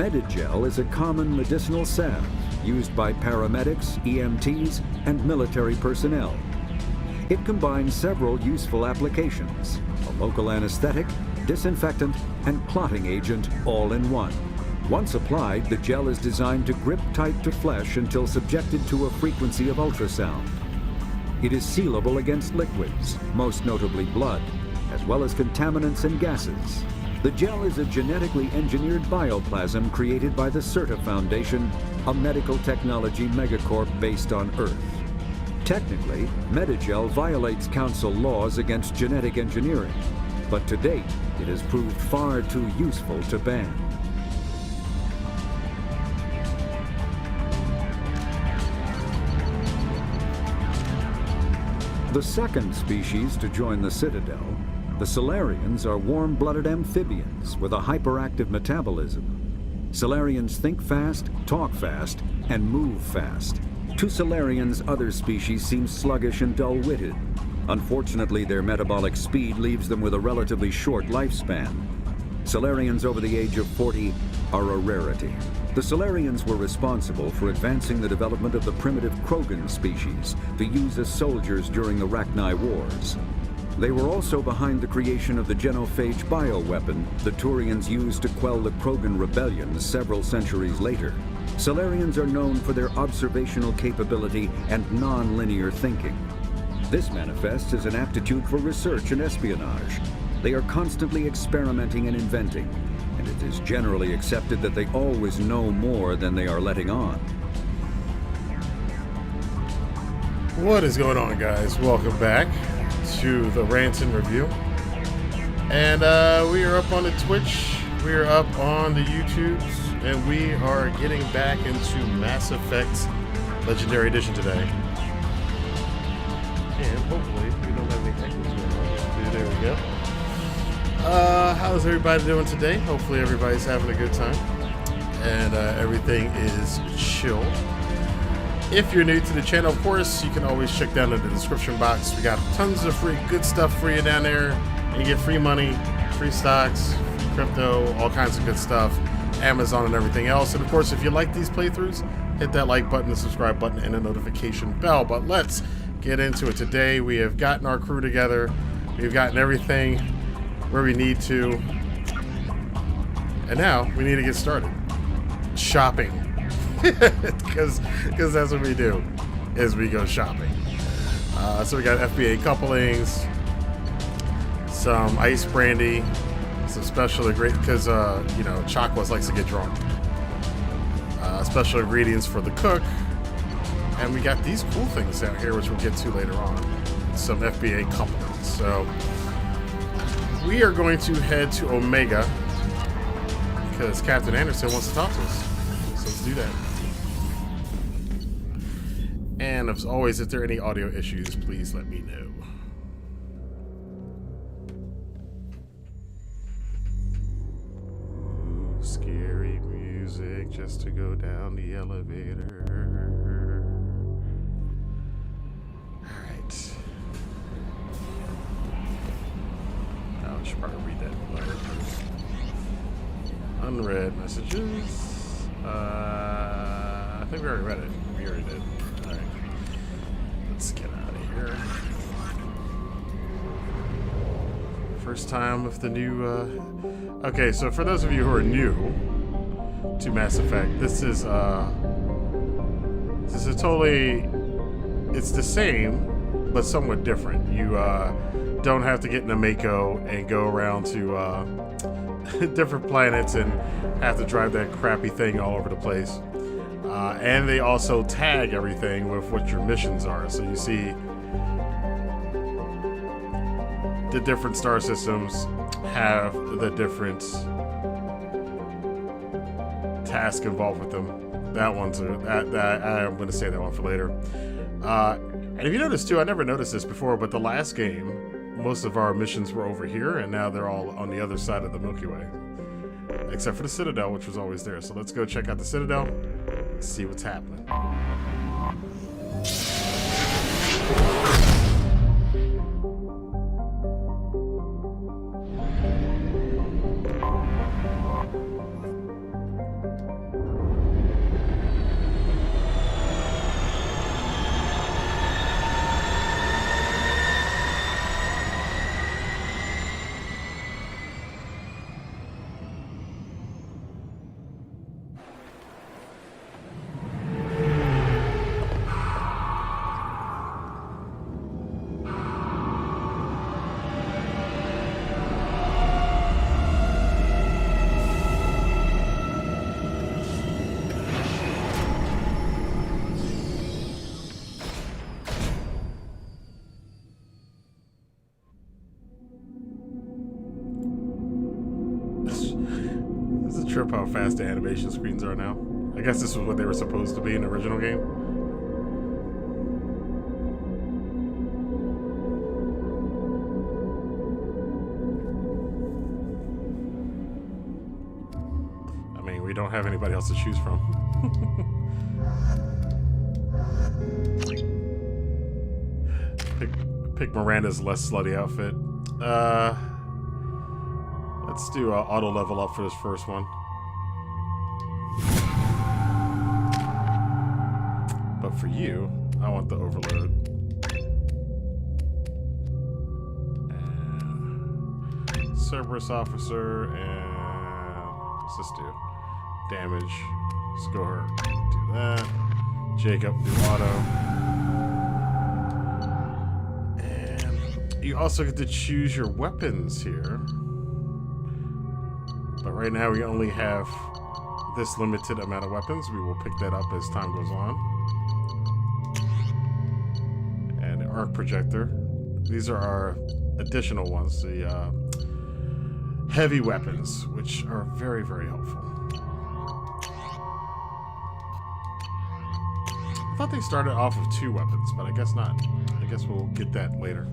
Medigel is a common medicinal salve used by paramedics, EMTs, and military personnel. It combines several useful applications: a local anesthetic, disinfectant, and clotting agent all in one. Once applied, the gel is designed to grip tight to flesh until subjected to a frequency of ultrasound. It is sealable against liquids, most notably blood, as well as contaminants and gases. The gel is a genetically engineered bioplasm created by the Certa Foundation, a medical technology megacorp based on Earth. Technically, Medigel violates council laws against genetic engineering, but to date, it has proved far too useful to ban. The second species to join the Citadel, the Solarians, are warm-blooded amphibians with a hyperactive metabolism. Solarians think fast, talk fast, and move fast. To Solarians, other species seem sluggish and dull-witted. Unfortunately, their metabolic speed leaves them with a relatively short lifespan. Solarians over the age of 40 are a rarity. The Solarians were responsible for advancing the development of the primitive Krogan species to use as soldiers during the Rachni Wars. They were also behind the creation of the genophage bioweapon the Turians used to quell the Krogan rebellion several centuries later. Solarians are known for their observational capability and non-linear thinking. This manifests as an aptitude for research and espionage. They are constantly experimenting and inventing, and it is generally accepted that they always know more than they are letting on. What is going on, guys? Welcome back to the Rantin review. And we are up on the Twitch, we are up on the YouTubes, and we are getting back into Mass Effect Legendary Edition today. And hopefully we don't have any echoes going on. There we go. How's everybody doing today? Hopefully everybody's having a good time and everything is chill. If you're new to the channel, of course, you can always check down in the description box. We got tons of free good stuff for you down there. You get free money, free stocks, free crypto, all kinds of good stuff, Amazon and everything else. And of course, if you like these playthroughs, hit that like button, the subscribe button, and the notification bell. But let's get into it today. We have gotten our crew together. We've gotten everything where we need to. And now we need to get started. Shopping. Because that's what we do, is we go shopping. So we got FBA couplings, some ice brandy, some special ingredients, because you know, Chakwas likes to get drunk. Special ingredients for the cook, and we got these cool things out here, which we'll get to later on. Some FBA couplings. So we are going to head to Omega because Captain Anderson wants to talk to us. So let's do that. And as always, if there are any audio issues, please let me know. Ooh, scary music just to go down the elevator. Alright. Now I should probably read that letter first. Unread messages. I think we already read it. We already did. Alright. Let's get out of here. First time of the new, Okay, so for those of you who are new to Mass Effect, this is a totally... It's the same, but somewhat different. You, don't have to get in a Mako and go around to, different planets and have to drive that crappy thing all over the place. And they also tag everything with what your missions are. So you see the different star systems have the different tasks involved with them. That one's I'm going to say that one for later. And if you notice too, I never noticed this before, but the last game, most of our missions were over here, and now they're all on the other side of the Milky Way. Except for the Citadel, which was always there. So let's go check out the Citadel, see what's happening. trip how fast the animation screens are now. I guess this was what they were supposed to be in the original game. I mean, we don't have anybody else to choose from. Pick Miranda's less slutty outfit. Let's do auto level up for this first one. But for you, I want the overload. And Cerberus officer, and what's this do? Damage. Let's go her. Do that. Jacob, do auto. And you also get to choose your weapons here. But right now we only have this limited amount of weapons. We will pick that up as time goes on. And the arc projector. These are our additional ones, the heavy weapons, which are very, very helpful. I thought they started off with 2 weapons, but I guess not. I guess we'll get that later.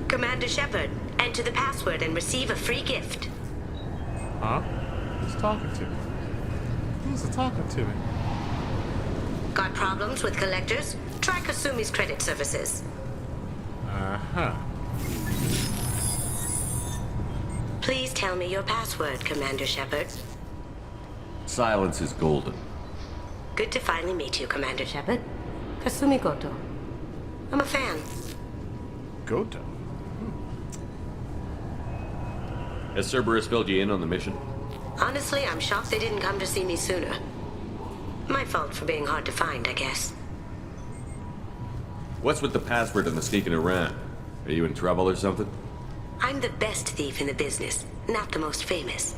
Commander Shepard, enter the password and receive a free gift. Huh? Who's talking to me? Who's talking to me? Got problems with collectors? Try Kasumi's credit services. Uh-huh. Please tell me your password, Commander Shepard. Silence is golden. Good to finally meet you, Commander Shepard. Kasumi Goto. I'm a fan. Goto? Has Cerberus filled you in on the mission? Honestly, I'm shocked they didn't come to see me sooner. My fault for being hard to find, I guess. What's with the password and the sneaking around? Are you in trouble or something? I'm the best thief in the business, not the most famous.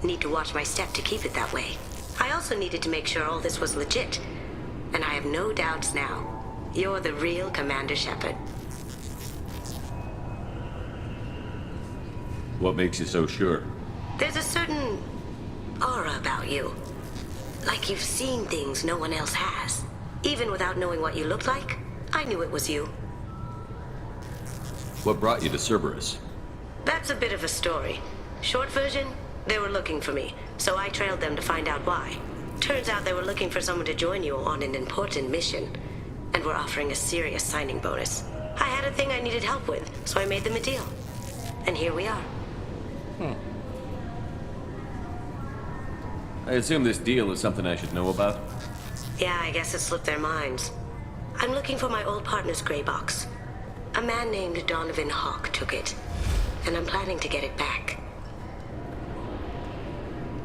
Need to watch my step to keep it that way. I also needed to make sure all this was legit. And I have no doubts now. You're the real Commander Shepard. What makes you so sure? There's a certain aura about you. Like you've seen things no one else has. Even without knowing what you looked like, I knew it was you. What brought you to Cerberus? That's a bit of a story. Short version, they were looking for me, so I trailed them to find out why. Turns out they were looking for someone to join you on an important mission, and were offering a serious signing bonus. I had a thing I needed help with, so I made them a deal. And here we are. I assume this deal is something I should know about? Yeah, I guess it slipped their minds. I'm looking for my old partner's gray box. A man named Donovan Hawk took it, and I'm planning to get it back.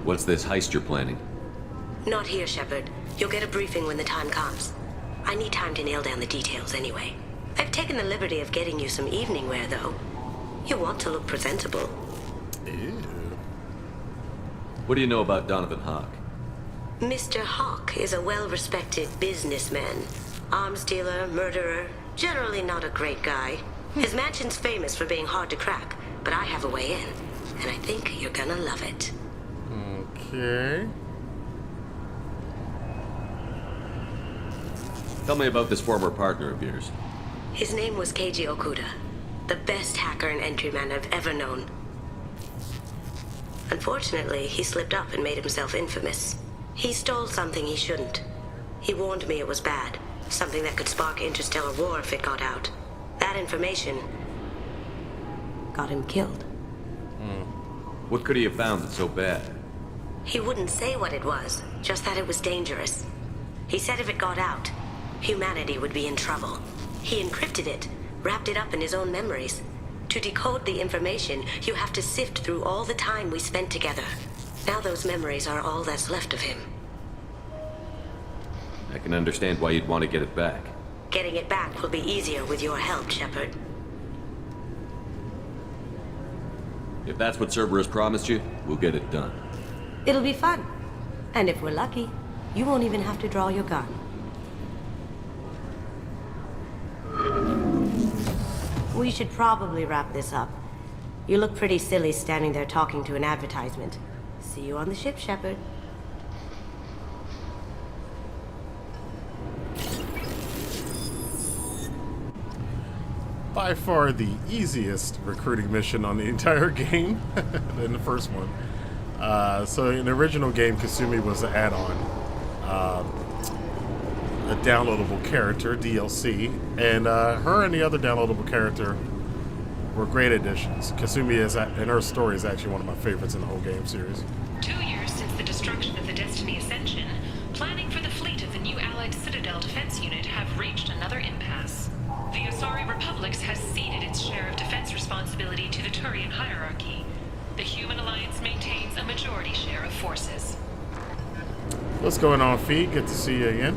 What's this heist you're planning? Not here, Shepard. You'll get a briefing when the time comes. I need time to nail down the details anyway. I've taken the liberty of getting you some evening wear, though. You want to look presentable. Ew. What do you know about Donovan Hawk? Mr. Hawk is a well-respected businessman. Arms dealer, murderer, generally not a great guy. His mansion's famous for being hard to crack, but I have a way in, and I think you're gonna love it. Okay. Tell me about this former partner of yours. His name was Keiji Okuda, the best hacker and entryman I've ever known. Unfortunately, he slipped up and made himself infamous. He stole something he shouldn't. He warned me it was bad, something that could spark interstellar war if it got out. That information got him killed. What could he have found that's so bad? He wouldn't say what it was, just that it was dangerous. He said if it got out, humanity would be in trouble. He encrypted it, wrapped it up in his own memories. To decode the information, you have to sift through all the time we spent together. Now those memories are all that's left of him. I can understand why you'd want to get it back. Getting it back will be easier with your help, Shepard. If that's what Cerberus promised you, we'll get it done. It'll be fun. And if we're lucky, You won't even have to draw your gun. We should probably wrap this up. You look pretty silly standing there talking to an advertisement. See you on the ship, Shepard. By far the easiest recruiting mission on the entire game than the first one. So in the original game, Kasumi was an add-on, a downloadable character, DLC, and her and the other downloadable character were great additions. Kasumi is, and her story is actually one of my favorites in the whole game series. 2 years since the destruction of the Destiny Ascension, planning for the fleet of the new Allied Citadel Defense Unit have reached another impasse. The Asari Republics has ceded its share of defense responsibility to the Turian hierarchy. The Human Alliance maintains a majority share of forces. What's going on, Fee? Good to see you again.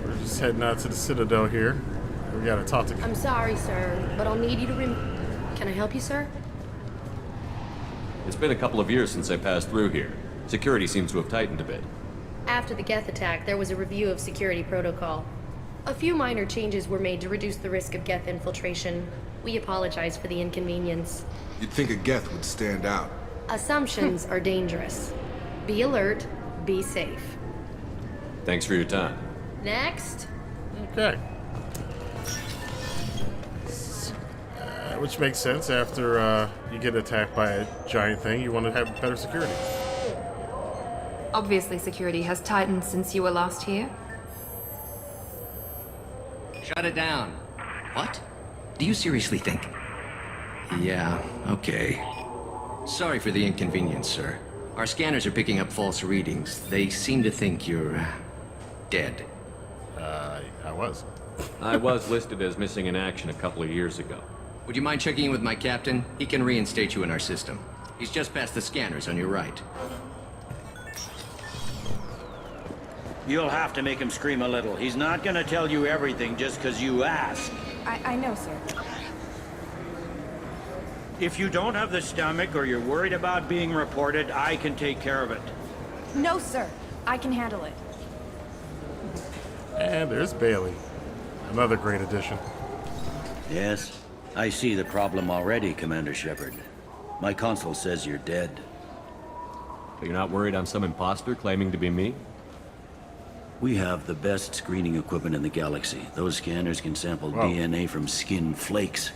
We're just heading out to the Citadel here. We gotta talk to... I'm sorry, sir, but I'll need you to Can I help you, sir? It's been a couple of years since I passed through here. Security seems to have tightened a bit. After the Geth attack, there was a review of security protocol. A few minor changes were made to reduce the risk of Geth infiltration. We apologize for the inconvenience. You'd think a Geth would stand out. Assumptions are dangerous. Be alert, be safe. Thanks for your time. Next. Okay. Which makes sense. After you get attacked by a giant thing, you want to have better security. Obviously, security has tightened since you were last here. Shut it down. What? Do you seriously think? Yeah, okay. Sorry for the inconvenience, sir. Our scanners are picking up false readings. They seem to think you're... dead. I was. I was listed as missing in action a couple of years ago. Would you mind checking in with my captain? He can reinstate you in our system. He's just past the scanners on your right. You'll have to make him scream a little. He's not gonna tell you everything just because you ask. I know, sir. If you don't have the stomach or you're worried about being reported, I can take care of it. No, sir. I can handle it. And there's Bailey. Another great addition. Yes, I see the problem already, Commander Shepard. My console says you're dead. But you're not worried I'm some imposter claiming to be me? We have the best screening equipment in the galaxy. Those scanners can sample DNA from skin flakes.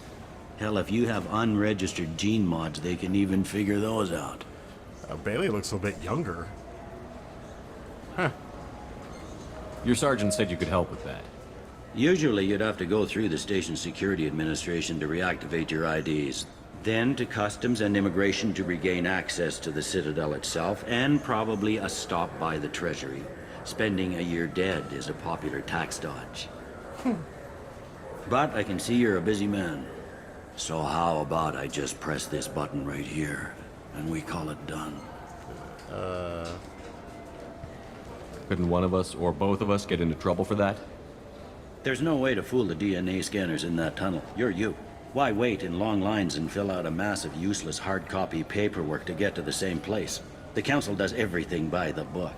Hell, if you have unregistered gene mods, they can even figure those out. Bailey looks a bit younger. Huh. Your sergeant said you could help with that. Usually you'd have to go through the station security administration to reactivate your IDs. Then to customs and immigration to regain access to the Citadel itself, and probably a stop by the Treasury. Spending a year dead is a popular tax dodge. But I can see you're a busy man. So how about I just press this button right here, and we call it done? Couldn't one of us, or both of us, get into trouble for that? There's no way to fool the DNA scanners in that tunnel. You're you. Why wait in long lines and fill out a massive useless hard copy paperwork to get to the same place? The Council does everything by the book.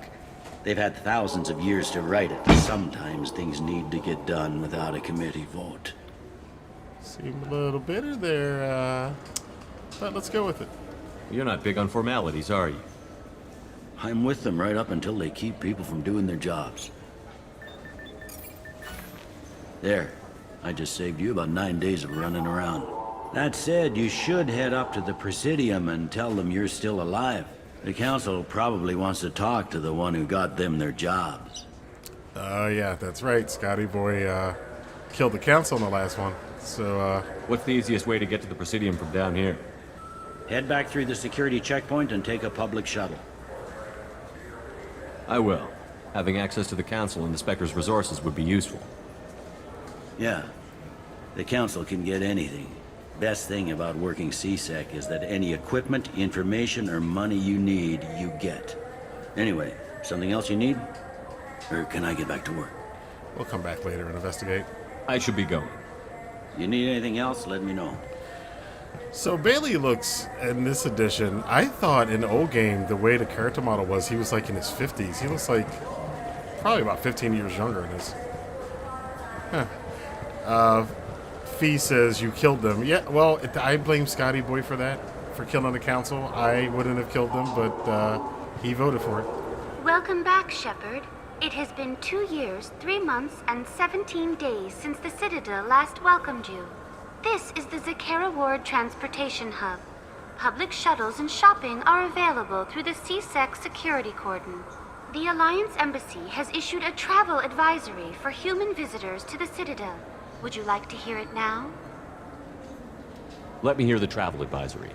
They've had thousands of years to write it. Sometimes things need to get done without a committee vote. Seem a little bitter there, but let's go with it. You're not big on formalities, are you? I'm with them right up until they keep people from doing their jobs. There. I just saved you about 9 days of running around. That said, you should head up to the Presidium and tell them you're still alive. The Council probably wants to talk to the one who got them their jobs. Yeah, that's right. Scotty Boy, killed the Council in the last one. So, What's the easiest way to get to the Presidium from down here? Head back through the security checkpoint and take a public shuttle. I will. Having access to the Council and the Spectre's resources would be useful. Yeah. The Council can get anything. Best thing about working CSEC is that any equipment, information, or money you need, you get. Anyway, something else you need? Or can I get back to work? we'll come back later and investigate. I should be going. You need anything else, let me know. So Bailey looks, in this edition, I thought in the old game, the way the character model was, he was like in his 50s. He looks like probably about 15 years younger in this. Huh. Fee says you killed them. Yeah, well, I blame Scotty Boy for that, for killing the council. I wouldn't have killed them, but he voted for it. Welcome back, Shepard. It has been 2 years, 3 months, and 17 days since the Citadel last welcomed you. This is the Zakera Ward Transportation Hub. Public shuttles and shopping are available through the CSEC security cordon. The Alliance Embassy has issued a travel advisory for human visitors to the Citadel. Would you like to hear it now? Let me hear the travel advisory.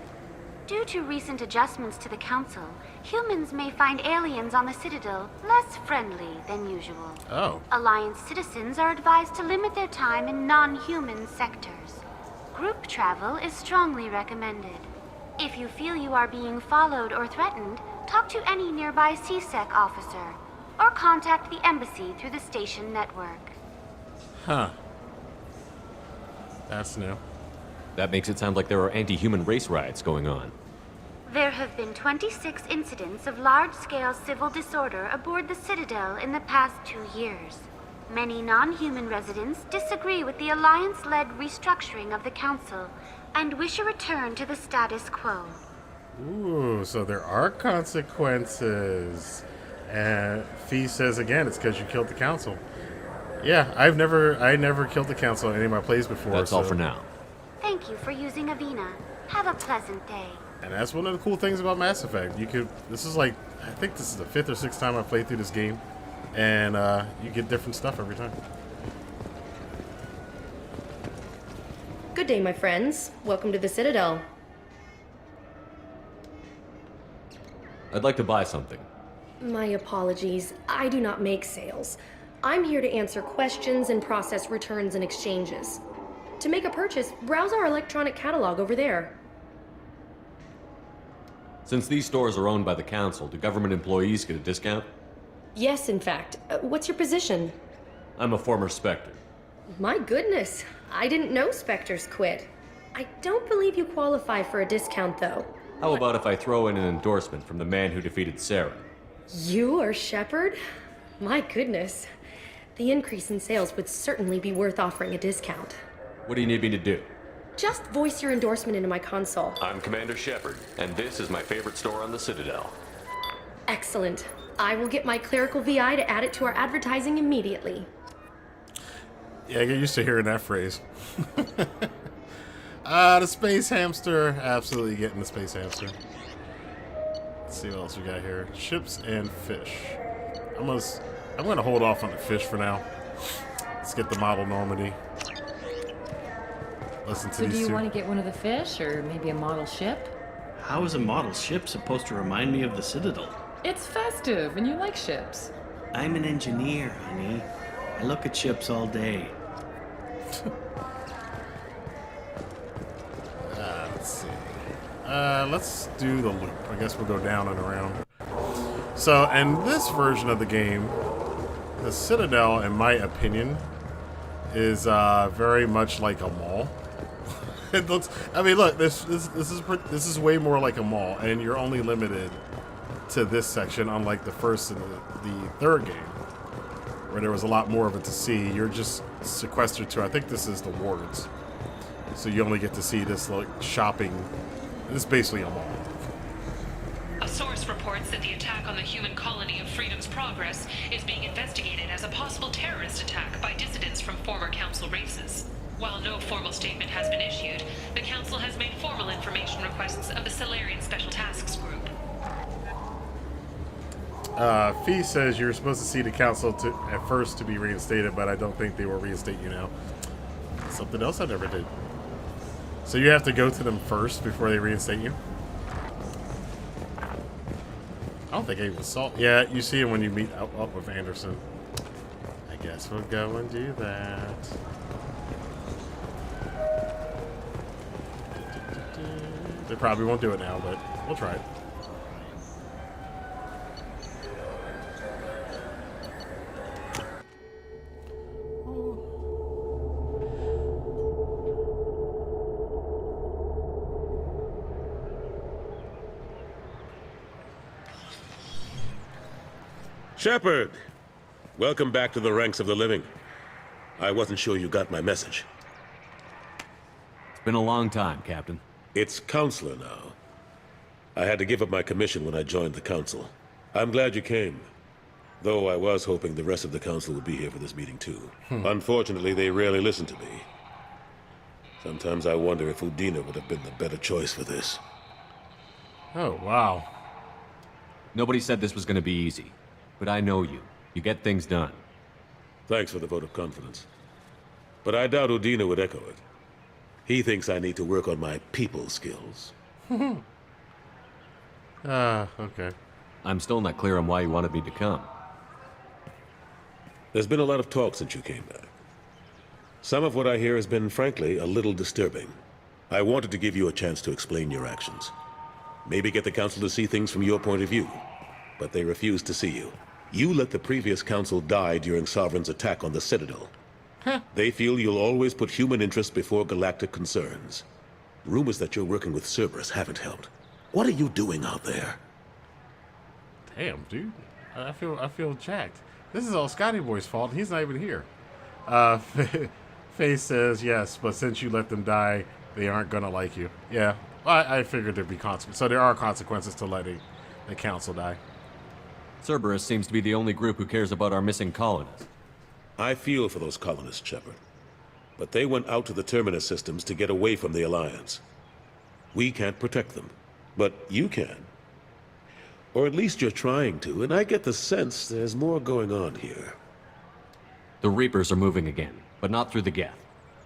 Due to recent adjustments to the Council, humans may find aliens on the Citadel less friendly than usual. Oh. Alliance citizens are advised to limit their time in non-human sectors. Group travel is strongly recommended. If you feel you are being followed or threatened, talk to any nearby CSEC officer, or contact the embassy through the station network. Huh. That's new. That makes it sound like there are anti-human race riots going on. There have been 26 incidents of large-scale civil disorder aboard the Citadel in the past 2 years. Many non-human residents disagree with the Alliance-led restructuring of the Council and wish a return to the status quo. Ooh, so there are consequences. And Fee says again, it's because you killed the council. Yeah, I never killed the council in any of my plays before. That's all for now. Thank you for using Avina. Have a pleasant day. And that's one of the cool things about Mass Effect. This is like, I think this is the 5th or 6th time I played through this game. And you get different stuff every time. Good day, my friends. Welcome to the Citadel. I'd like to buy something. My apologies. I do not make sales. I'm here to answer questions and process returns and exchanges. To make a purchase, browse our electronic catalog over there. Since these stores are owned by the Council, do government employees get a discount? Yes, in fact. What's your position? I'm a former Spectre. My goodness. I didn't know Spectres quit. I don't believe you qualify for a discount, though. How about if I throw in an endorsement from the man who defeated Sarah? You are Shepard? My goodness. The increase in sales would certainly be worth offering a discount. What do you need me to do? Just voice your endorsement into my console. I'm Commander Shepard, and this is my favorite store on the Citadel. Excellent. I will get my clerical VI to add it to our advertising immediately. Yeah, I get used to hearing that phrase. The space hamster. Absolutely getting the space hamster. Let's see what else we got here. Ships and fish. I'm gonna hold off on the fish for now. Let's get the model Normandy. Listen to So these do you two. want to get one of the fish, or maybe a model ship? How is a model ship supposed to remind me of the Citadel? It's festive, and you like ships. I'm an engineer, honey. I look at ships all day. Let's see. Let's do the loop. I guess we'll go down and around. So, in this version of the game, the Citadel, in my opinion, is very much like a mall. It looks. I mean, look. This is way more like a mall, and you're only limited to this section, unlike the first and the third game, where there was a lot more of it to see. You're just sequestered to. I think this is the wards, so you only get to see this like shopping. This is basically a mall. A source reports that the attack on the human colony of Freedom's Progress is being investigated as a possible terrorist attack by dissidents from former Council races. While no formal statement has been issued, the Council has made formal information requests of the Solarian Special Tasks Group. Fee says you're supposed to see the Council at first to be reinstated, but I don't think they will reinstate you now. Something else I never did. So you have to go to them first before they reinstate you? I don't think I even saw. Yeah, you see him when you meet up with Anderson. I guess we'll go and do that. They probably won't do it now, but we'll try it. Shepard! Welcome back to the ranks of the living. I wasn't sure you got my message. It's been a long time, Captain. It's Counselor now. I had to give up my commission when I joined the Council. I'm glad you came. Though I was hoping the rest of the Council would be here for this meeting too. Unfortunately, they rarely listen to me. Sometimes I wonder if Udina would have been the better choice for this. Oh, wow. Nobody said this was going to be easy. But I know you. You get things done. Thanks for the vote of confidence. But I doubt Udina would echo it. He thinks I need to work on my people skills. Okay. I'm still not clear on why you wanted me to come. There's been a lot of talk since you came back. Some of what I hear has been, frankly, a little disturbing. I wanted to give you a chance to explain your actions. Maybe get the Council to see things from your point of view. But they refuse to see you. You let the previous Council die during Sovereign's attack on the Citadel. They feel you'll always put human interests before galactic concerns. Rumors that you're working with Cerberus haven't helped. What are you doing out there? Damn, dude. I feel jacked. This is all Scotty Boy's fault. He's not even here. Faye says, yes, but since you let them die, they aren't gonna like you. Yeah, I figured there'd be consequences. So there are consequences to letting the Council die. Cerberus seems to be the only group who cares about our missing colonies. I feel for those colonists, Shepard. But they went out to the Terminus systems to get away from the Alliance. We can't protect them, but you can. Or at least you're trying to, and I get the sense there's more going on here. The Reapers are moving again, but not through the Geth.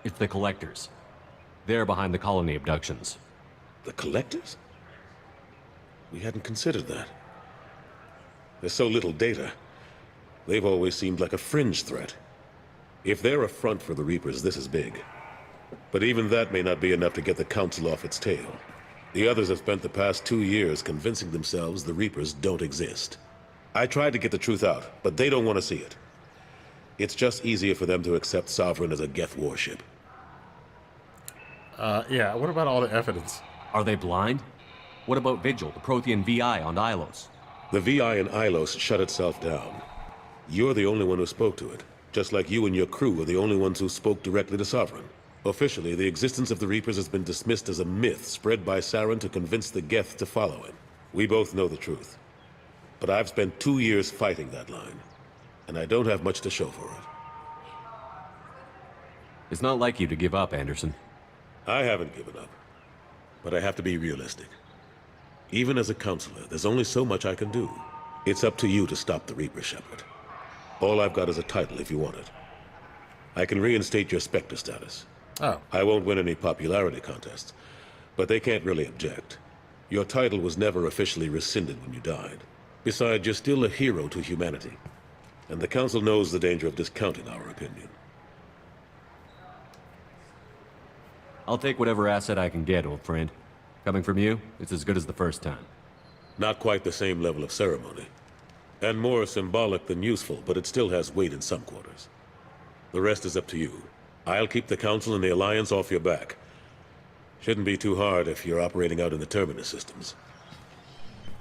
It's the Collectors. They're behind the colony abductions. The Collectors? We hadn't considered that. There's so little data. They've always seemed like a fringe threat. If they're a front for the Reapers, this is big. But even that may not be enough to get the Council off its tail. The others have spent the past 2 years convincing themselves the Reapers don't exist. I tried to get the truth out, but they don't want to see it. It's just easier for them to accept Sovereign as a Geth warship. Yeah, what about all the evidence? Are they blind? What about Vigil, the Prothean VI on Ilos? The VI in Ilos shut itself down. You're the only one who spoke to it, just like you and your crew are the only ones who spoke directly to Sovereign. Officially, the existence of the Reapers has been dismissed as a myth spread by Saren to convince the Geth to follow him. We both know the truth. But I've spent 2 years fighting that line, and I don't have much to show for it. It's not like you to give up, Anderson. I haven't given up, but I have to be realistic. Even as a counselor, there's only so much I can do. It's up to you to stop the Reaper, Shepard. All I've got is a title if you want it. I can reinstate your Spectre status. Oh. I won't win any popularity contests, but they can't really object. Your title was never officially rescinded when you died. Besides, you're still a hero to humanity. And the Council knows the danger of discounting our opinion. I'll take whatever asset I can get, old friend. Coming from you, it's as good as the first time. Not quite the same level of ceremony. And more symbolic than useful, but it still has weight in some quarters. The rest is up to you. I'll keep the Council and the Alliance off your back. Shouldn't be too hard if you're operating out in the Terminus systems.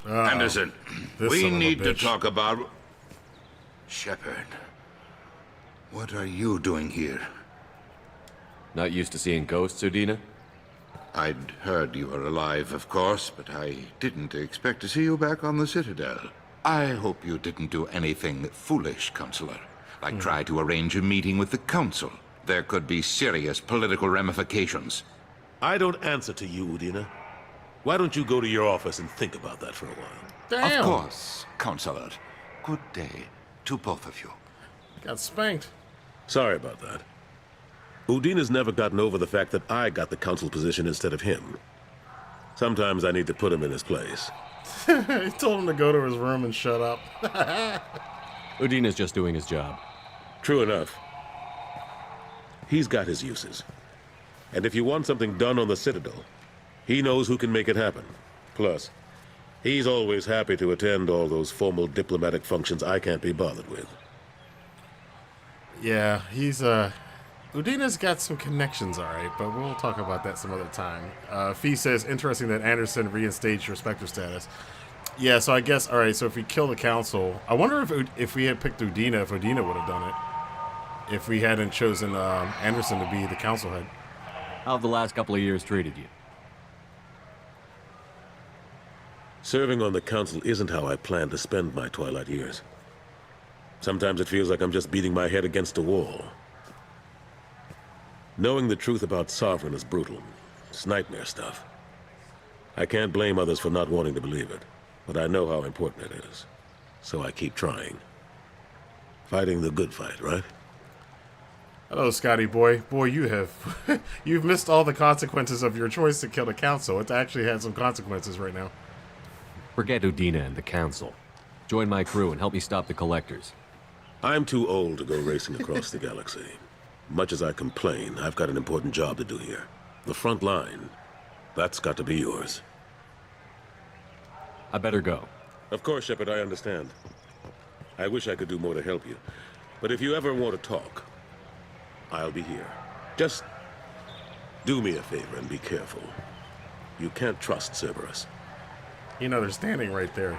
Anderson, we need to talk about... Shepard. What are you doing here? Not used to seeing ghosts, Udina? I'd heard you were alive, of course, but I didn't expect to see you back on the Citadel. I hope you didn't do anything foolish, Counselor. Like try to arrange a meeting with the Council. There could be serious political ramifications. I don't answer to you, Udina. Why don't you go to your office and think about that for a while? Damn. Of course, Counselor. Good day to both of you. Got spanked. Sorry about that. Udina's never gotten over the fact that I got the Council position instead of him. Sometimes I need to put him in his place. He told him to go to his room and shut up. Udina's just doing his job. True enough. He's got his uses. And if you want something done on the Citadel, he knows who can make it happen. Plus, he's always happy to attend all those formal diplomatic functions I can't be bothered with. Yeah, he's, Udina's got some connections, alright, but we'll talk about that some other time. Fee says, interesting that Anderson reinstates your Spectre status. Yeah, so I guess, all right, so if we kill the council, I wonder if we had picked Udina, if Udina would have done it. If we hadn't chosen Anderson to be the council head. How have the last couple of years treated you? Serving on the council isn't how I plan to spend my twilight years. Sometimes it feels like I'm just beating my head against a wall. Knowing the truth about Sovereign is brutal. It's nightmare stuff. I can't blame others for not wanting to believe it, but I know how important it is. So I keep trying. Fighting the good fight, right? Hello, Scotty boy. Boy, you have... you've missed all the consequences of your choice to kill the council. It's actually had some consequences right now. Forget Udina and the council. Join my crew and help me stop the collectors. I'm too old to go racing across the galaxy. Much as I complain, I've got an important job to do here. The front line. That's got to be yours. I better go. Of course, Shepard, I understand. I wish I could do more to help you. But if you ever want to talk, I'll be here. Just do me a favor and be careful. You can't trust Cerberus. You know, they're standing right there,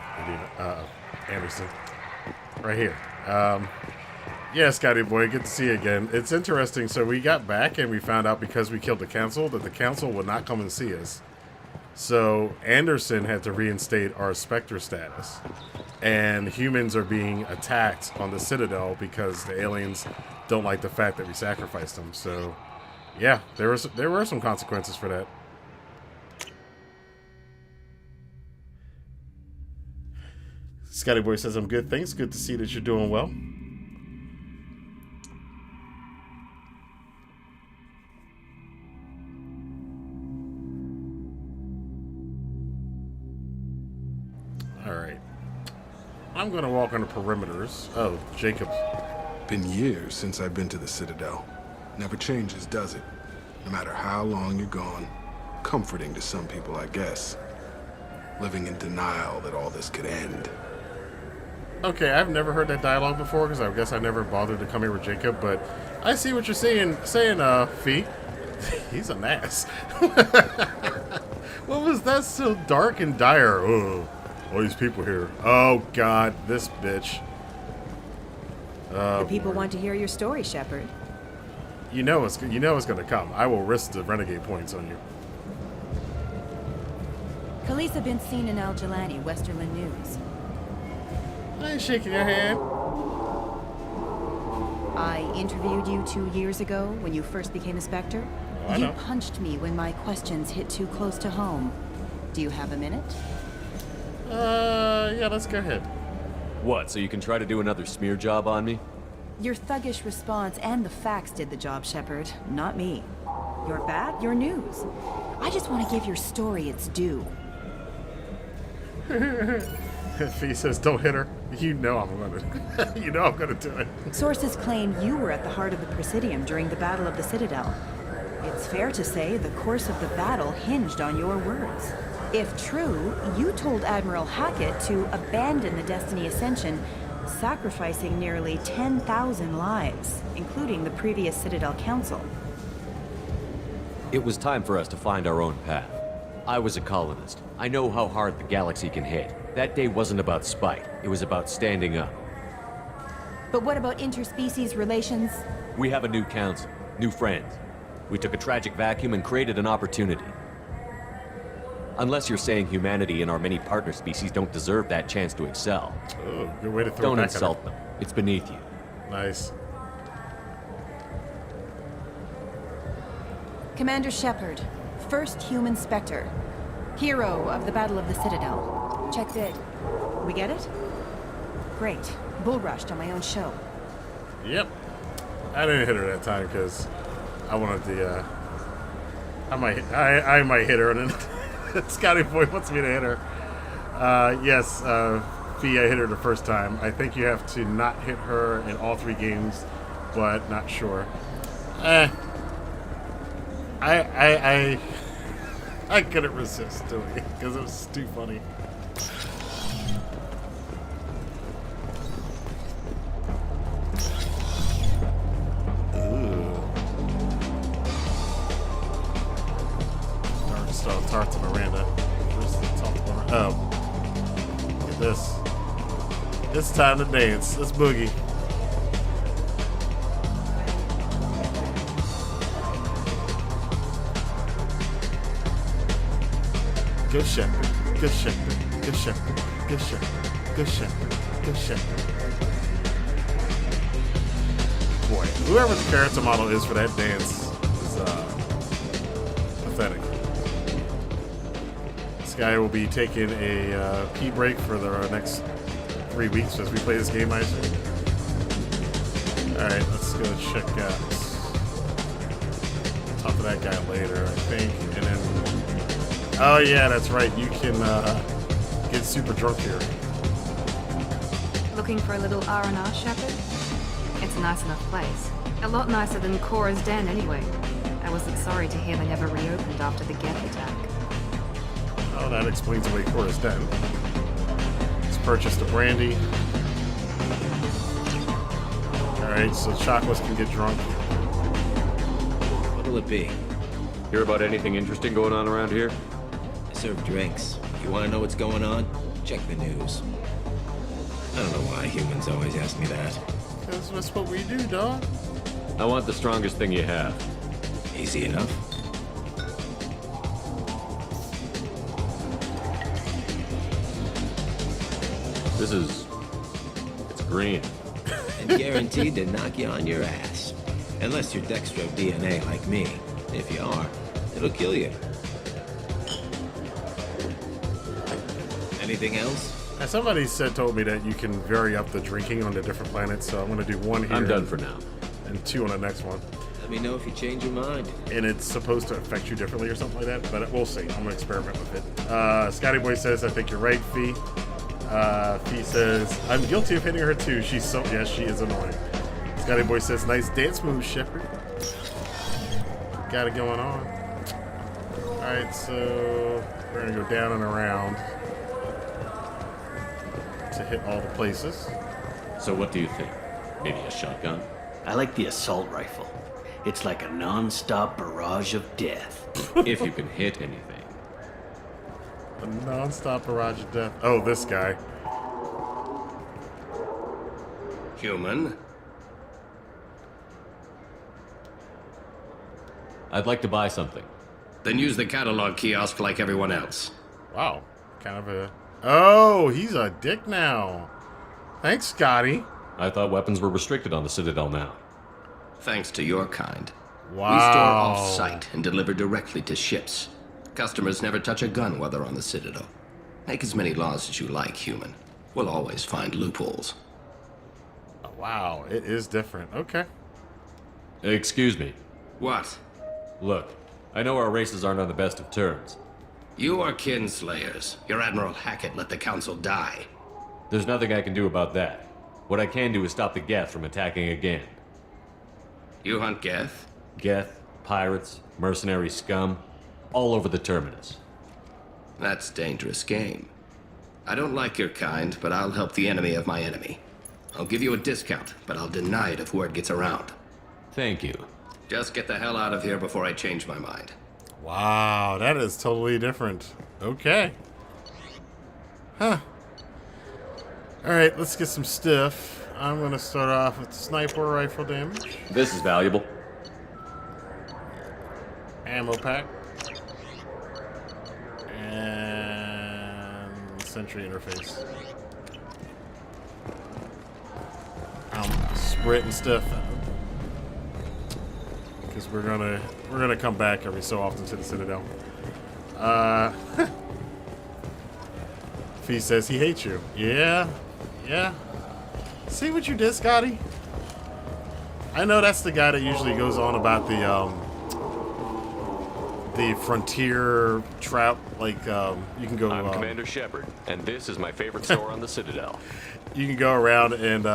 Anderson. Right here. Yeah, Scotty boy, good to see you again. It's interesting. So we got back and we found out because we killed the council that the council would not come and see us. So Anderson had to reinstate our Spectre status. And humans are being attacked on the Citadel because the aliens don't like the fact that we sacrificed them. So, yeah, there were some consequences for that. Scotty boy says, I'm good, thanks. Good to see that you're doing well. Alright. I'm going to walk on the perimeters. Oh, Jacob. Been years since I've been to the Citadel. Never changes, does it? No matter how long you're gone. Comforting to some people, I guess. Living in denial that all this could end. Okay, I've never heard that dialogue before because I guess I never bothered to come here with Jacob, but I see what you're saying, Fee. He's an ass. What was that so dark and dire? Oh, all these people here. Oh, God, this bitch. The people want to hear your story, Shepard. You know it's going to come. I will risk the renegade points on you. Khaleesa been seen in Al Jelani, Westerland News. I ain't shaking your hand. I interviewed you 2 years ago when you first became a Spectre. Oh, you punched me when my questions hit too close to home. Do you have a minute? Yeah, let's go ahead. What, so you can try to do another smear job on me? Your thuggish response and the facts did the job, Shepard, not me. You're bad, you're news. I just want to give your story its due. Fee says, don't hit her. You know I'm gonna do it. Sources claim you were at the heart of the Presidium during the Battle of the Citadel. It's fair to say the course of the battle hinged on your words. If true, you told Admiral Hackett to abandon the Destiny Ascension, sacrificing nearly 10,000 lives, including the previous Citadel Council. It was time for us to find our own path. I was a colonist. I know how hard the galaxy can hit. That day wasn't about spite. It was about standing up. But what about interspecies relations? We have a new council, new friends. We took a tragic vacuum and created an opportunity. Unless you're saying humanity and our many partner species don't deserve that chance to excel. Oh, good way to throw Don't it back insult them. It's beneath you. Nice. Commander Shepard, first human Spectre. Hero of the Battle of the Citadel. Check bid. We get it? Great. Bull rushed on my own show. Yep. I didn't hit her that time because I wanted the, I might hit her and then Scotty Boy wants me to hit her. Yes, Fee, I hit her the first time. I think you have to not hit her in all 3 games, but not sure. I couldn't resist doing it because it was too funny. Talk to Miranda. Oh. this. It's time to dance. Let's boogie. Good shepherd, good shepherd, good shepherd, good shepherd, good shepherd, good shepherd. Boy, whoever the character model is for that dance is pathetic. This guy will be taking a pee break for the next 3 weeks as we play this game, I assume. Alright, let's go check out. Talk to that guy later, I think. And then. Oh, yeah, that's right. You can get super drunk here. Looking for a little R&R, Shepard? It's a nice enough place. A lot nicer than Cora's den, anyway. I wasn't sorry to hear they never reopened after the Geth attack. Oh, that explains away Cora's den. Let's purchase the brandy. Alright, so Chocolates can get drunk. What'll it be? Hear about anything interesting going on around here? I serve drinks. You want to know what's going on? Check the news. I don't know why humans always ask me that. Because that's what we do, dog. I want the strongest thing you have. Easy enough. It's green. And guaranteed to knock you on your ass. Unless you're dextro DNA like me. If you are, it'll kill you. Anything else? Now, somebody told me that you can vary up the drinking on the different planets, so I'm going to do one here. I'm done for now. And 2 on the next one. Let me know if you change your mind. And it's supposed to affect you differently or something like that, but we'll see. I'm going to experiment with it. Scotty Boy says, I think you're right, Fee. Fee says, I'm guilty of hitting her too. She's so, yes, she is annoying. Scotty Boy says, nice dance move, Shepard. Got it going on. Alright, so we're going to go down and around to hit all the places. So what do you think? Maybe a shotgun? I like the assault rifle. It's like a non-stop barrage of death. If you can hit anything. A non-stop barrage of death. Oh, this guy. Human. I'd like to buy something. Then use the catalog kiosk like everyone else. Wow. Kind of a... Oh, he's a dick now. Thanks, Scotty. I thought weapons were restricted on the Citadel now. Thanks to your kind. Wow. We store off-site and deliver directly to ships. Customers never touch a gun while they're on the Citadel. Make as many laws as you like, human. We'll always find loopholes. Wow, it is different. Okay. Excuse me. What? Look, I know our races aren't on the best of terms. You are kinslayers. Your Admiral Hackett let the Council die. There's nothing I can do about that. What I can do is stop the Geth from attacking again. You hunt Geth? Geth, pirates, mercenary scum, all over the terminus. That's dangerous game. I don't like your kind, but I'll help the enemy of my enemy. I'll give you a discount, but I'll deny it if word gets around. Thank you. Just get the hell out of here before I change my mind. Wow, that is totally different. Okay. Huh. Alright, let's get some stuff. I'm going to start off with sniper rifle damage. This is valuable. Ammo pack. And sentry interface. I'm spreading stuff out. Because we're gonna come back every so often to the Citadel. Fee says he hates you. Yeah. See what you did, Scotty? I know that's the guy that usually goes on about the frontier trap, like you can go. I'm Commander Shepard, and this is my favorite store on the Citadel. You can go around and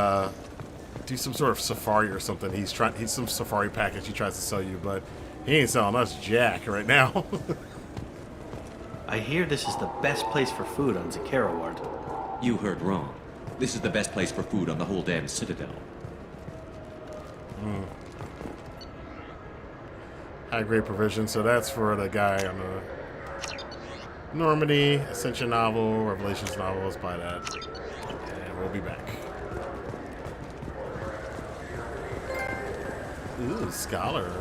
do some sort of safari or something. He's some safari package he tries to sell you, but he ain't selling us jack right now. I hear this is the best place for food on Zakera Ward. You heard wrong. This is the best place for food on the whole damn Citadel. High grade provision, so that's for the guy on Normandy, Ascension novel, Revelations novel. Let's buy that. And we'll be back. Ooh, Scholar.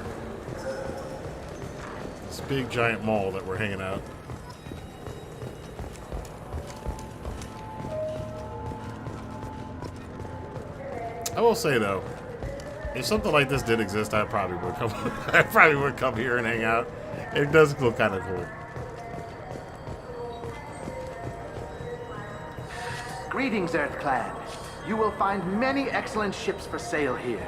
This big giant mall that we're hanging out. I will say though, if something like this did exist, I probably would come. I probably would come here and hang out. It does look kind of cool. Greetings, EarthClan. You will find many excellent ships for sale here.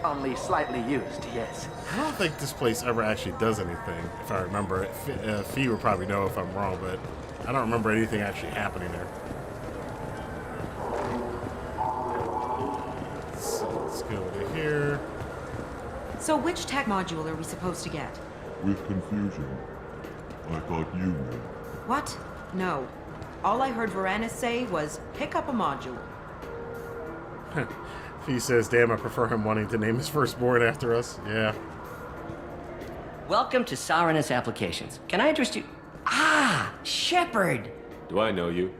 Only slightly used, yes. I don't think this place ever actually does anything, if I remember. Fee would probably know if I'm wrong, but I don't remember anything actually happening there. Let's go over here. So which tech module are we supposed to get? With confusion. I thought you knew. What? No. All I heard Varanus say was, pick up a module. Fee says, damn, I prefer him wanting to name his firstborn after us. Yeah. Welcome to Saranus Applications. Can I interest you? Ah, Shepard! Do I know you?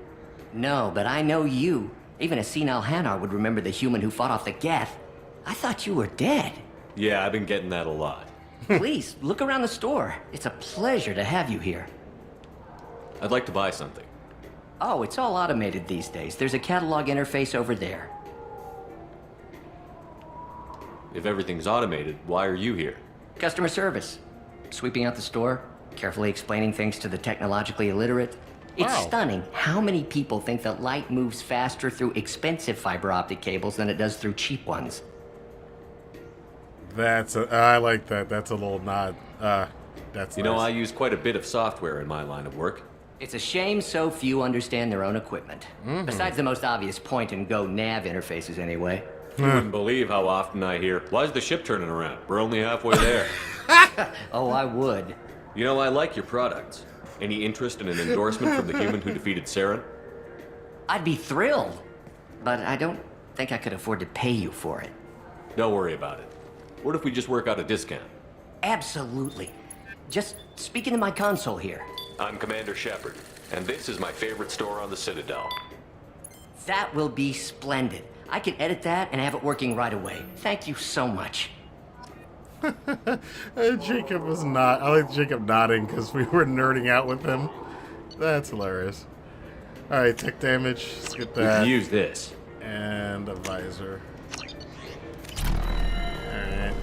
No, but I know you. Even a senile Hanar would remember the human who fought off the Geth. I thought you were dead. Yeah, I've been getting that a lot. Please, look around the store. It's a pleasure to have you here. I'd like to buy something. Oh, it's all automated these days. There's a catalog interface over there. If everything's automated, why are you here? Customer service. Sweeping out the store, carefully explaining things to the technologically illiterate. It's stunning how many people think that light moves faster through expensive fiber optic cables than it does through cheap ones. I like that. That's a little nod. That's You know, I use quite a bit of software in my line of work. It's a shame so few understand their own equipment. Besides the most obvious point-and-go nav interfaces anyway. You wouldn't believe how often I hear, why's the ship turning around? We're only halfway there. Oh, I would. You know, I like your products. Any interest in an endorsement from the human who defeated Saren? I'd be thrilled, but I don't think I could afford to pay you for it. Don't worry about it. What if we just work out a discount? Absolutely. Just speak into my console here. I'm Commander Shepard, and this is my favorite store on the Citadel. That will be splendid. I can edit that and have it working right away. Thank you so much. Jacob was not. I like Jacob nodding because we were nerding out with him. That's hilarious. All right, tech damage. Let's get that. We can use this. And a visor. All right.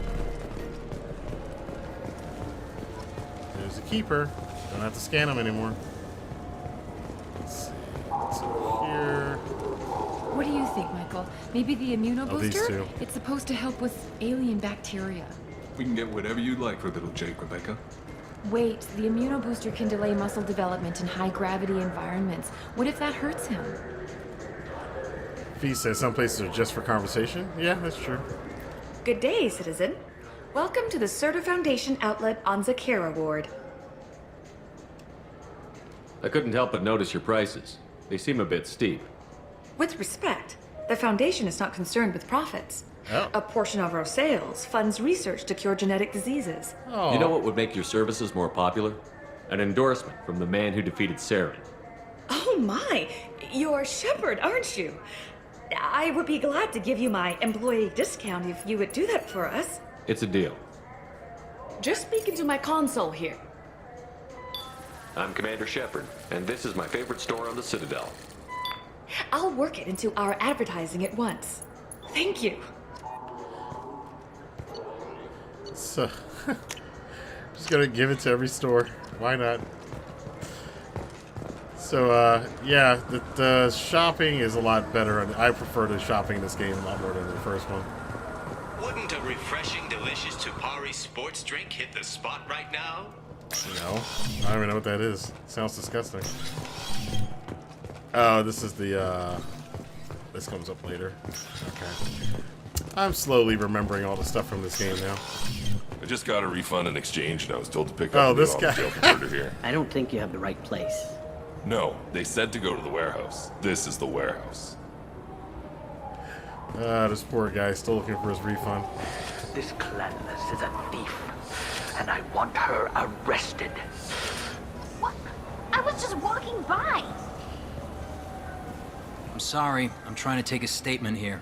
There's a keeper. Don't have to scan him anymore. Let's see. What's over here? What do you think, Michael? Maybe the immunobooster? These two. It's supposed to help with alien bacteria. We can get whatever you'd like for little Jake, Rebecca. Wait, the immunobooster can delay muscle development in high-gravity environments. What if that hurts him? Fee says some places are just for conversation. Yeah, that's true. Good day, citizen. Welcome to the Certa Foundation outlet on Zakera Ward. I couldn't help but notice your prices. They seem a bit steep. With respect, the Foundation is not concerned with profits. Oh. A portion of our sales funds research to cure genetic diseases. You know what would make your services more popular? An endorsement from the man who defeated Saren. Oh my! You're Shepard, aren't you? I would be glad to give you my employee discount if you would do that for us. It's a deal. Just speak into my console here. I'm Commander Shepard, and this is my favorite store on the Citadel. I'll work it into our advertising at once. Thank you. So, just gonna give it to every store. Why not? So, yeah, the shopping is a lot better. I prefer the shopping in this game a lot more than the first one. Wouldn't a refreshing, delicious Tupari sports drink hit the spot right now? No, I don't even know what that is. Sounds disgusting. Oh, this is the, this comes up later. Okay. I'm slowly remembering all the stuff from this game now. I just got a refund in exchange, and I was told to pick Oh, up this the guy. jail converter here. I don't think you have the right place. No, they said to go to the warehouse. This is the warehouse. This poor guy still looking for his refund. This Clanless is a thief, and I want her arrested. What? A was just walking by. I'm sorry. I'm trying to take a statement here.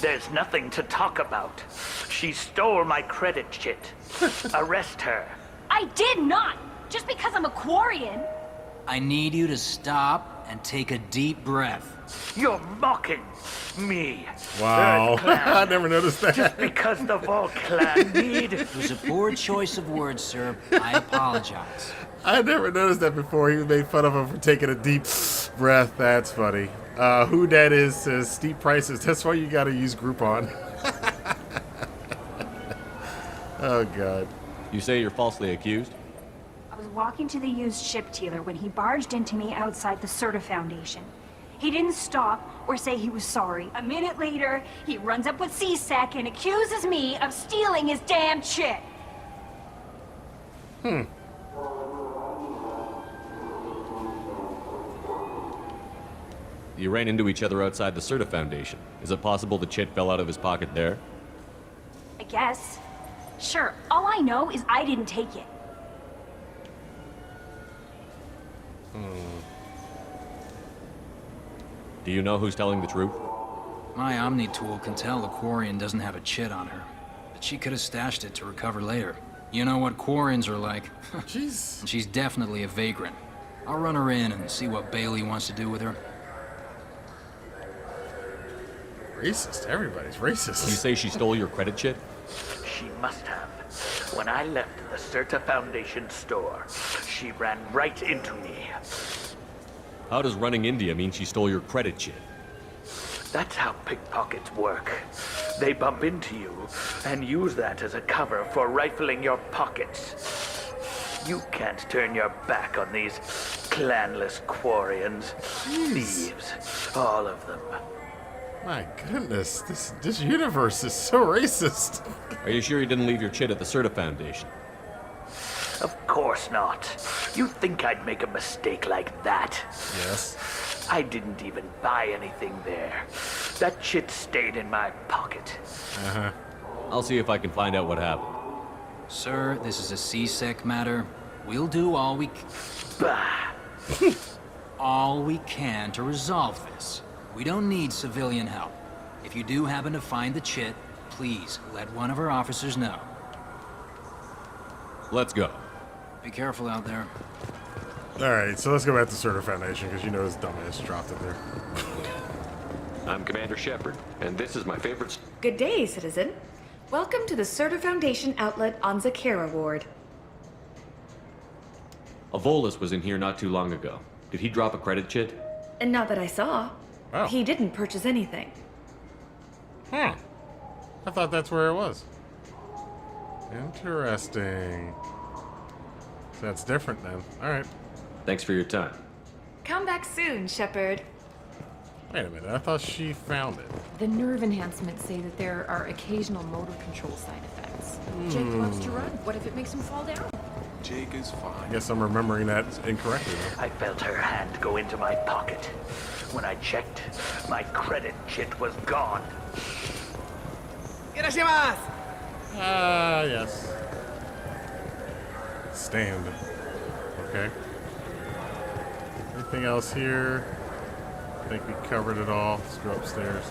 There's nothing to talk about. She stole my credit chit. Arrest her. I did not! Just because I'm a Quarian. I need you to stop and take a deep breath. You're mocking me. Wow. Clan. I never noticed that. Just because the Vol clan need... It was a poor choice of words, sir. I apologize. I never noticed that before. He made fun of him for taking a deep breath. That's funny. Who that is says steep prices. That's why you gotta use Groupon. Oh, God. You say you're falsely accused? I was walking to the used ship dealer when he barged into me outside the Certa Foundation. He didn't stop or say he was sorry. A minute later, he runs up with C-Sec and accuses me of stealing his damn chit. You ran into each other outside the Certa Foundation. Is it possible the chit fell out of his pocket there? I guess. Sure, all I know is I didn't take it. Do you know who's telling the truth? My Omni tool can tell the Quarian doesn't have a chit on her, but she could have stashed it to recover later. You know what Quarians are like. Jeez. She's definitely a vagrant. I'll run her in and see what Bailey wants to do with her. Racist. Everybody's racist. You say she stole your credit chit? She must have. When I left the Certa Foundation store, she ran right into me. How does running into you mean she stole your credit chit? That's how pickpockets work. They bump into you and use that as a cover for rifling your pockets. You can't turn your back on these clanless Quarians. Thieves, all of them. My goodness, this universe is so racist. Are you sure you didn't leave your chit at the Certa Foundation? Of course not. You think I'd make a mistake like that? Yes. I didn't even buy anything there. That chit stayed in my pocket. Uh-huh. I'll see if I can find out what happened. Sir, this is a C-Sec matter. We'll do all we all we can to resolve this. We don't need civilian help. If you do happen to find the chit, please let one of our officers know. Let's go. Be careful out there. Alright, so let's go back to Certa Foundation, because you know his dumbass dropped it there. I'm Commander Shepard, and this is my favorite... Good day, citizen. Welcome to the Certa Foundation outlet on Zakera Ward. A Volus was in here not too long ago. Did he drop a credit chit? And not that I saw. Oh. He didn't purchase anything. I thought that's where it was. Interesting. So that's different then. Alright. Thanks for your time. Come back soon, Shepard. Wait a minute, I thought she found it. The nerve enhancements say that there are occasional motor control side effects. Jake loves to run. What if it makes him fall down? Jake is fine. I guess I'm remembering that incorrectly. I felt her hand go into my pocket. When I checked, my credit chit was gone. Ah, yes. Stand. Okay. Anything else here? I think we covered it all. Let's go upstairs.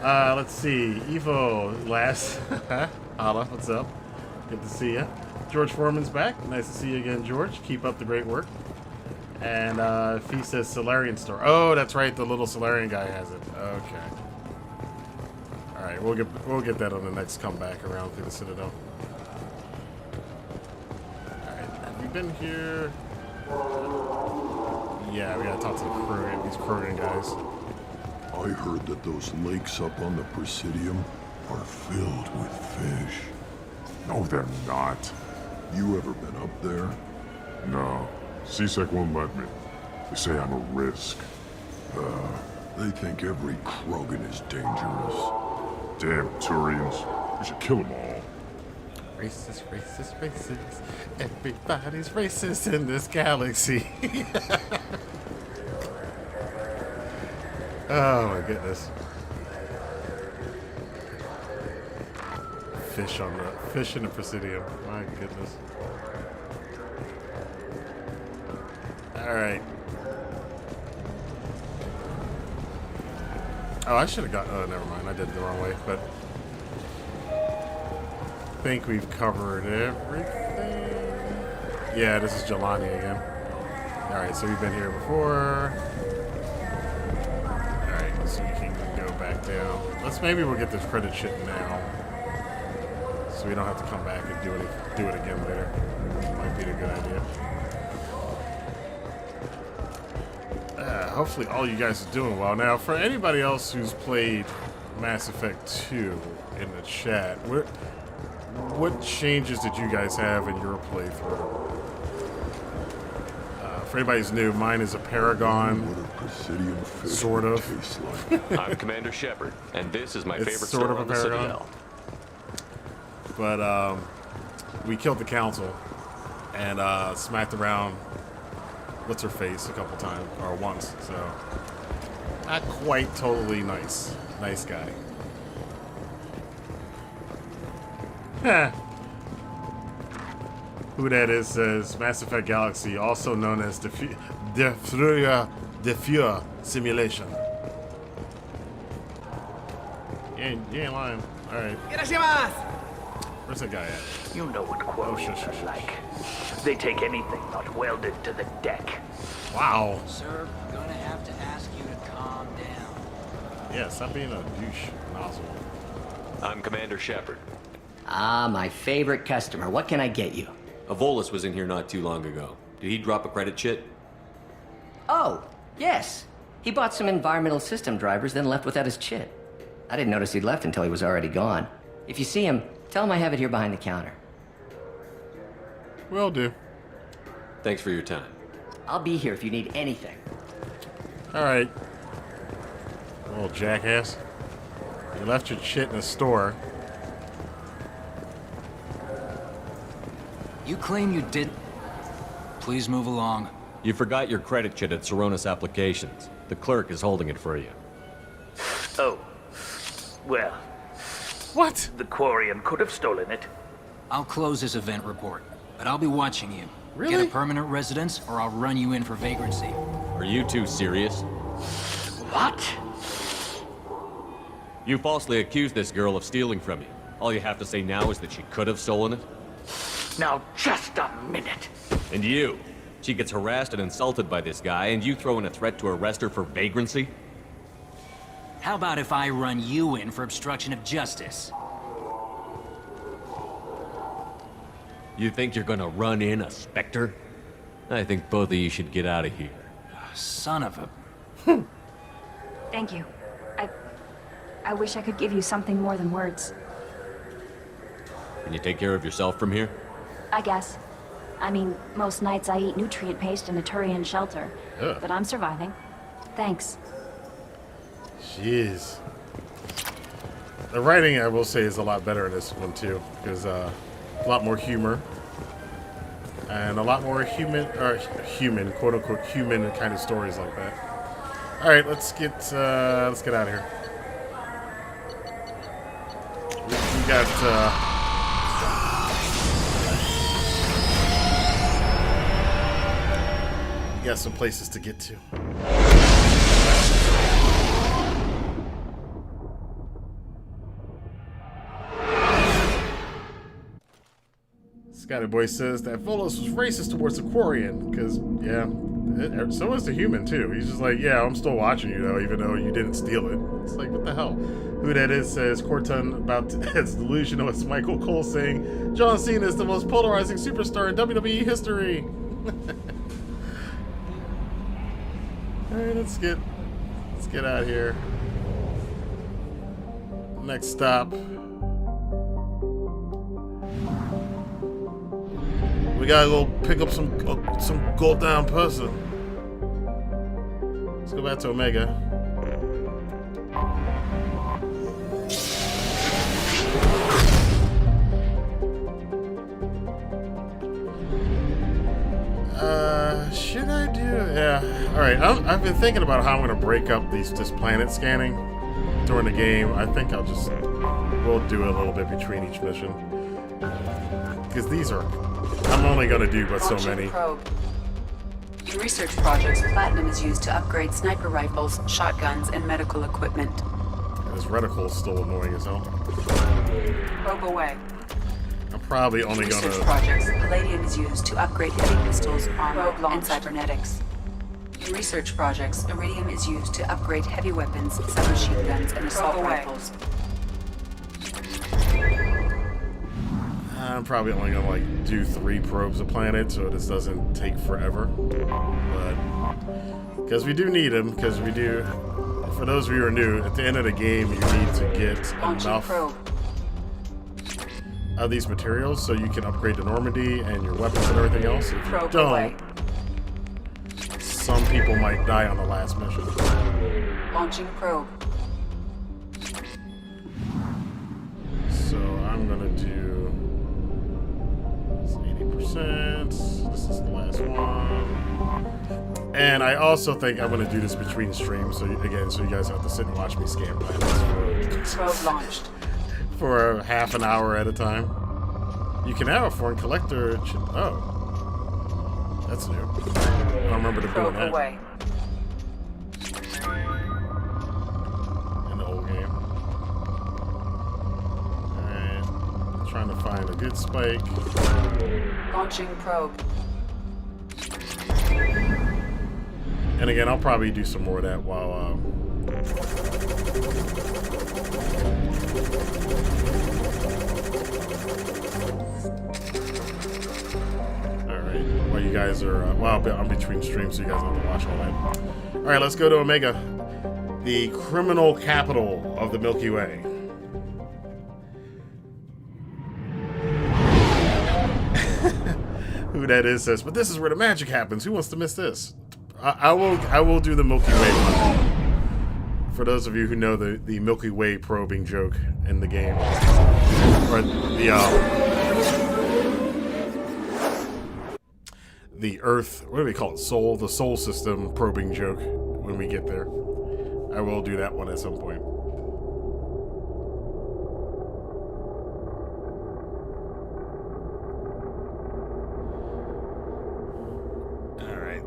Let's see. Evo, last. Holla, what's up? Good to see you. George Foreman's back. Nice to see you again, George. Keep up the great work. And Fee says Solarian store. Oh, that's right. The little Solarian guy has it. Okay. All right, we'll get that on the next comeback around through the Citadel. All right, have we been here? Yeah, we gotta talk to the Krogan, these Krogan guys. I heard that those lakes up on the Presidium are filled with fish. No, they're not. You ever been up there? No. C-Sec won't let me. They say I'm a risk. They think every Krogan is dangerous. Damn Turians. We should kill them all. Racist, racist, racist. Everybody's racist in this galaxy. Oh my goodness. Fish in the Presidium. My goodness. Alright. Oh, I should have got... Oh, never mind. I did it the wrong way, but... I think we've covered everything. Yeah, this is Jelani again. Alright, so we've been here before. Alright, so we can go back down. Maybe we'll get this credit shit now. So we don't have to come back and do it again later. Might be a good idea. Hopefully all you guys are doing well. Now, for anybody else who's played Mass Effect 2 in the chat, what changes did you guys have in your playthrough? For anybody who's new, mine is a Paragon, sort of. I'm Commander Shepard, and this is my favorite sort store of a on the Paragon. Citadel. But we killed the council and smacked around what's her face a couple times, or once. So not quite totally nice guy. Huh. Who that is says Mass Effect Galaxy, also known as the Fury simulation. You ain't lying. Alright. Where's that guy at? You know what Quarians are like. They take anything not welded to the deck. Wow. Sir, I'm gonna have to ask you to calm down. Yeah, stop being a douche nozzle. I'm Commander Shepard. Ah, my favorite customer. What can I get you? A Volus was in here not too long ago. Did he drop a credit chit? Oh, yes. He bought some environmental system drivers, then left without his chit. I didn't notice he'd left until he was already gone. If you see him, tell him I have it here behind the counter. Will do. Thanks for your time. I'll be here if you need anything. Alright. Little jackass. You left your shit in the store. You claim you didn't. Please move along. You forgot your credit chit at Seronis Applications. The clerk is holding it for you. Oh. Well. What? The Quarian could have stolen it. I'll close this event report, but I'll be watching you. Really? Get a permanent residence, or I'll run you in for vagrancy. Are you two serious? What? You falsely accused this girl of stealing from you. All you have to say now is that she could have stolen it? Now, just a minute. And you? She gets harassed and insulted by this guy, and you throw in a threat to arrest her for vagrancy? How about if I run you in for obstruction of justice? You think you're gonna run in a Spectre? I think both of you should get out of here. Son of a... Thank you. I wish I could give you something more than words. Can you take care of yourself from here? I guess. I mean, most nights I eat nutrient paste in a Turian shelter. Ugh. But I'm surviving. Thanks. Jeez. The writing, I will say, is a lot better in this one, too. Because a lot more humor. And a lot more human, quote-unquote, human kind of stories like that. Alright, let's get out of here. We got, we got some places to get to. Scotty Boy says that Volos was racist towards the Quarian, because, yeah, so was the human, too. He's just like, yeah, I'm still watching you, though, even though you didn't steal it. It's like, what the hell? Who that is says Corton about as delusional as Michael Cole saying John Cena is the most polarizing superstar in WWE history. Alright, let's get out of here. Next stop. We gotta go pick up some gold down person. Let's go back to Omega. Should I do? Yeah. All right. I've been thinking about how I'm gonna break up this planet scanning during the game. I think we'll do a little bit between each mission because these are. I'm only gonna do but so many. In research projects, platinum is used to upgrade sniper rifles, shotguns, and medical equipment. This reticle's still annoying as hell. Probe away. I'm probably only Research gonna... projects, palladium is used to upgrade heavy pistols, armor, and cybernetics. In research projects, iridium is used to upgrade heavy weapons, submachine guns, and assault rifles. I'm probably only gonna like do 3 probes a planet, so this doesn't take forever. But because we do need them, because we do. For those of you who are new, at the end of the game, you need to get enough of these materials so you can upgrade the Normandy and your weapons and everything else. If you don't, some people might die on the last mission. Launching probe. So I'm gonna do 80%. This is the last one. And I also think I'm gonna do this between streams, so again, so you guys have to sit and watch me scan planets Probe launched. for half an hour at a time. You can have a foreign collector. Oh, that's new. I don't remember them doing that away. in the old game. All right, trying to find a good spike. Launching probe. And again, I'll probably do some more of that while Alright, while you guys are I'm between streams, so you guys don't have to watch all that. Alright, let's go to Omega, the criminal capital of the Milky Way. Who that is says, but this is where the magic happens. Who wants to miss this? I will do the Milky Way one. For those of you who know the Milky Way probing joke in the game, or the Earth, what do we call it? The Soul System probing joke when we get there. I will do that one at some point.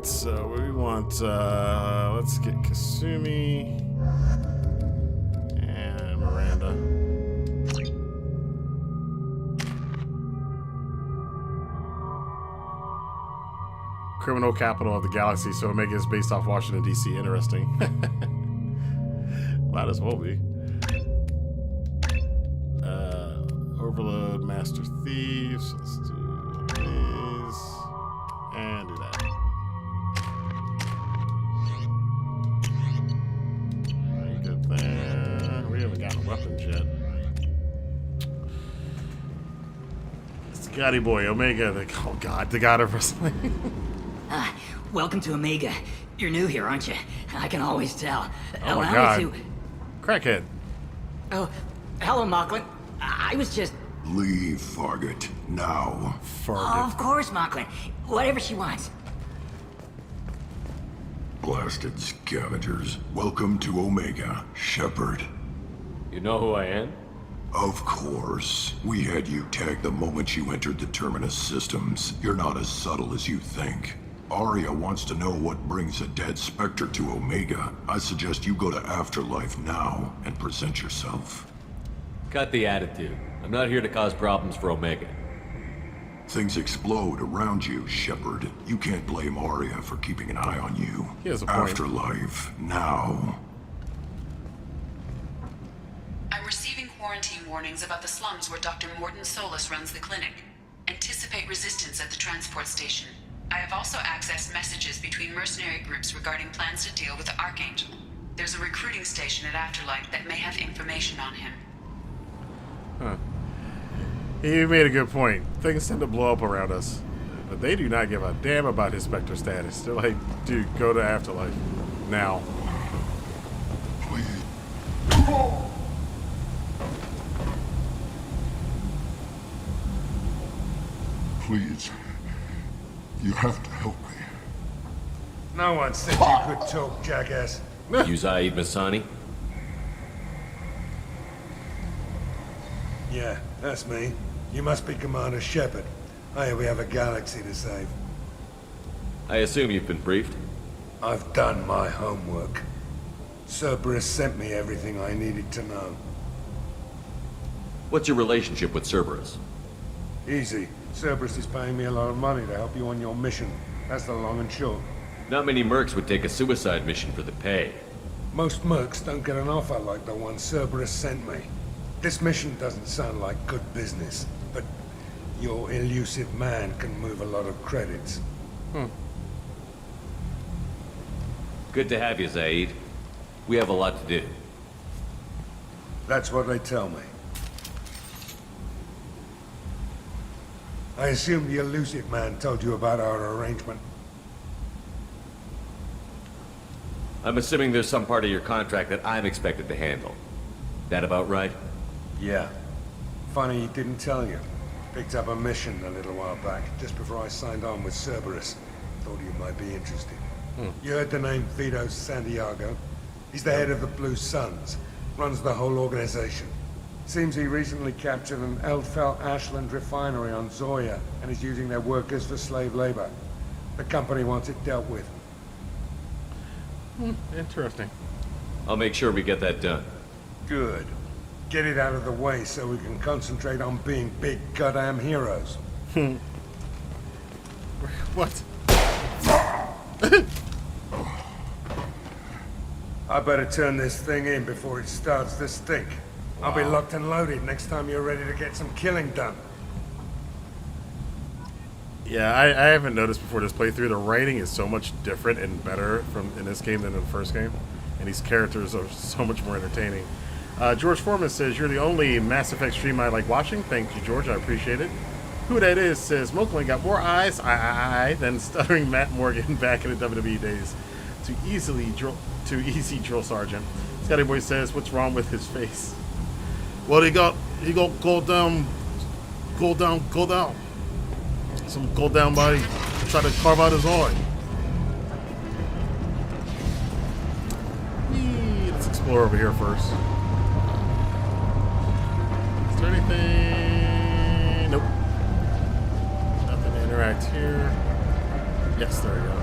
So we want, let's get Kasumi and Miranda. Criminal capital of the galaxy, so Omega is based off Washington, D.C. Interesting. Might as well be. Overload, Master Thieves. Let's do these. And do that. We haven't got weapons yet. Scotty boy, Omega, the god of wrestling. Welcome to Omega. You're new here, aren't you? I can always tell. Oh my god. Crackhead. Oh, hello, Mocklin. I was just... Leave, Fargate. Now. Oh, of course, Mocklin. Whatever she wants. Blasted scavengers. Welcome to Omega, Shepard. You know who I am? Of course. We had you tagged the moment you entered the Terminus systems. You're not as subtle as you think. Aria wants to know what brings a dead Spectre to Omega. I suggest you go to Afterlife now and present yourself. Cut the attitude. I'm not here to cause problems for Omega. Things explode around you, Shepard. You can't blame Aria for keeping an eye on you. He has a point. Afterlife, now. I'm receiving quarantine warnings about the slums where Dr. Morton Solus runs the clinic. Anticipate resistance at the transport station. I have also accessed messages between mercenary groups regarding plans to deal with the Archangel. There's a recruiting station at Afterlife that may have information on him. Huh. He made a good point. Things tend to blow up around us, but they do not give a damn about his Spectre status. They're like, dude, go to Afterlife. Now. Please. You have to help me. No one said you could talk, jackass. You Zaid Masani? Yeah, that's me. You must be Commander Shepard. Hey, we have a galaxy to save. I assume you've been briefed? I've done my homework. Cerberus sent me everything I needed to know. What's your relationship with Cerberus? Easy. Cerberus is paying me a lot of money to help you on your mission. That's the long and short. Not many mercs would take a suicide mission for the pay. Most mercs don't get an offer like the one Cerberus sent me. This mission doesn't sound like good business, but your elusive man can move a lot of credits. Good to have you, Zaid. We have a lot to do. That's what they tell me. I assume the elusive man told you about our arrangement. I'm assuming there's some part of your contract that I'm expected to handle. That about right? Yeah. Funny he didn't tell you. Picked up a mission a little while back, just before I signed on with Cerberus. Thought you might be interested. You heard the name Vito Santiago? He's the head of the Blue Suns. Runs the whole organization. Seems he recently captured an Eldfell Ashland refinery on Zoya and is using their workers for slave labor. The company wants it dealt with. Interesting. I'll make sure we get that done. Good. Get it out of the way so we can concentrate on being big goddamn heroes. What? I better turn this thing in before it starts to stink. I'll be locked and loaded next time you're ready to get some killing done. Yeah, I haven't noticed before this playthrough. The writing is so much different and better in this game than in the first game. And these characters are so much more entertaining. George Foreman says, you're the only Mass Effect stream I like watching. Thank you, George. I appreciate it. Who that is says, Moakland got more eyes than stuttering Matt Morgan back in the WWE days. To easy drill sergeant. Scotty Boy says, what's wrong with his face? Well, he got gold down. Some gold down body. Try to carve out his eye. Let's explore over here first. Is there anything? Nope. Nothing to interact here. Yes, there we go.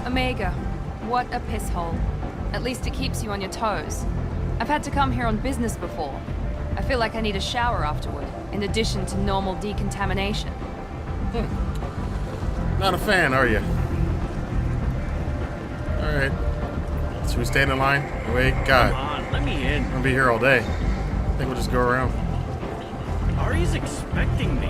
Omega, what a piss hole. At least it keeps you on your toes. I've had to come here on business before. I feel like I need a shower afterward, in addition to normal decontamination. Not a fan, are you? Alright. Should we stand in line? Wait, God. Come on, let me in. I'm gonna be here all day. I think we'll just go around. Ari's expecting me.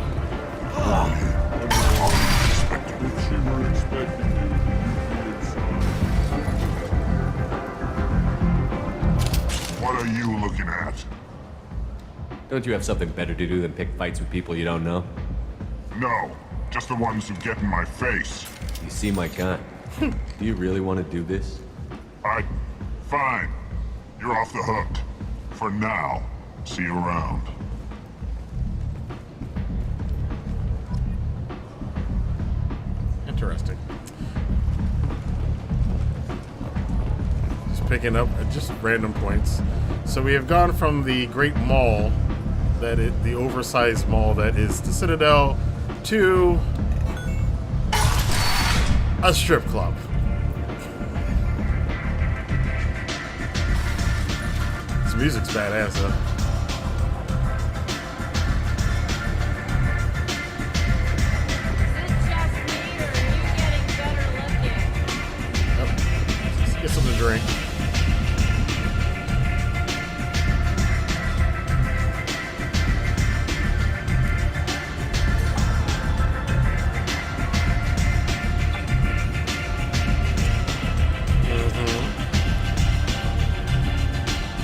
What are you looking at? Don't you have something better to do than pick fights with people you don't know? No, just the ones who get in my face. You see my gun. Do you really want to do this? Fine. You're off the hook. For now. See you around. Interesting. Just picking up just random points. So we have gone from the great mall, the oversized mall that is the Citadel, to a strip club. This music's badass though. Let's get something to drink.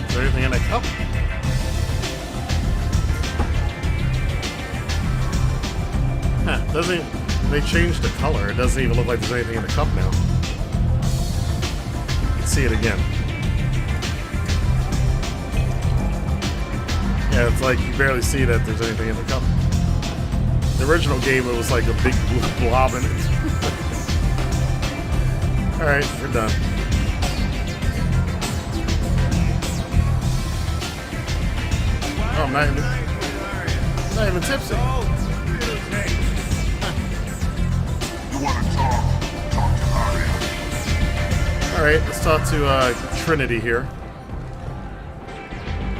Is there anything in that cup? Huh, doesn't they changed the color? It doesn't even look like there's anything in the cup now. You can see it again. Yeah, it's like you barely see that there's anything in the cup. The original game, it was like a big blob in it. Alright, we're done. Oh, I'm not even tipsy. You want to talk? Talk to Aria. Alright, let's talk to Trinity here.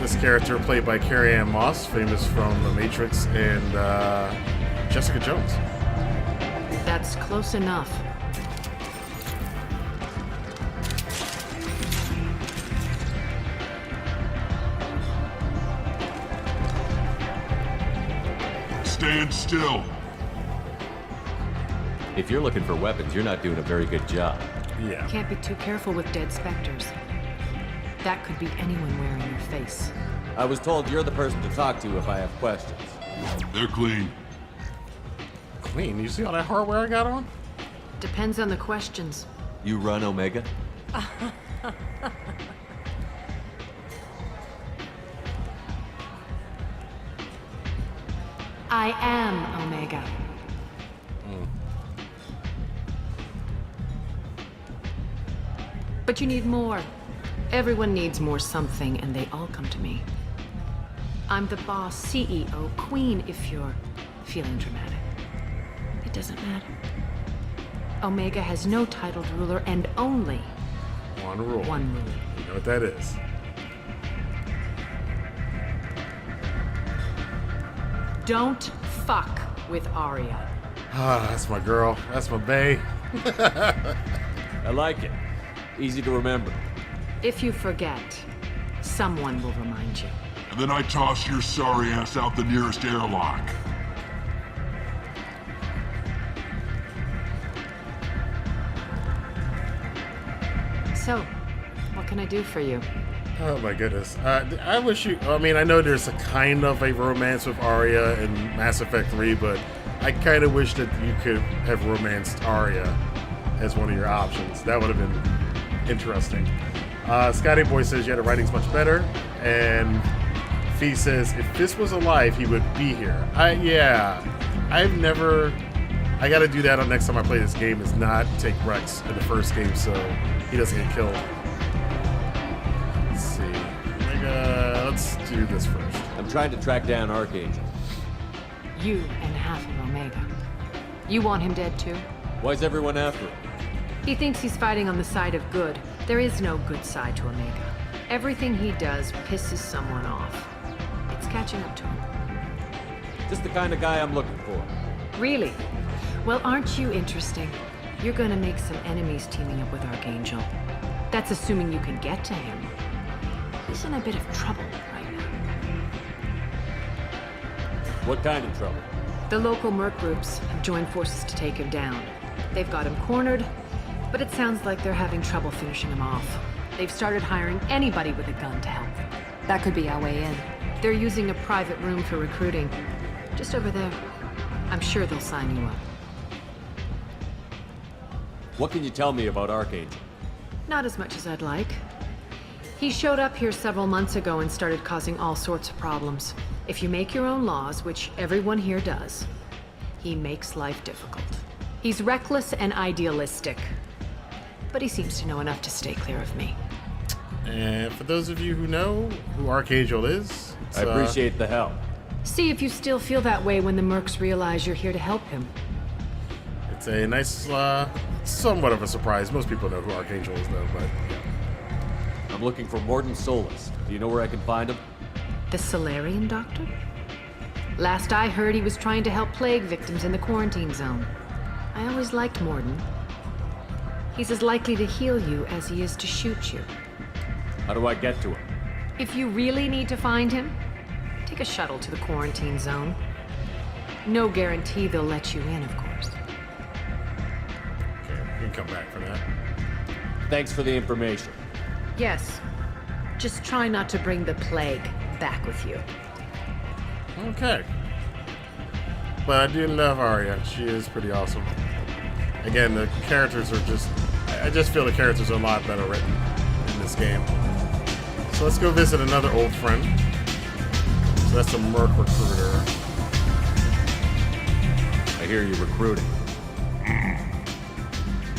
This character played by Carrie-Anne Moss, famous from The Matrix and Jessica Jones. That's close enough. Stand still. If you're looking for weapons, you're not doing a very good job. Yeah. Can't be too careful with dead specters. That could be anyone wearing your face. I was told you're the person to talk to if I have questions. They're clean. Clean? You see all that hardware I got on? Depends on the questions. You run Omega? I am Omega. But you need more. Everyone needs more something, and they all come to me. I'm the boss, CEO, queen, if you're feeling dramatic. It doesn't matter. Omega has no titled ruler and only one rule. One rule. You know what that is. Don't fuck with Aria. Ah, that's my girl. That's my bae. I like it. Easy to remember. If you forget, someone will remind you. And then I toss your sorry ass out the nearest airlock. So, what can I do for you? Oh my goodness. I wish you... I mean, I know there's a kind of a romance with Aria in Mass Effect 3, but I kind of wish that you could have romanced Aria as one of your options. That would have been interesting. Scotty Boy says, yeah, the writing's much better. And Fee says, if this was alive, he would be here. Yeah. I've never... I gotta do that on next time I play this game, is not take Rex in the first game so he doesn't get killed. Let's see. Let's do this first. I'm trying to track down Archangel. You and half of Omega. You want him dead too? Why's everyone after him? He thinks he's fighting on the side of good. There is no good side to Omega. Everything he does pisses someone off. It's catching up to him. Just the kind of guy I'm looking for. Really? Well, aren't you interesting? You're gonna make some enemies teaming up with Archangel. That's assuming you can get to him. He's in a bit of trouble right now. What kind of trouble? The local merc groups have joined forces to take him down. They've got him cornered, but it sounds like they're having trouble finishing him off. They've started hiring anybody with a gun to help them. That could be our way in. They're using a private room for recruiting. Just over there. I'm sure they'll sign you up. What can you tell me about Archangel? Not as much as I'd like. He showed up here several months ago and started causing all sorts of problems. If you make your own laws, which everyone here does, he makes life difficult. He's reckless and idealistic, but he seems to know enough to stay clear of me. And for those of you who know who Archangel is, I appreciate the help. See if you still feel that way when the mercs realize you're here to help him. It's a nice, somewhat of a surprise. Most people know who Archangel is, though, but yeah. I'm looking for Morden Solus. Do you know where I can find him? The Solarian doctor? Last I heard, he was trying to help plague victims in the quarantine zone. I always liked Morden. He's as likely to heal you as he is to shoot you. How do I get to him? If you really need to find him, take a shuttle to the quarantine zone. No guarantee they'll let you in, of course. Okay, you can come back for that. Thanks for the information. Yes. Just try not to bring the plague back with you. Okay. But I do love Aria. She is pretty awesome. Again, the characters are just... I just feel the characters are a lot better written in this game. So let's go visit another old friend. So that's a merc recruiter. I hear you recruiting.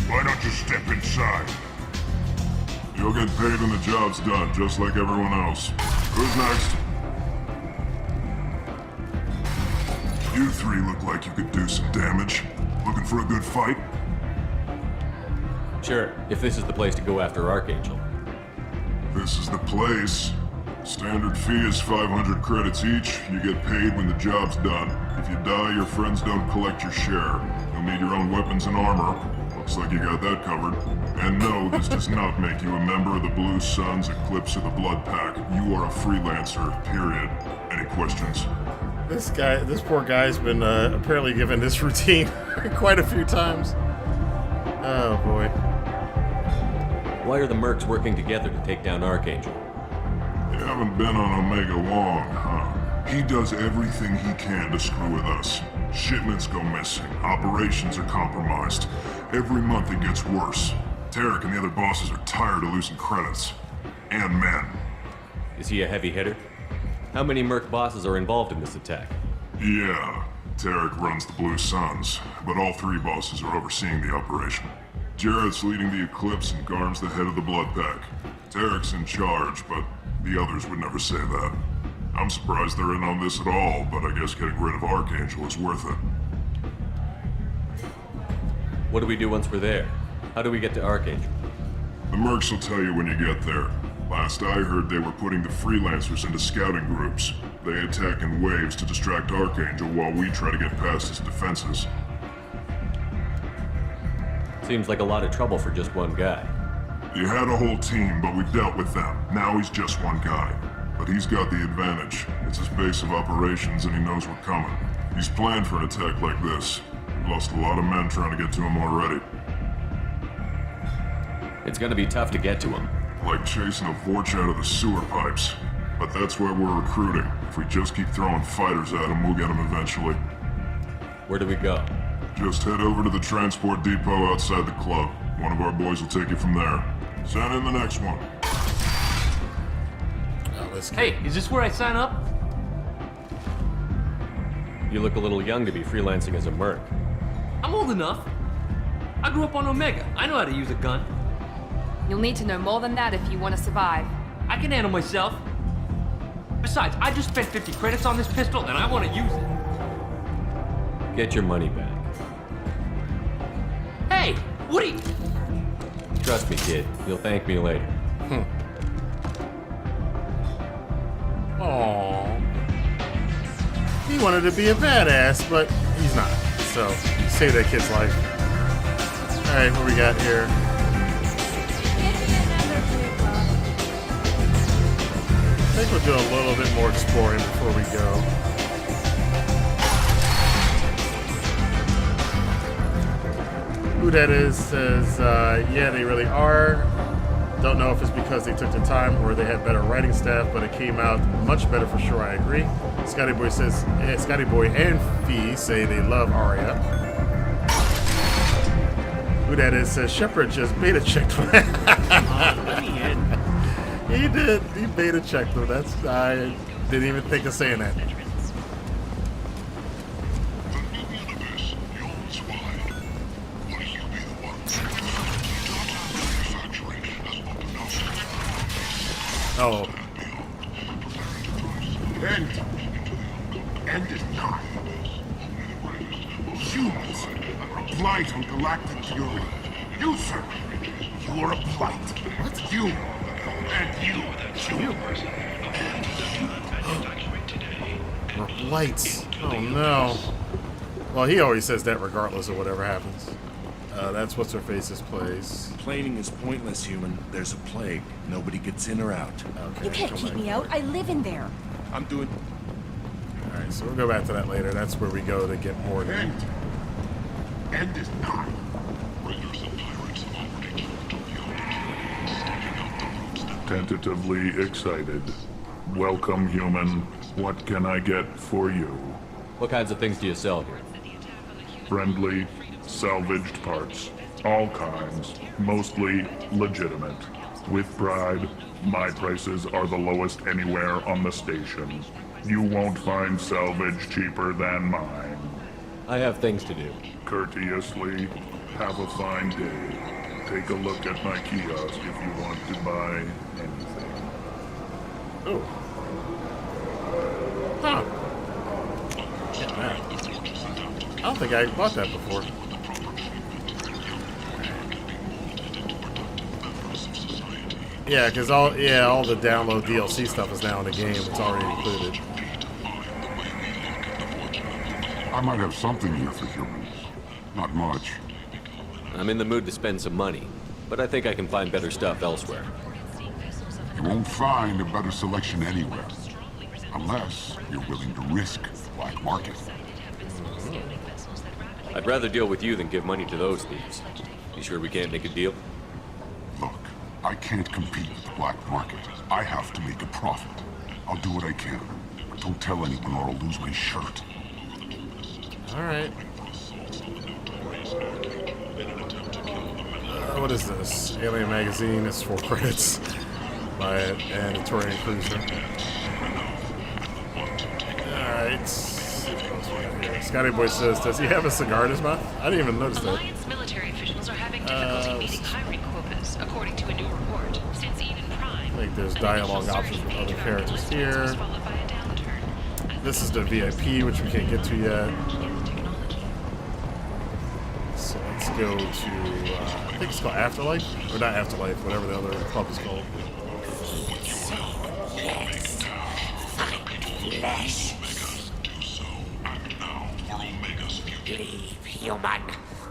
Why don't you step inside? You'll get paid when the job's done, just like everyone else. Who's next? You three look like you could do some damage. Looking for a good fight? Sure, if this is the place to go after Archangel. This is the place. Standard fee is 500 credits each. You get paid when the job's done. If you die, your friends don't collect your share. You'll need your own weapons and armor. Looks like you got that covered. And no, this does not make you a member of the Blue Suns, Eclipse, or the Blood Pack. You are a freelancer, period. Any questions? This poor guy's been apparently given this routine quite a few times. Oh boy. Why are the mercs working together to take down Archangel? You haven't been on Omega long, huh? He does everything he can to screw with us. Shipments go missing, operations are compromised. Every month it gets worse. Tarek and the other bosses are tired of losing credits. And men. Is he a heavy hitter? How many merc bosses are involved in this attack? Yeah, Tarek runs the Blue Suns, but all three bosses are overseeing the operation. Jarrett's leading the Eclipse and Garm's the head of the Blood Pack. Tarek's in charge, but the others would never say that. I'm surprised they're in on this at all, but I guess getting rid of Archangel is worth it. What do we do once we're there? How do we get to Archangel? The mercs will tell you when you get there. Last I heard, they were putting the freelancers into scouting groups. They attack in waves to distract Archangel while we try to get past his defenses. Seems like a lot of trouble for just one guy. You had a whole team, but we dealt with them. Now he's just one guy. But he's got the advantage. It's his base of operations and he knows we're coming. He's planned for an attack like this. We've lost a lot of men trying to get to him already. It's gonna be tough to get to him. Like chasing a Vorch out of the sewer pipes. But that's why we're recruiting. If we just keep throwing fighters at him, we'll get him eventually. Where do we go? Just head over to the transport depot outside the club. One of our boys will take you from there. Send in the next one. Hey, is this where I sign up? You look a little young to be freelancing as a merc. I'm old enough. I grew up on Omega. I know how to use a gun. You'll need to know more than that if you want to survive. I can handle myself. Besides, I just spent 50 credits on this pistol and I want to use it. Get your money back. Hey, what are you... Trust me, kid. You'll thank me later. Aww. He wanted to be a badass, but he's not. So, save that kid's life. Alright, what we got here? I think we'll do a little bit more exploring before we go. Who that is says, yeah, they really are. Don't know if it's because they took the time or they had better writing staff, but it came out much better for sure, I agree. Scotty Boy says, Scotty Boy and Fee say they love Aria. Who that is says, Shepard just beta checked for that. He did. He beta checked them. I didn't even think of saying that. Oh. End is not. Humans are a blight on galactic fury. You, sir, you are a blight. What? You and you. We're blights. Oh no. Well, he always says that regardless of whatever happens. That's what's her face's place. Complaining is pointless, human. There's a plague. Nobody gets in or out. Okay. You can't keep me out. I live in there. I'm doing... Alright, so we'll go back to that later. That's where we go to get more loot. End is not. Tentatively excited. Welcome, human. What can I get for you? What kinds of things do you sell here? Friendly, salvaged parts. All kinds. Mostly legitimate. With pride, my prices are the lowest anywhere on the station. You won't find salvage cheaper than mine. I have things to do. Courteously, have a fine day. Take a look at my kiosk if you want to buy anything. Oh. Huh. Yeah, I don't think I bought that before. Yeah, because all the download DLC stuff is now in the game. It's already included. I might have something here for humans. Not much. I'm in the mood to spend some money, but I think I can find better stuff elsewhere. You won't find a better selection anywhere. Unless you're willing to risk black market. I'd rather deal with you than give money to those thieves. You sure we can't make a deal? Look, I can't compete with the black market. I have to make a profit. I'll do what I can. But don't tell anyone or I'll lose my shirt. Alright. What is this? Alien Magazine. It's 4 credits by a notorious cruiser. Alright. Scotty Boy says, does he have a cigar in his mouth? I didn't even notice that. Alliance military officials are having difficulty meeting hiring quotas, according to a new report. Since Eden Prime, I think there's dialogue options with other characters here. This is the VIP, which we can't get to yet. So let's go to, I think it's called Afterlife? Or not Afterlife, whatever the other club is called. Yes. Find flesh. Leave, human.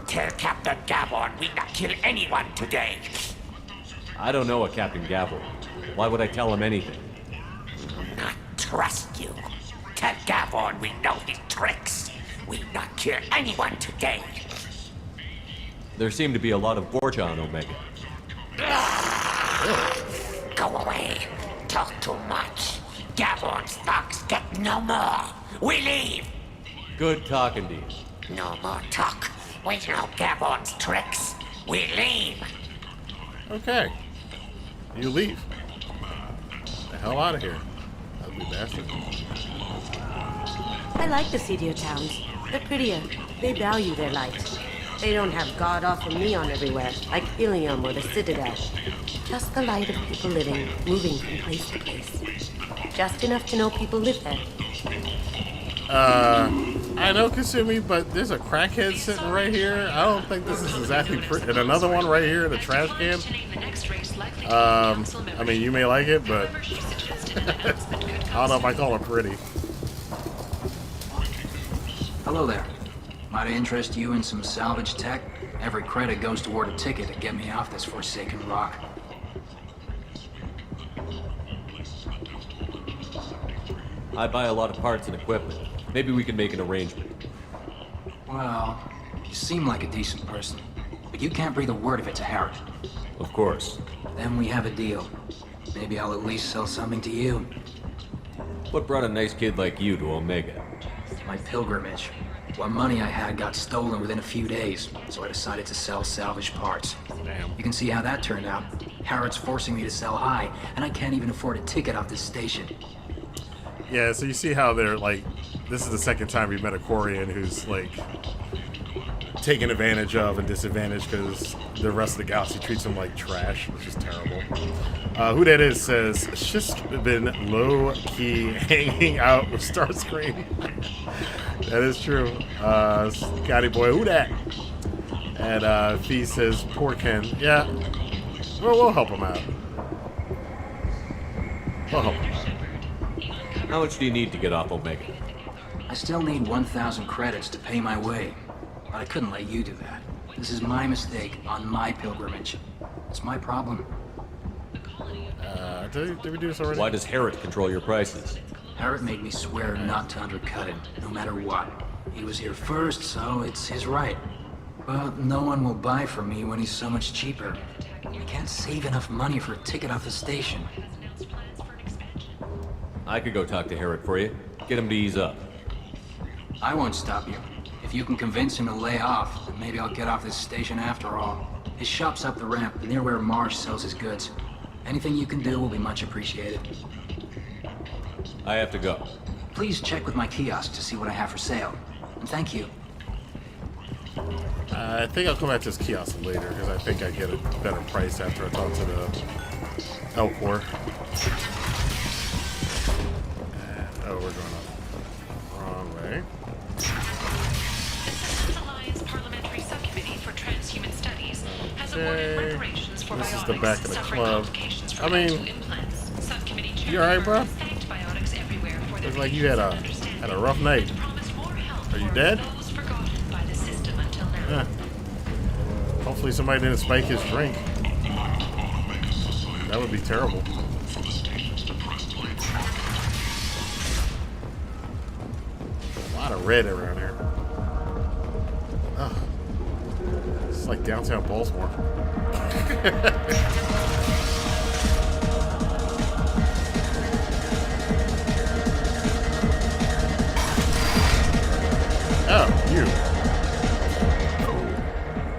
Tell Captain Gavon we not kill anyone today. I don't know a Captain Gavel. Why would I tell him anything? Not trust you. Tell Gavon we know his tricks. We not kill anyone today. There seem to be a lot of Borgia on Omega. Go away. Talk too much. Gavon's thugs get no more. We leave. Good talking to you. No more talk. We know Gavon's tricks. We leave. Okay. You leave. The hell out of here. Ugly bastard. I like the seedier towns. They're prettier. They value their light. They don't have god-awful neon everywhere, like Ilium or the Citadel. Just the light of people living, moving from place to place. Just enough to know people live there. I know Kasumi, but there's a crackhead sitting right here. I don't think this is exactly pretty. And another one right here in the trash can. I mean, you may like it, but I don't know if I call it pretty. Hello there. Might I interest you in some salvage tech? Every credit goes toward a ticket to get me off this forsaken rock. I buy a lot of parts and equipment. Maybe we can make an arrangement. Well, you seem like a decent person, but you can't breathe a word of it to Harrod. Of course. Then we have a deal. Maybe I'll at least sell something to you. What brought a nice kid like you to Omega? My pilgrimage. What money I had got stolen within a few days, so I decided to sell salvage parts. Damn. You can see how that turned out. Harrod's forcing me to sell high, and I can't even afford a ticket off this station. Yeah, so you see how they're like, this is the second time we've met a Quarian who's like taken advantage of and disadvantaged because the rest of the galaxy treats him like trash, which is terrible. Who that is says, it's just been low-key hanging out with Starscream. That is true. Scotty boy, who that? And Fee says, poor Ken. Yeah, well, we'll help him out. We'll help him out. How much do you need to get off Omega? I still need 1,000 credits to pay my way, but I couldn't let you do that. This is my mistake on my pilgrimage. It's my problem. Did we do this already? Why does Harrod control your prices? Harrod made me swear not to undercut him, no matter what. He was here first, so it's his right. But no one will buy from me when he's so much cheaper. I can't save enough money for a ticket off the station. I could go talk to Harrod for you. Get him to ease up. I won't stop you. If you can convince him to lay off, then maybe I'll get off this station after all. His shop's up the ramp, near where Marsh sells his goods. Anything you can do will be much appreciated. I have to go. Please check with my kiosk to see what I have for sale. And thank you. I think I'll come back to this kiosk later, because I think I get a better price after I talk to the Elcor. Oh, we're going up. Wrong way. The Alliance Parliamentary Subcommittee for Transhuman Studies has awarded reparations for This is the back of the club. I mean, you alright, bro? Looks like you had a rough night. Are you dead? Yeah. Hopefully somebody didn't spike his drink. That would be terrible. A lot of red around here. Oh. It's like downtown Baltimore. Oh, you.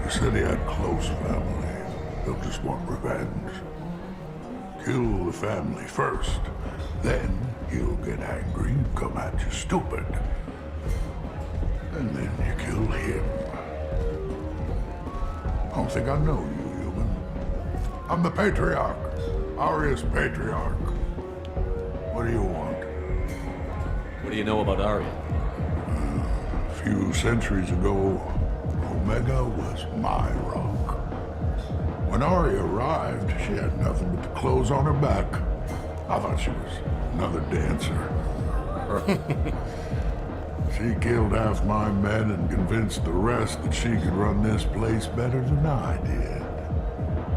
You said he had close family. They'll just want revenge. Kill the family first. Then he'll get angry and come at you stupid. And then you kill him. I don't think I know you, human. I'm the Patriarch. Aria's Patriarch. What do you want? What do you know about Aria? A few centuries ago, Omega was my rock. When Aria arrived, she had nothing but the clothes on her back. I thought she was another dancer. She killed half my men and convinced the rest that she could run this place better than I did.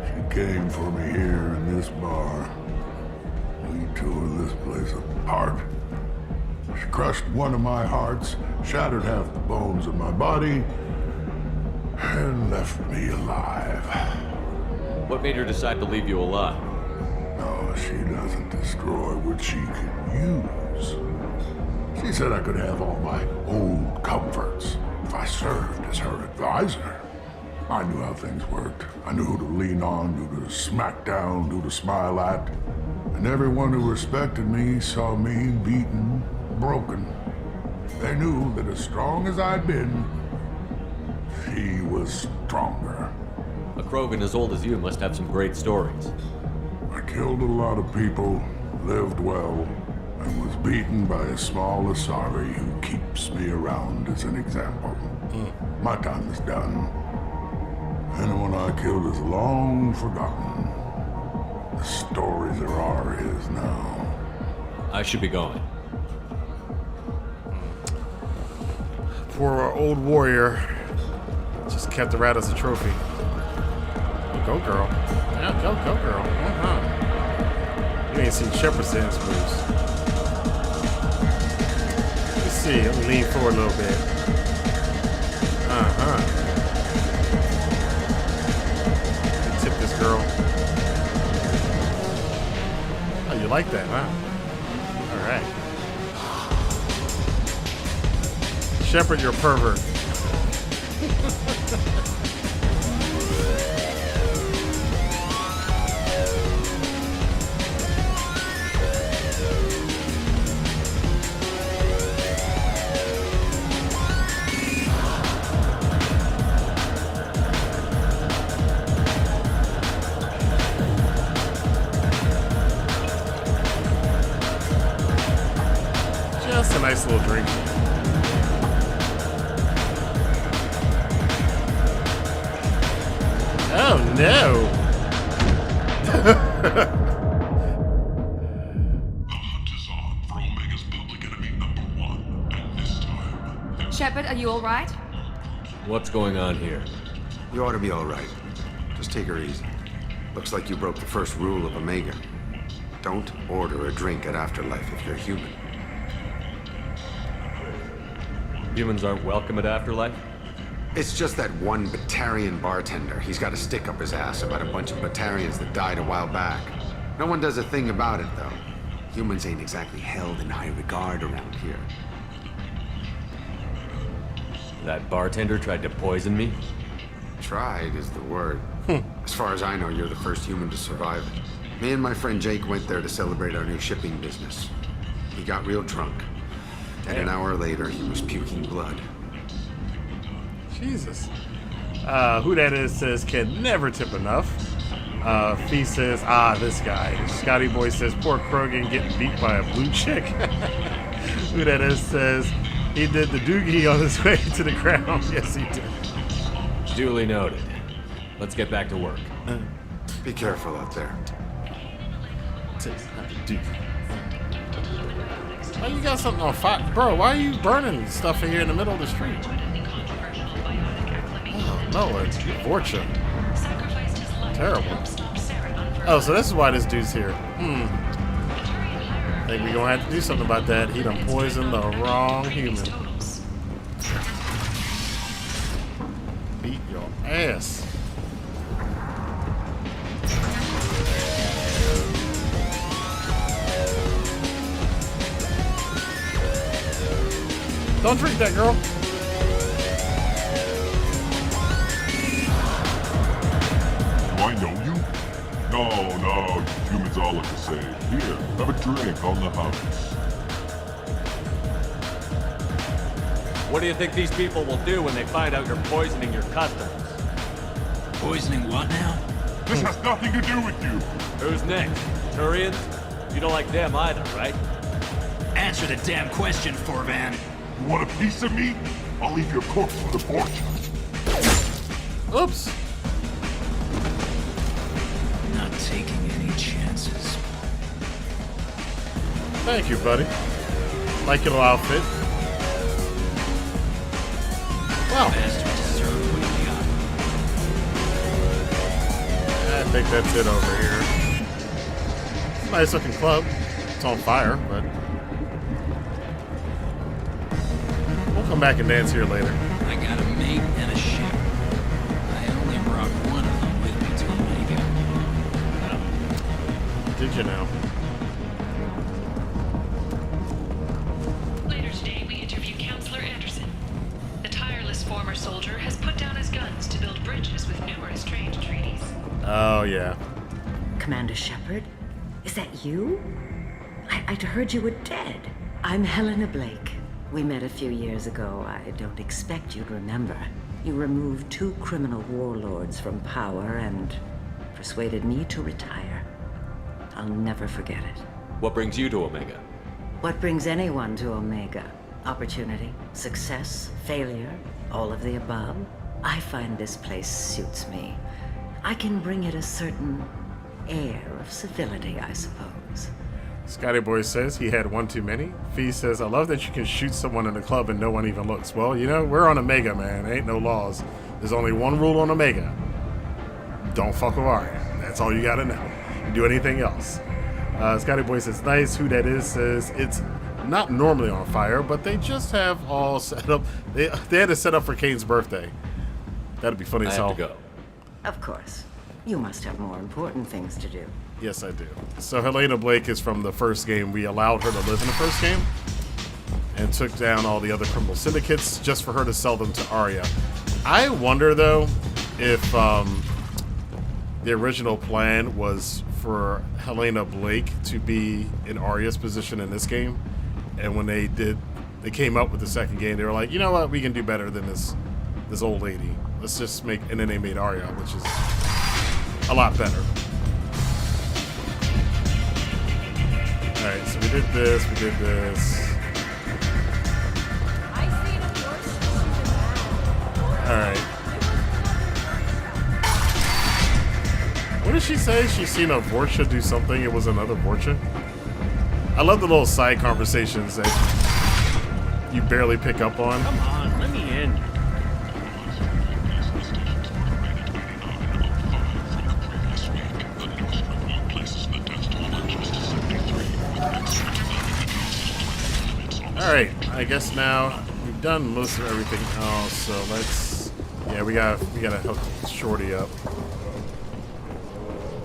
She came for me here in this bar. We tore this place apart. She crushed one of my hearts, shattered half the bones of my body, and left me alive. What made her decide to leave you alive? No, she doesn't destroy what she can use. She said I could have all my old comforts if I served as her advisor. I knew how things worked. I knew who to lean on, who to smack down, who to smile at. And everyone who respected me saw me beaten, broken. They knew that as strong as I'd been, she was stronger. A Krogan as old as you must have some great stories. I killed a lot of people, lived well, and was beaten by a small Asari who keeps me around as an example. My time is done. Anyone I killed is long forgotten. The stories are Aria's now. I should be going. Poor old warrior. Just kept the rat as a trophy. Go, girl. Yeah, go, girl. You ain't seen Shepard's dance moves. Let's see. Let me lean forward a little bit. Tip this girl. Oh, you like that, huh? All right. Shepard, you're a pervert. Just a nice little drink. Oh no! Shepard, are you all right? What's going on here? You ought to be all right. Just take her easy. Looks like you broke the first rule of Omega. Don't order a drink at Afterlife if you're human. Humans aren't welcome at Afterlife? It's just that one Batarian bartender. He's got a stick up his ass about a bunch of Batarians that died a while back. No one does a thing about it, though. Humans ain't exactly held in high regard around here. That bartender tried to poison me? Tried is the word. As far as I know, you're the first human to survive it. Me and my friend Jake went there to celebrate our new shipping business. He got real drunk. And an hour later, he was puking blood. Jesus. Who that is says can never tip enough. Fee says, this guy. Scotty Boy says, poor Krogan getting beat by a blue chick. Who that is says, he did the doogie on his way to the ground. Yes, he did. Duly noted. Let's get back to work. Be careful out there. Why you got something on fire? Bro, why are you burning stuff in here in the middle of the street? Oh, no, it's Vorcha. Terrible. Oh, so this is why this dude's here. I think we're gonna have to do something about that. He done poisoned the wrong human. Beat your ass. Don't drink that, girl. Do I know you? No, humans all look the same. Here, have a drink on the house. What do you think these people will do when they find out you're poisoning your customers? Poisoning what now? This has nothing to do with you. Who's next? Turians? You don't like them either, right? Answer the damn question, Forvan. You want a piece of me? I'll leave your corpse for the porch. Oops. Not taking any chances. Thank you, buddy. Like your little outfit. Wow. I think that's it over here. Nice looking club. It's on fire, but we'll come back and dance here later. I got a mate and a ship. I only brought one of them with me to Omega. Did you now? Later today, we interview Counselor Anderson. The tireless former soldier has put down his guns to build bridges with numerous trade treaties. Oh, yeah. Commander Shepard? Is that you? I'd heard you were dead. I'm Helena Blake. We met a few years ago. I don't expect you'd remember. You removed 2 criminal warlords from power and persuaded me to retire. I'll never forget it. What brings you to Omega? What brings anyone to Omega? Opportunity, success, failure, all of the above. I find this place suits me. I can bring it a certain air of civility, I suppose. Scotty Boy says he had one too many. Fee says, I love that you can shoot someone in the club and no one even looks. Well, you know, we're on Omega, man. Ain't no laws. There's only one rule on Omega. Don't fuck with Aria. That's all you gotta know. You do anything else. Scotty Boy says, nice. Who that is says, it's not normally on fire, but they just have all set up. They had to set up for Kane's birthday. That'd be funny as hell. I have to go. Of course. You must have more important things to do. Yes, I do. So Helena Blake is from the first game. We allowed her to live in the first game and took down all the other criminal syndicates just for her to sell them to Aria. I wonder, though, if the original plan was for Helena Blake to be in Aria's position in this game. And when they came up with the second game, they were like, you know what? We can do better than this old lady. Let's just make, and then they made Aria, which is a lot better. Alright, so we did this. Alright. What did she say? She's seen a Vorcha do something. It was another Vorcha. I love the little side conversations that you barely pick up on. Come on, let me in. Alright, I guess now we've done most of everything else, so let's... Yeah, we gotta hook Shorty up.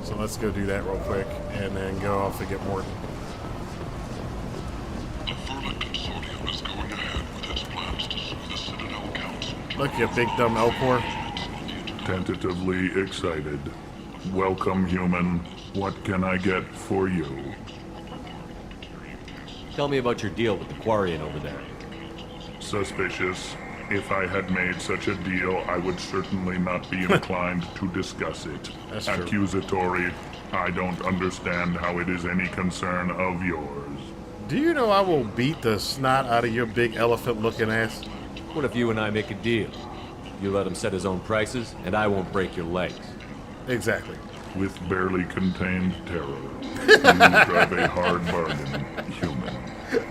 So let's go do that real quick, and then go off and get Morton. The Vermin Consortium is going ahead with its plans to sue the Citadel Council. Look, you big dumb Elcor. Tentatively excited. Welcome, human. What can I get for you? Tell me about your deal with the Quarian over there. Suspicious. If I had made such a deal, I would certainly not be inclined to discuss it. That's true. Accusatory. I don't understand how it is any concern of yours. Do you know I will beat the snot out of your big elephant-looking ass? What if you and I make a deal? You let him set his own prices, and I won't break your legs. Exactly. with barely contained terror. You drive a hard bargain, human.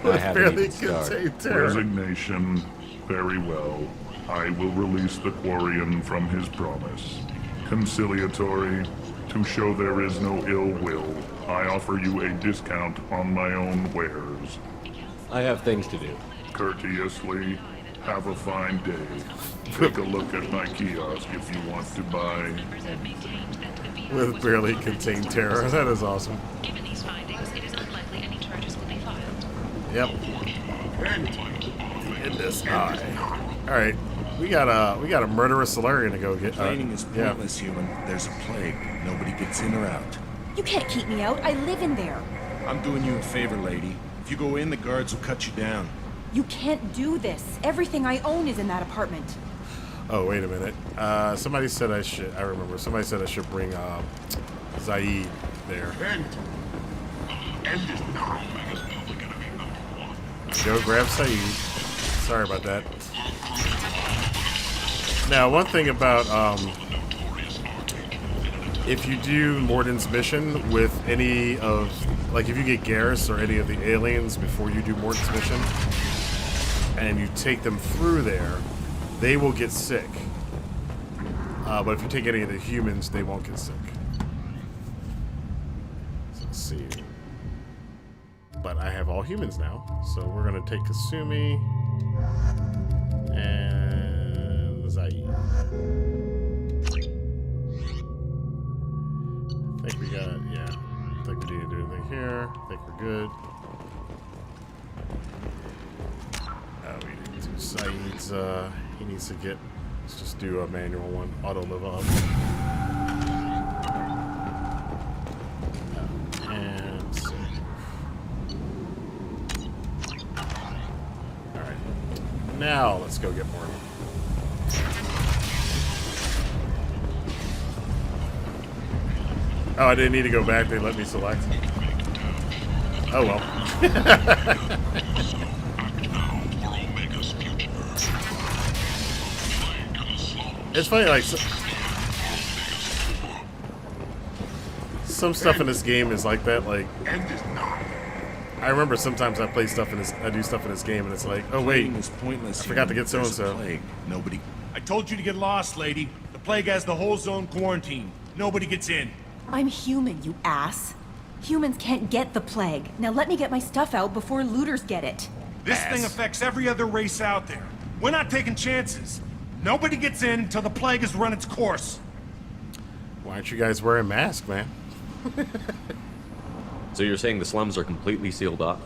I haven't even started. Resignation. Very well. I will release the Quarian from his promise. Conciliatory. To show there is no ill will, I offer you a discount on my own wares. I have things to do. Courteously, have a fine day. Take a look at my kiosk if you want to buy. With barely contained terror. That is awesome. Given these findings, it is unlikely any charges will be filed. Yep. In this eye. Alright. We got a murderous Solarian to go get. Complaining is pointless, human. There's a plague. Nobody gets in or out. You can't keep me out. I live in there. I'm doing you a favor, lady. If you go in, the guards will cut you down. You can't do this. Everything I own is in that apartment. Oh, wait a minute. Somebody said I should. I remember. Somebody said I should bring Zaid there. Go grab Said. Sorry about that. Now, one thing about if you do Morden's mission with any of, like, if you get Garrus or any of the aliens before you do Morden's mission, and you take them through there, they will get sick. But if you take any of the humans, they won't get sick. So let's see. But I have all humans now, so we're gonna take Kasumi and Zaid. I think we got, yeah. I think we need to do anything here. I think we're good. We need to do Said's, he needs to get, let's just do a manual one. Auto live up. And save. Alright. Now let's go get more. Oh, I didn't need to go back. They let me select. Oh well. It's funny, like some stuff in this game is like that. Like I remember sometimes I play stuff in this, I do stuff in this game, and it's like, oh wait, is pointless. I forgot to get so and so. Nobody. I told you to get lost, lady. The plague has the whole zone quarantined. Nobody gets in. I'm human, you ass. Humans can't get the plague. Now let me get my stuff out before looters get it. This thing affects every other race out there. We're not taking chances. Nobody gets in until the plague has run its course. Why aren't you guys wearing masks, man? So you're saying the slums are completely sealed off?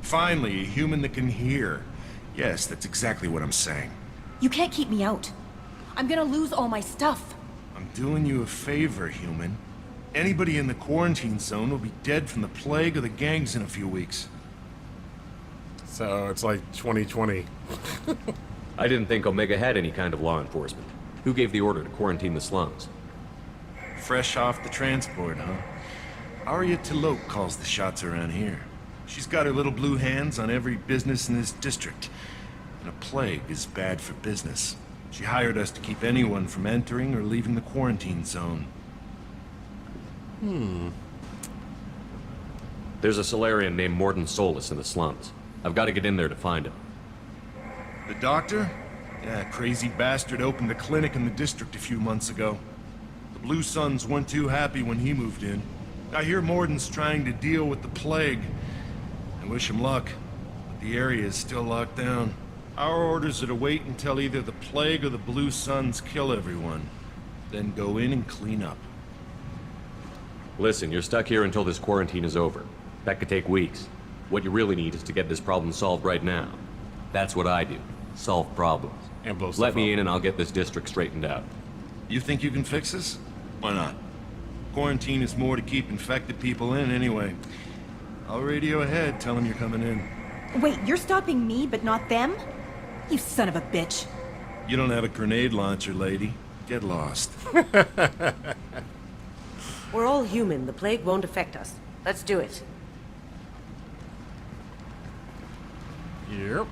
Finally, a human that can hear. Yes, that's exactly what I'm saying. You can't keep me out. I'm gonna lose all my stuff. I'm doing you a favor, human. Anybody in the quarantine zone will be dead from the plague or the gangs in a few weeks. So it's like 2020. I didn't think Omega had any kind of law enforcement. Who gave the order to quarantine the slums? Fresh off the transport, huh? Aria T'Loak calls the shots around here. She's got her little blue hands on every business in this district. And a plague is bad for business. She hired us to keep anyone from entering or leaving the quarantine zone. There's a Solarian named Morden Solus in the slums. I've got to get in there to find him. The doctor? Yeah, crazy bastard opened a clinic in the district a few months ago. The Blue Suns weren't too happy when he moved in. I hear Morden's trying to deal with the plague. I wish him luck, but the area is still locked down. Our orders are to wait until either the plague or the Blue Suns kill everyone. Then go in and clean up. Listen, you're stuck here until this quarantine is over. That could take weeks. What you really need is to get this problem solved right now. That's what I do. Solve problems. And blow stuff Let me up. in and I'll get this district straightened out. You think you can fix this? Why not? Quarantine is more to keep infected people in anyway. I'll radio ahead, tell them you're coming in. Wait, you're stopping me, but not them? You son of a bitch. You don't have a grenade launcher, lady. Get lost. We're all human. The plague won't affect us. Let's do it. Yep.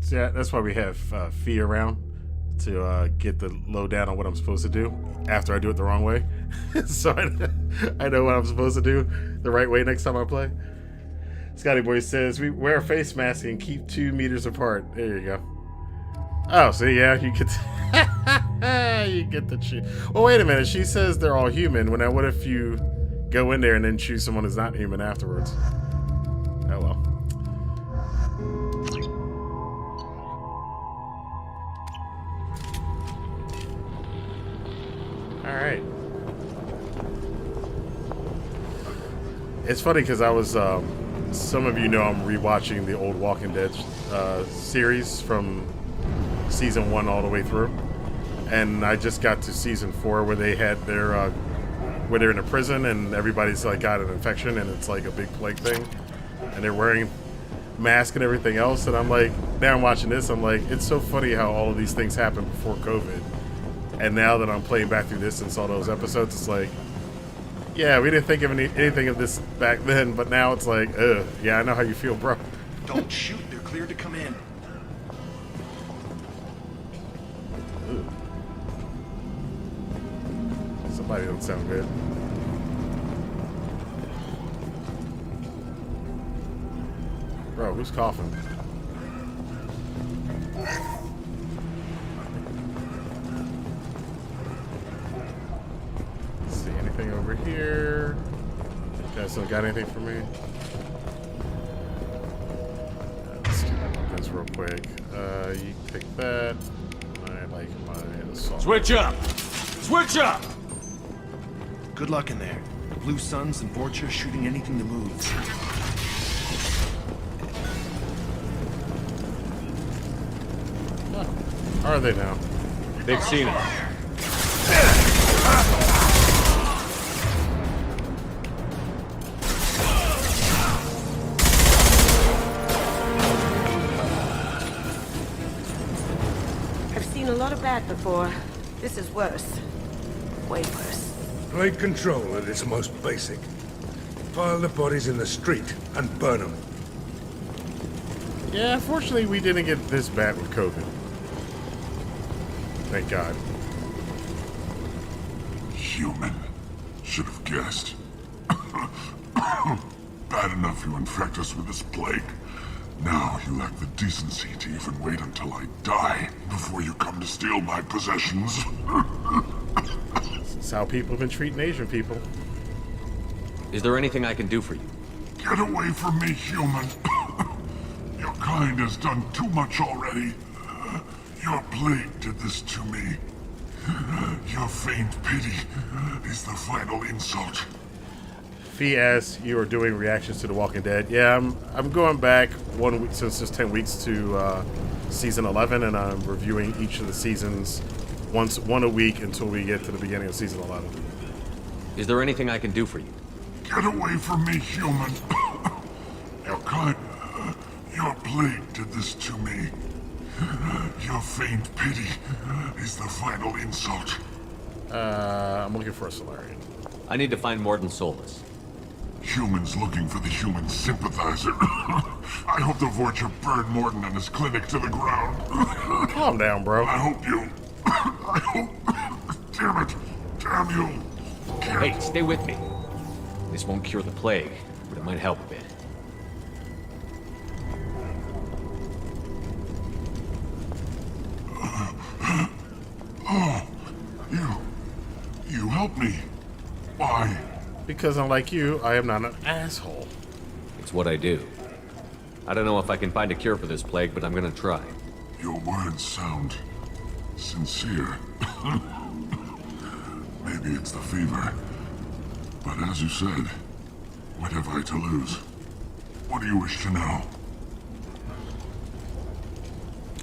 So yeah, that's why we have Fee around. to get the lowdown on what I'm supposed to do after I do it the wrong way. So I know what I'm supposed to do the right way next time I play. Scotty Boy says, we wear a face mask and keep 2 meters apart. There you go. Oh, so yeah, you get you get the choose. Well, wait a minute. She says they're all human. Well, now, what if you go in there and then choose someone who's not human afterwards? Oh well. All right. It's funny because I was. Some of you know I'm rewatching the old Walking Dead series from season 1 all the way through, and I just got to season 4 where they had their where they're in a prison and everybody's like got an infection and it's like a big plague thing, and they're wearing masks and everything else. And I'm like, now I'm watching this, I'm like, it's so funny how all of these things happened before COVID, and now that I'm playing back through this and saw those episodes, it's like, yeah, we didn't think of anything of this back then, but now it's like, ugh, yeah, I know how you feel, bro. Don't shoot, they're cleared to come in. Somebody don't sound good. Bro, who's coughing? Let's see, anything over here? You guys don't got anything for me? Let's do this real quick. You pick that. I like my assault. Switch up! Switch up! Good luck in there. The Blue Suns and Vorcha shooting anything that moves. How are they now? They've seen us. I've seen a lot of bad before. This is worse. Way worse. Plague control at its most basic. Pile the bodies in the street and burn them. Yeah, fortunately we didn't get this bad with COVID. Thank God. Human. Should have guessed. Bad enough you infect us with this plague. Now you lack the decency to even wait until I die before you come to steal my possessions. This is how people have been treating Asian people. Is there anything I can do for you? Get away from me, human. Your kind has done too much already. Your plague did this to me. Your faint pity is the final insult. Fee asks, you are doing reactions to The Walking Dead. Yeah, I'm going back 1 week, since it's 10 weeks to season 11, and I'm reviewing each of the seasons one a week until we get to the beginning of season 11. Is there anything I can do for you? Get away from me, human. Your kind... Your plague did this to me. Your faint pity is the final insult. I'm looking for a Solarian. I need to find Morden Solus. Humans looking for the human sympathizer. I hope the Vorcha burned Morden and his clinic to the ground. Calm down, bro. I hope you... I hope... Damn it. Damn you. Hey, stay with me. This won't cure the plague, but it might help a bit. Oh, you helped me. Why? Because unlike you, I am not an asshole. It's what I do. I don't know if I can find a cure for this plague, but I'm gonna try. Your words sound sincere. Maybe it's the fever. But as you said, what have I to lose? What do you wish to know?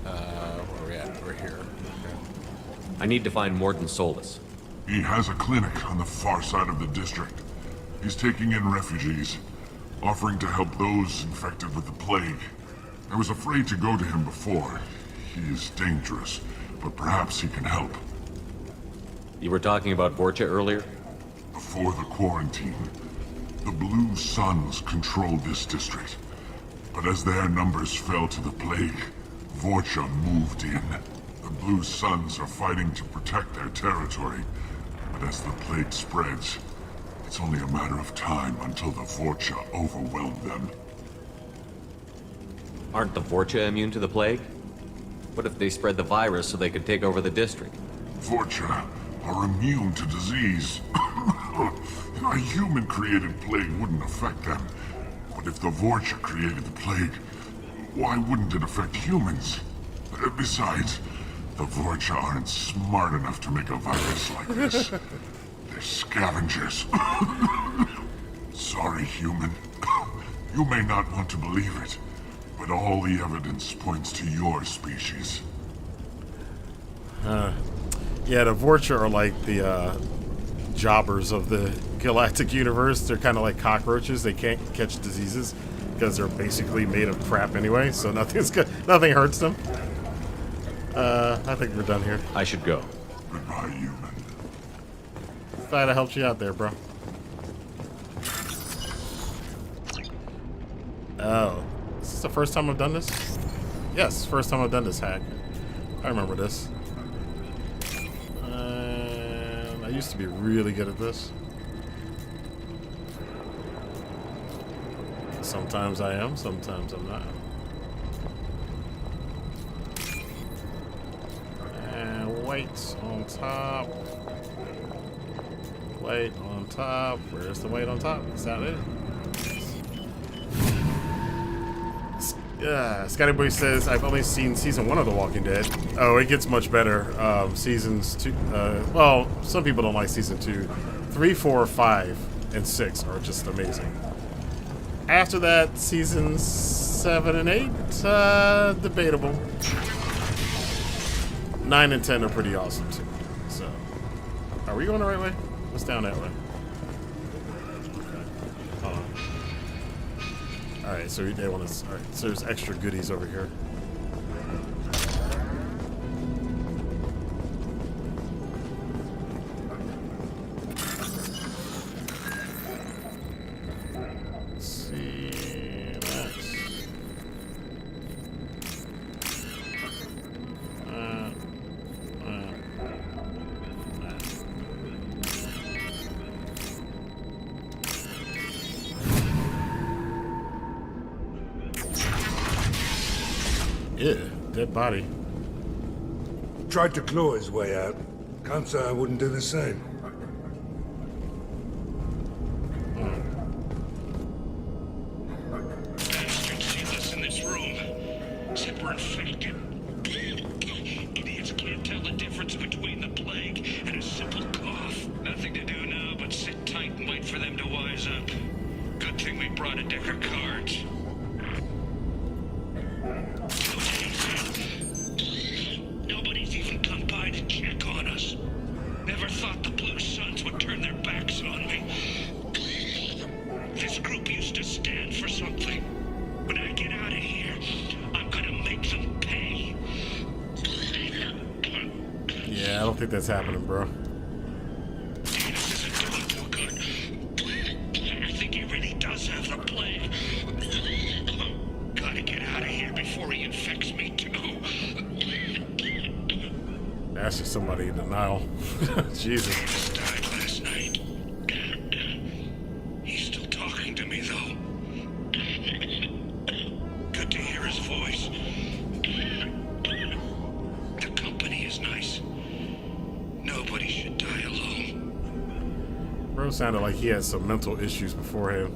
Where are we at? We're here. Okay. I need to find Morden Solus. He has a clinic on the far side of the district. He's taking in refugees, offering to help those infected with the plague. I was afraid to go to him before. He is dangerous, but perhaps he can help. You were talking about Vorcha earlier? Before the quarantine, the Blue Suns controlled this district. But as their numbers fell to the plague, Vorcha moved in. The Blue Suns are fighting to protect their territory. But as the plague spreads, it's only a matter of time until the Vorcha overwhelm them. Aren't the Vorcha immune to the plague? What if they spread the virus so they could take over the district? Vorcha are immune to disease. A human-created plague wouldn't affect them. But if the Vorcha created the plague, why wouldn't it affect humans? Besides, the Vorcha aren't smart enough to make a virus like this. They're scavengers. Sorry, human. You may not want to believe it, but all the evidence points to your species. Yeah, the Vorcha are like the jobbers of the galactic universe. They're kind of like cockroaches. They can't catch diseases because they're basically made of crap anyway, so nothing hurts them. I think we're done here. I should go. Goodbye, human. Glad I helped you out there, bro. Oh. Is this the first time I've done this? Yes, first time I've done this hack. I remember this. I used to be really good at this. Sometimes I am, sometimes I'm not. And weights on top. Weight on top. Where's the weight on top? Is that it? Scotty Boy says, I've only seen season 1 of The Walking Dead. Oh, it gets much better. Seasons 2, well, some people don't like season 2. 3, 4, 5, and 6 are just amazing. After that, seasons 7 and 8, debatable. 9 and 10 are pretty awesome too. So, are we going the right way? What's down that way? Hold on. Alright, so they want us. Alright, so there's extra goodies over here. Let's see. Yeah, dead body. Tried to claw his way out. Can't say I wouldn't do the same. Bastards see us in this room. Except we're infected. Idiots can't tell the difference between the plague and a simple cough. Nothing to do now but sit tight and wait for them to wise up. Good thing we brought a deck of cards. Nobody's even come by to check on us. Never thought the Blue Suns would turn their backs on me. This group used to stand for something. When I get out of here, I'm gonna make them pay. Yeah, I don't think that's happening, bro. This isn't doing too good. I think he really does have the plague. Gotta get out of here before he infects me too. That's just somebody in denial. Jesus. Just died last night. He's still talking to me, though. Good to hear his voice. The company is nice. Nobody should die alone. Bro sounded like he had some mental issues before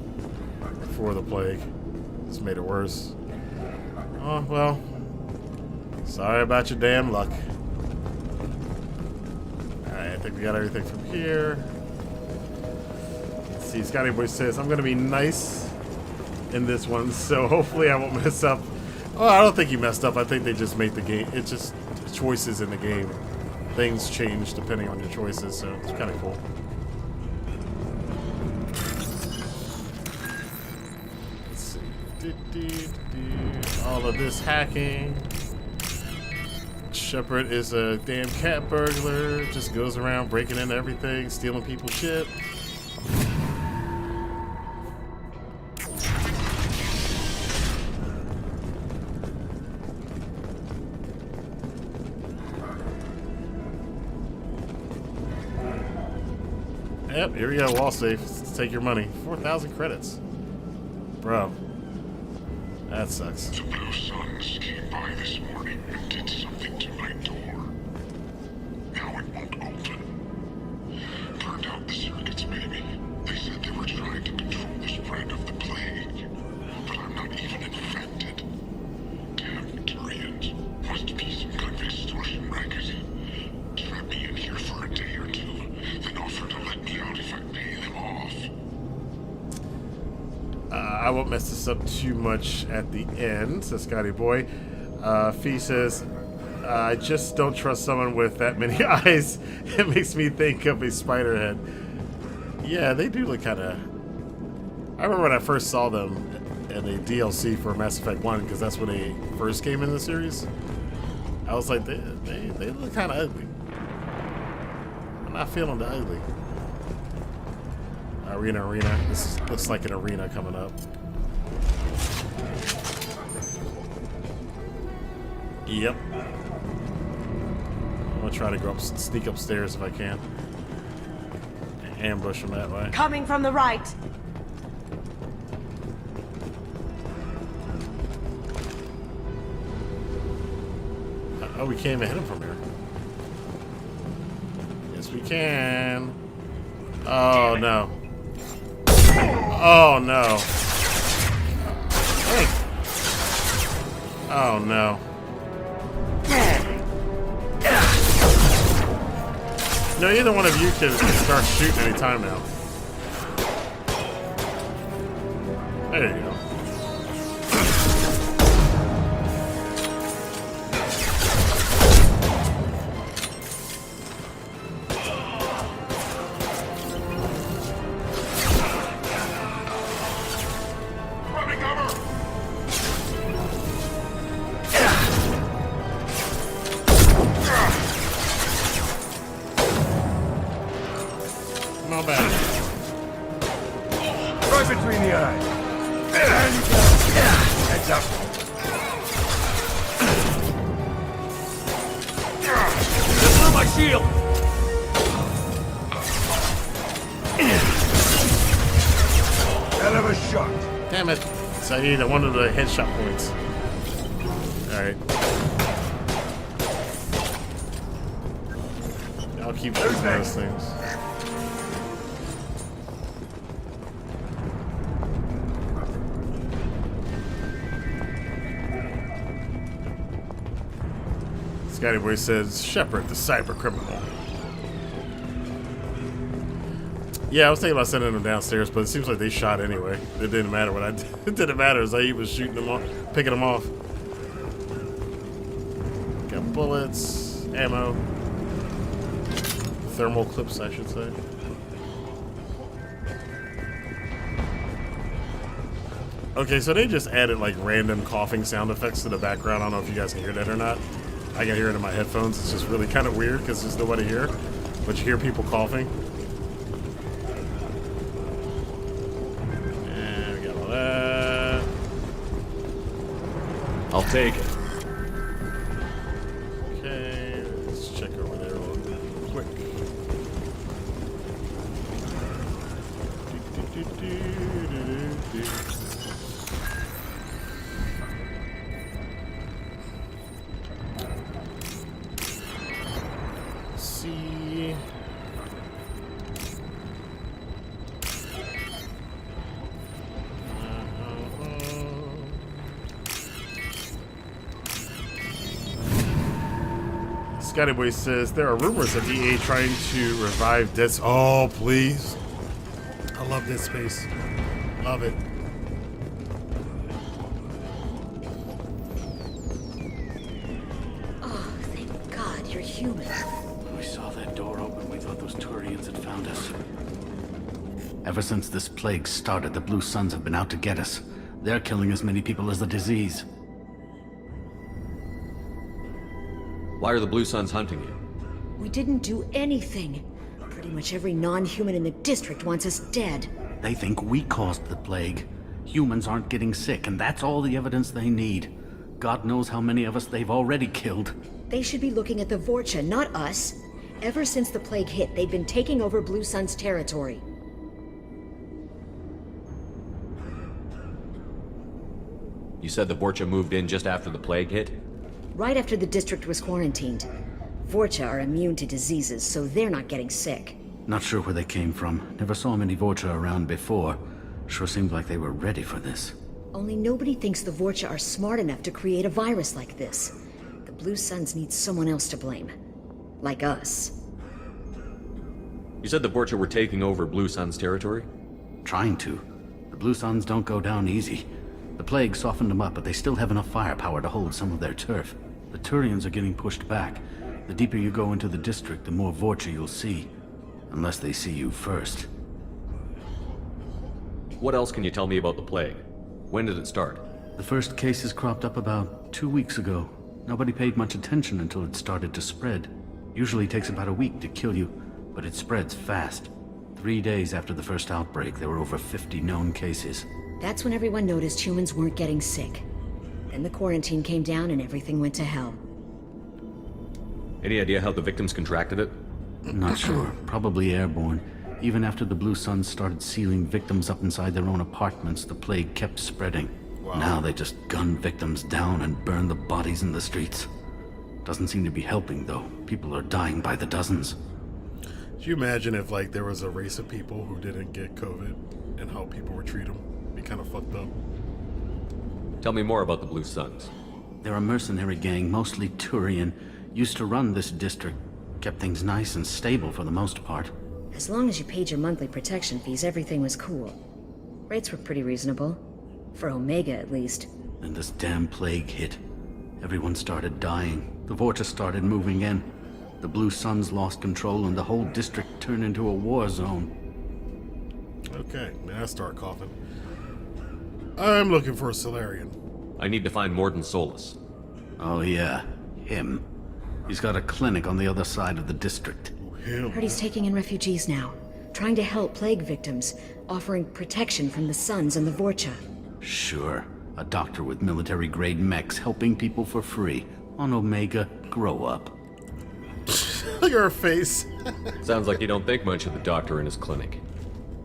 the plague. This made it worse. Oh, well. Sorry about your damn luck. Alright, I think we got everything from here. Let's see, Scotty Boy says, I'm gonna be nice in this one, so hopefully I won't mess up. Oh, I don't think you messed up. I think they just made the game. It's just choices in the game. Things change depending on your choices, so it's kind of cool. Let's see. All of this hacking. Shepard is a damn cat burglar. Just goes around breaking into everything, stealing people's shit. Yep, here we go. Wall safe. Let's take your money. 4,000 credits. Bro. That sucks. The Blue Suns came by this morning and did something to my door. Now it won't open. Burned out the circuits, maybe. They said they were trying to control the spread of the plague. But I'm not even infected. Damn Turians. Must be some kind of extortion racket. Trap me in here for a day or two, then offer to let me out if I pay them off. I won't mess this up too much at the end, says Scotty Boy. Fee says, I just don't trust someone with that many eyes. It makes me think of a spider head. Yeah, they do look kind of... I remember when I first saw them in a DLC for Mass Effect 1, because that's when they first came in the series. I was like, they look kind of ugly. I'm not feeling the ugly. Arena. This looks like an arena coming up. Yep. I'm gonna try to go up, sneak upstairs if I can. Ambush them that way. Coming from the right. Oh, we can't even hit him from here. Yes, we can. Oh, no. Oh, no. Hey. Oh, no. No, either one of you can start shooting any time now. There you go. Not bad. Right between the eyes. There you go. Heads up. Just for my shield! Hell of a shot. Damn it. Saeed, I wanted the headshot points. Alright. I'll keep shooting those things. Scotty Boy says, Shepard, the cyber criminal. Yeah, I was thinking about sending them downstairs, but it seems like they shot anyway. It didn't matter what I did. It didn't matter as I was shooting them off, picking them off. Got bullets, ammo, thermal clips, I should say. Okay, so they just added like random coughing sound effects to the background. I don't know if you guys can hear that or not. I can hear it in my headphones. It's just really kind of weird because there's nobody here, but you hear people coughing. And we got all that. I'll take it. Okay, let's check over there real quick. See. Scotty Boy says there are rumors of EA trying to revive Dead Space. Oh, please. I love Dead Space. Love it. Oh, thank God you're human. When we saw that door open, we thought those Turians had found us. Ever since this plague started, the Blue Suns have been out to get us. They're killing as many people as the disease. Why are the Blue Suns hunting you? We didn't do anything. Pretty much every non-human in the district wants us dead. They think we caused the plague. Humans aren't getting sick, and that's all the evidence they need. God knows how many of us they've already killed. They should be looking at the Vorcha, not us. Ever since the plague hit, they've been taking over Blue Sun's territory. You said the Vorcha moved in just after the plague hit? Right after the district was quarantined. Vorcha are immune to diseases, so they're not getting sick. Not sure where they came from. Never saw many Vorcha around before. Sure seemed like they were ready for this. Only nobody thinks the Vorcha are smart enough to create a virus like this. The Blue Suns need someone else to blame. Like us. You said the Vorcha were taking over Blue Sun's territory? Trying to. The Blue Suns don't go down easy. The plague softened them up, but they still have enough firepower to hold some of their turf. The Turians are getting pushed back. The deeper you go into the district, the more Vorcha you'll see. Unless they see you first. What else can you tell me about the plague? When did it start? The first cases cropped up about 2 weeks ago. Nobody paid much attention until it started to spread. Usually takes about a week to kill you, but it spreads fast. 3 days after the first outbreak, there were over 50 known cases. That's when everyone noticed humans weren't getting sick. Then the quarantine came down and everything went to hell. Any idea how the victims contracted it? Not sure. Probably airborne. Even after the Blue Suns started sealing victims up inside their own apartments, the plague kept spreading. Wow. Now they just gun victims down and burn the bodies in the streets. Doesn't seem to be helping, though. People are dying by the dozens. Could you imagine if, like, there was a race of people who didn't get COVID and how people would treat them? Be kind of fucked up. Tell me more about the Blue Suns. They're a mercenary gang, mostly Turian. Used to run this district. Kept things nice and stable for the most part. As long as you paid your monthly protection fees, everything was cool. Rates were pretty reasonable. For Omega, at least. Then this damn plague hit. Everyone started dying. The Vorcha started moving in. The Blue Suns lost control and the whole district turned into a war zone. Okay, now I start coughing. I'm looking for a Solarian. I need to find Morden Solus. Oh yeah, him. He's got a clinic on the other side of the district. Heard he's taking in refugees now. Trying to help plague victims. Offering protection from the Suns and the Vorcha. Sure. A doctor with military-grade mechs helping people for free. On Omega, grow up. Look at her face. Sounds like you don't think much of the doctor in his clinic.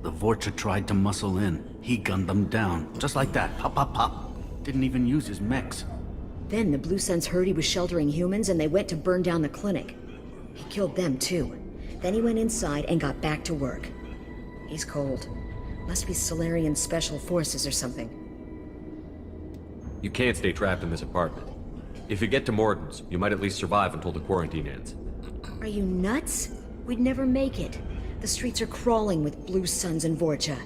The Vorcha tried to muscle in. He gunned them down. Just like that. Pop, pop, pop. Didn't even use his mechs. Then the Blue Suns heard he was sheltering humans and they went to burn down the clinic. He killed them too. Then he went inside and got back to work. He's cold. Must be Solarian Special Forces or something. You can't stay trapped in this apartment. If you get to Morden's, you might at least survive until the quarantine ends. Are you nuts? We'd never make it. The streets are crawling with Blue Suns and Vorcha.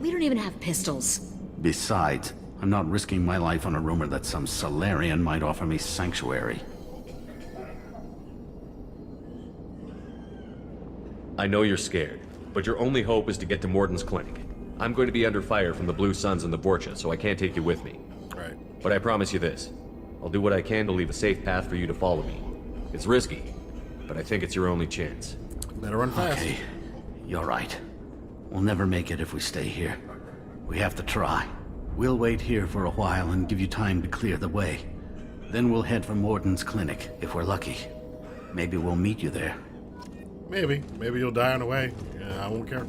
We don't even have pistols. Besides, I'm not risking my life on a rumor that some Solarian might offer me sanctuary. I know you're scared, but your only hope is to get to Morden's clinic. I'm going to be under fire from the Blue Suns and the Vorcha, so I can't take you with me. Right. But I promise you this. I'll do what I can to leave a safe path for you to follow me. It's risky, but I think it's your only chance. Better run fast. Okay, you're right. We'll never make it if we stay here. We have to try. We'll wait here for a while and give you time to clear the way. Then we'll head for Morden's clinic, if we're lucky. Maybe we'll meet you there. Maybe. Maybe you'll die on the way. Yeah, I won't care.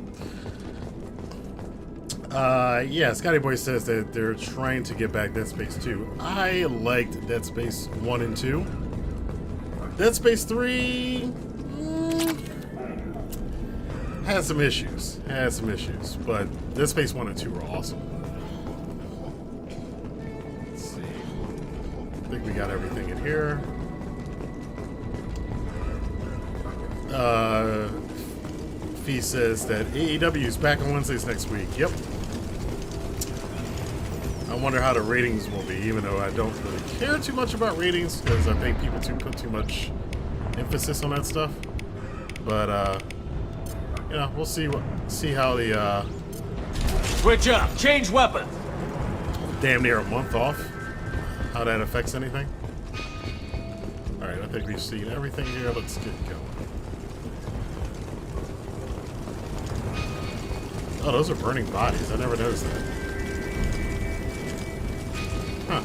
Yeah, Scotty Boy says that they're trying to get back Dead Space 2. I liked Dead Space 1 and 2. Dead Space 3... has some issues. But Dead Space 1 and 2 were awesome. Let's see. I think we got everything in here. Fee says that AEW is back on Wednesdays next week. Yep. I wonder how the ratings will be, even though I don't really care too much about ratings, because I think people put too much emphasis on that stuff. But, you know, we'll see how the, Switch up! Change weapons! Damn near a month off. How that affects anything. Alright, I think we've seen everything here. Let's get going. Oh, those are burning bodies. I never noticed that. Huh.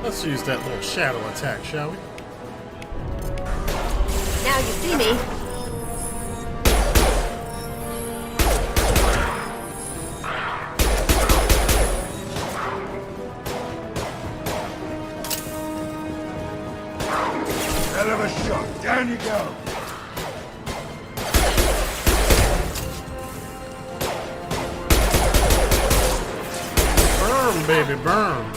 Let's use that little shadow attack, shall we? Now you see me. Hell of a shot. Down you go. Burn, baby, burn.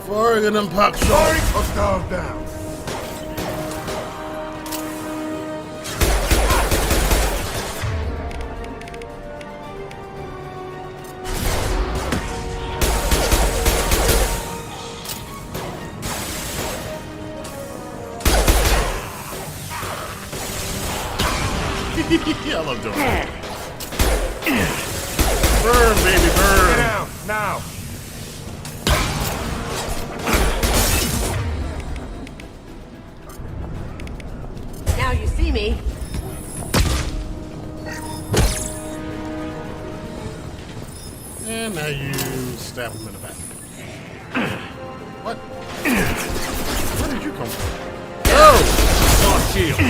Firing an impact shot. Hostile down. I love doing that. Burn, baby, burn. Get down, now. Now you see me. And now you stab him in the back. What? Where did you come from? Oh! Soft shield.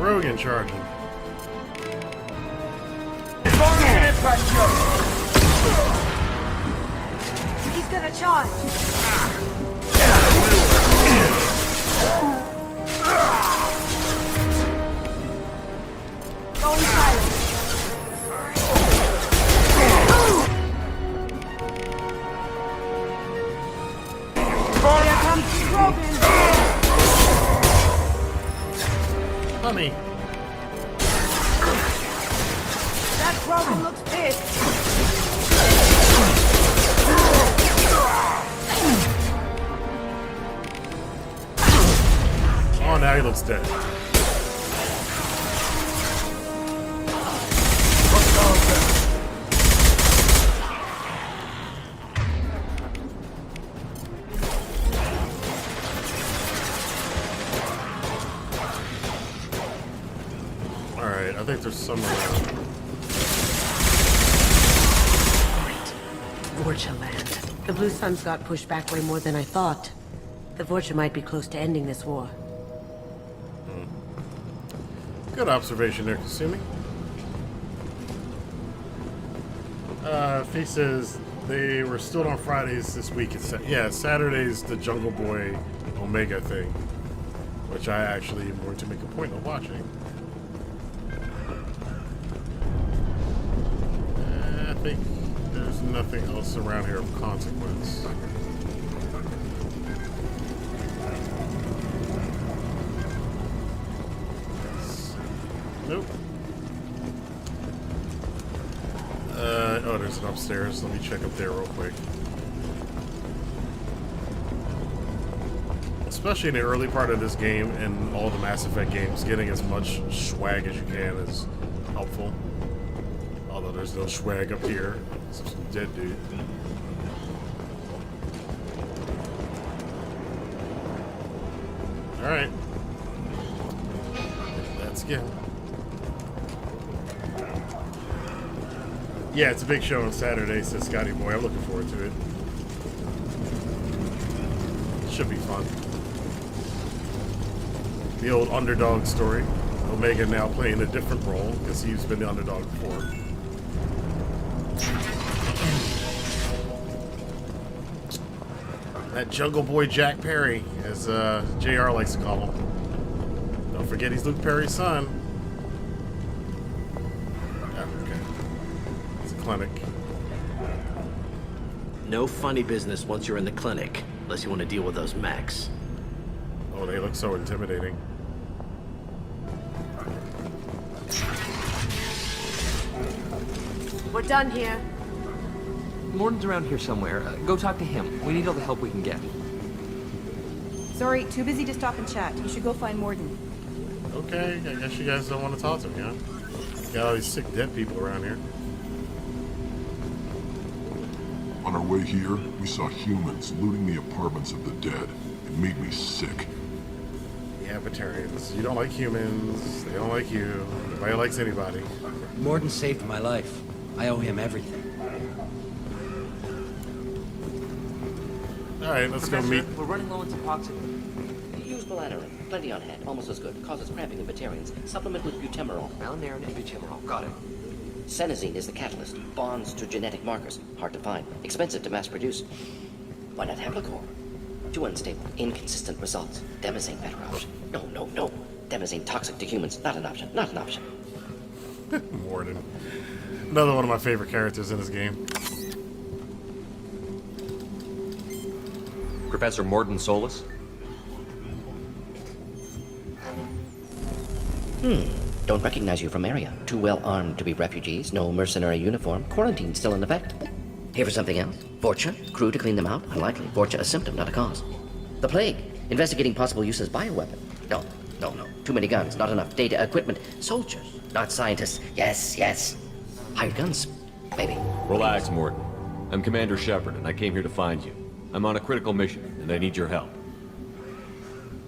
Rogan charging. He's gonna charge. Going silent. Here comes Rogan. Honey. That Rogan looks pissed. Oh, now he looks dead. Alright, I think there's some around. Vorcha land. The Blue Suns got pushed back way more than I thought. The Vorcha might be close to ending this war. Good observation there, Kasumi. He says they were still on Fridays this week. Yeah, Saturday's the Jungle Boy Omega thing, which I actually am going to make a point of watching. I think there's nothing else around here of consequence. Nope. Oh, there's an upstairs. Let me check up there real quick. Especially in the early part of this game and all the Mass Effect games, getting as much swag as you can is helpful. Although there's no swag up here. It's some dead dude. Alright. Let's go. Yeah, it's a big show on Saturday, says Scotty Boy. I'm looking forward to it. Should be fun. The old underdog story. Omega now playing a different role because he's been the underdog before. That Jungle Boy Jack Perry, as JR likes to call him. Don't forget he's Luke Perry's son. Clinic. No funny business once you're in the clinic, unless you want to deal with those mechs. Oh, they look so intimidating. We're done here. Morton's around here somewhere. Go talk to him. We need all the help we can get. Sorry, too busy to stop and chat. You should go find Morden. Okay, I guess you guys don't want to talk to me, huh? Got all these sick dead people around here. On our way here, we saw humans looting the apartments of the dead. It made me sick. Yeah, Batarians. You don't like humans. They don't like you. Nobody likes anybody. Morden saved my life. I owe him everything. Alright, let's go meet. We're running low on toxic. Use Balanarin. Plenty on hand. Almost as good. Causes cramping in Batarians. Supplement with butemerol. Balanarin and butemerol. Got it. Senesine is the catalyst. Bonds to genetic markers. Hard to find. Expensive to mass produce. Why not Haplocore? Too unstable. Inconsistent results. Demazine better option. No. Demazine toxic to humans. Not an option. Not an option. Morden. Another one of my favorite characters in this game. Professor Morden Solus? Don't recognize you from Aria. Too well armed to be refugees. No mercenary uniform. Quarantine still in effect. Here for something else? Vorcha? Crew to clean them out? Unlikely. Vorcha a symptom, not a cause. The plague. Investigating possible use as bioweapon. No. Too many guns. Not enough data, equipment. Soldiers. Not scientists. Yes. Hired guns. Maybe. Relax, Morden. I'm Commander Shepard, and I came here to find you. I'm on a critical mission, and I need your help.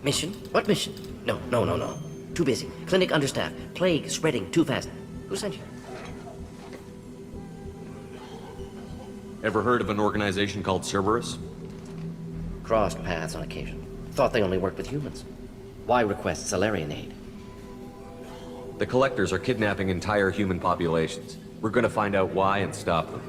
Mission? What mission? No. Too busy. Clinic understaffed. Plague spreading too fast. Who sent you? Ever heard of an organization called Cerberus? Crossed paths on occasion. Thought they only worked with humans. Why request Salarian aid? The Collectors are kidnapping entire human populations. We're gonna find out why and stop them.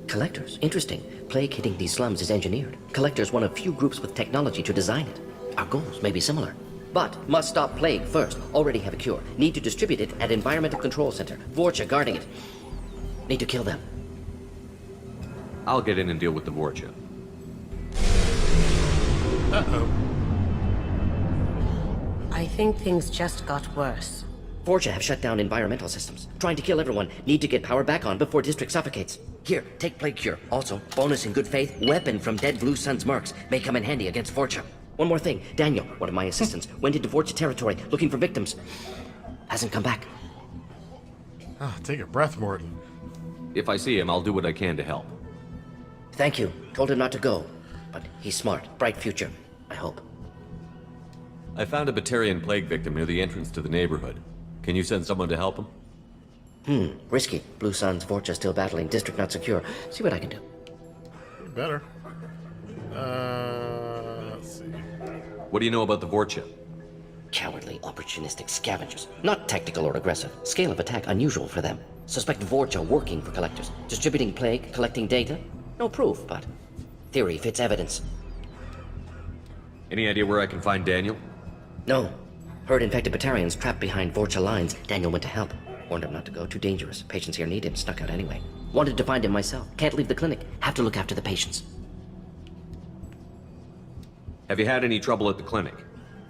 Collectors? Interesting. Plague hitting these slums is engineered. Collectors one of few groups with technology to design it. Our goals may be similar. But must stop plague first. Already have a cure. Need to distribute it at Environmental Control Center. Vorcha guarding it. Need to kill them. I'll get in and deal with the Vorcha. Uh-oh. I think things just got worse. Vorcha have shut down environmental systems. Trying to kill everyone. Need to get power back on before district suffocates. Here, take plague cure. Also, bonus in good faith, weapon from dead Blue Sun's mercs. May come in handy against Vorcha. One more thing. Daniel, one of my assistants, went into Vorcha territory looking for victims. Hasn't come back. Take a breath, Morden. If I see him, I'll do what I can to help. Thank you. Told him not to go. But he's smart. Bright future. I hope. I found a Batarian plague victim near the entrance to the neighborhood. Can you send someone to help him? Risky. Blue Sun's Vorcha still battling. District not secure. See what I can do. Better. Let's see. What do you know about the Vorcha? Cowardly, opportunistic scavengers. Not tactical or aggressive. Scale of attack unusual for them. Suspect Vorcha working for Collectors. Distributing plague, collecting data. No proof, but theory fits evidence. Any idea where I can find Daniel? No. Heard infected Batarians trapped behind Vorcha lines. Daniel went to help. Warned him not to go. Too dangerous. Patients here need him. Snuck out anyway. Wanted to find him myself. Can't leave the clinic. Have to look after the patients. Have you had any trouble at the clinic?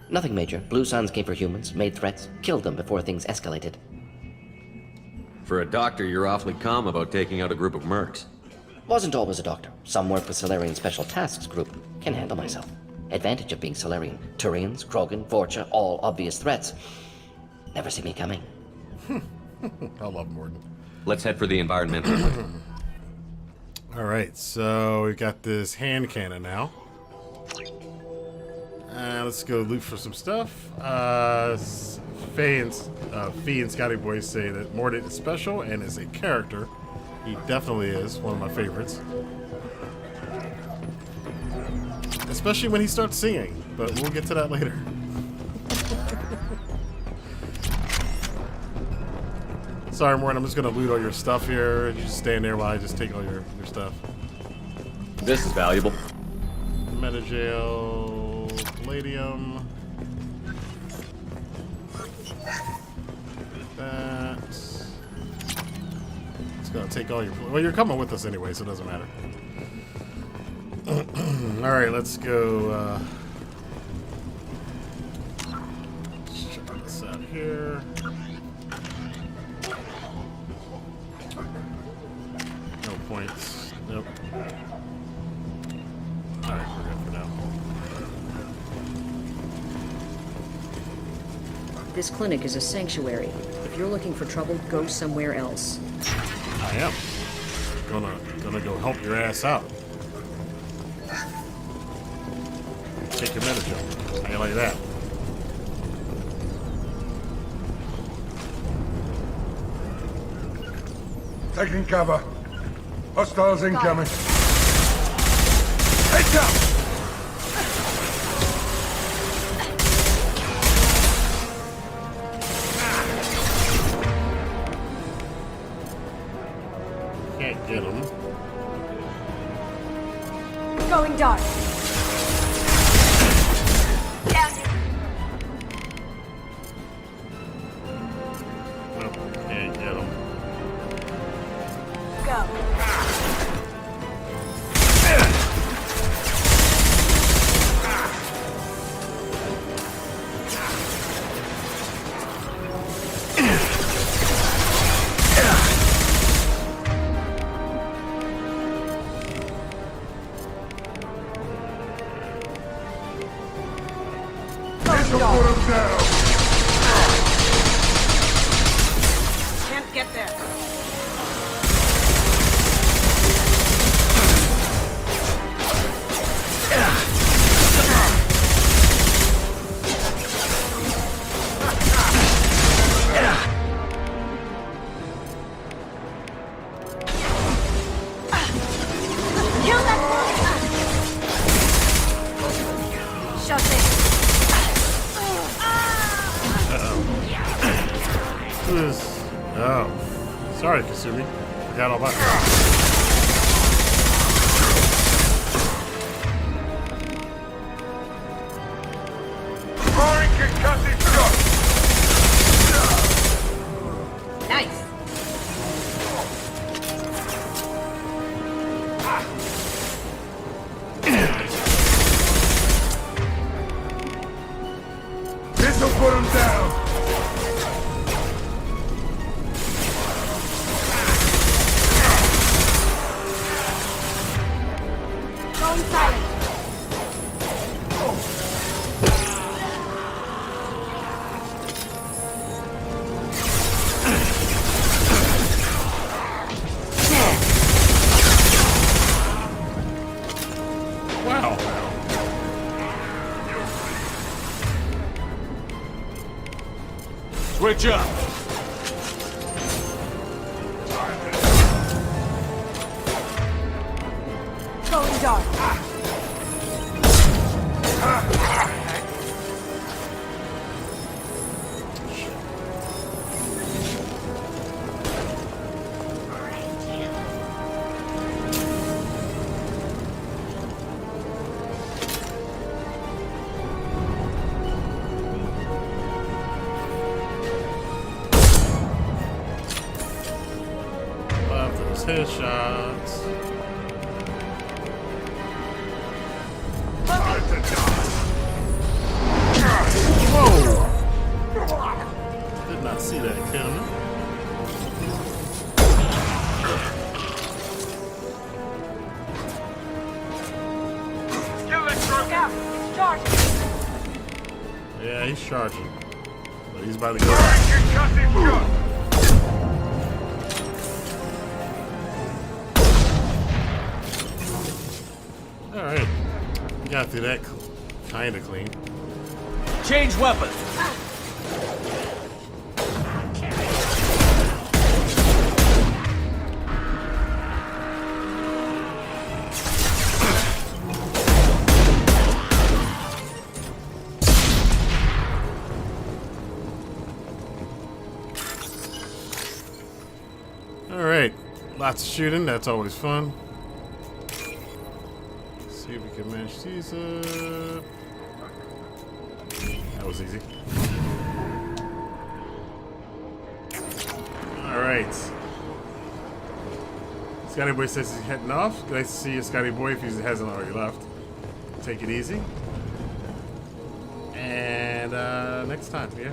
Nothing major. Blue Suns came for humans, made threats, killed them before things escalated. For a doctor, you're awfully calm about taking out a group of mercs. Wasn't always a doctor. Some work with Solarian Special Tasks Group. Can handle myself. Advantage of being Solarian. Turians, Krogan, Vorcha, all obvious threats. Never see me coming. I love Morden. Let's head for the environmental clinic. Alright, so we've got this hand cannon now. Let's go loot for some stuff. Fee and Scotty Boy say that Morden is special and is a character. He definitely is one of my favorites. Especially when he starts singing, but we'll get to that later. Sorry, Morden, I'm just gonna loot all your stuff here. You just stand there while I just take all your stuff. This is valuable. Metagel, palladium. That. It's gonna take all your. Well, you're coming with us anyway, so it doesn't matter. All right, let's go. Check this out here. No points. Nope. Alright, we're good for now. This clinic is a sanctuary. If you're looking for trouble, go somewhere else. I am. Gonna go help your ass out. Take your Metagel. How you like that? Taking cover. Hostiles incoming. Heads up! Can't get him. Going dark. Down. Nope, can't get him. Go. Can't get there. Kill that one! Shut it. Who is... Oh. Sorry, Kasumi. Forgot all about that. Firing concussive shot! Nice. This'll put him down! Going silent. Wow. Switch up. Going dark. Love those headshots. Whoa! Did not see that coming. Look out. It's charging. Yeah, he's charging. But he's about to go. Concussive shot! Alright. Got through that kinda clean. Change weapon. Alright. Lots of shooting, that's always fun. See if we can match these up. That was easy. Alright. Scotty Boy says he's heading off. Nice to see you, Scotty Boy, if he hasn't already left. Take it easy. And next time, yeah.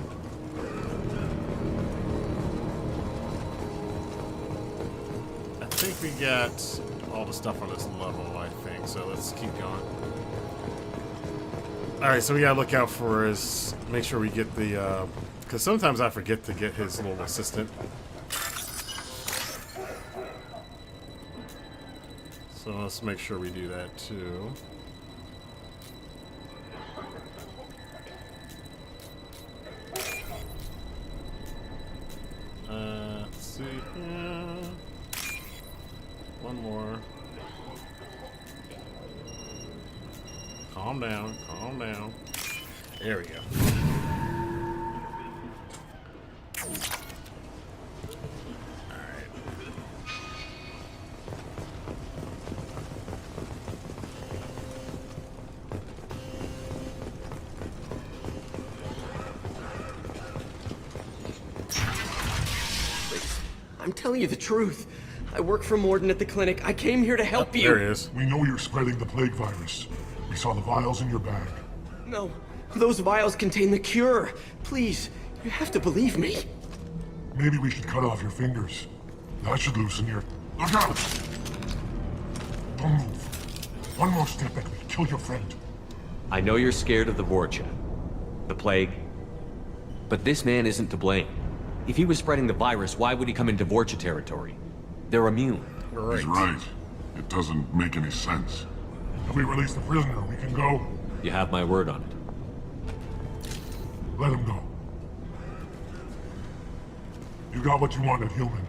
I think we got all the stuff on this level, I think, so let's keep going. Alright, so we gotta look out for his, make sure we get the, because sometimes I forget to get his little assistant. So let's make sure we do that too. Let's see here. down. Calm down. There we go. I'm telling you the truth. I work for Morden at the clinic. I came here to help you. There he is. We know you're spreading the plague virus. We saw the vials in your bag. No, those vials contain the cure. Please, you have to believe me. Maybe we should cut off your fingers. That should loosen your... Look out! Don't move. One more step and we kill your friend. I know you're scared of the Vorcha, the plague, but this man isn't to blame. If he was spreading the virus, why would he come into Vorcha territory? They're immune. He's right. It doesn't make any sense. If we release the prisoner, we can go. You have my word on it. Let him go. You got what you wanted, human.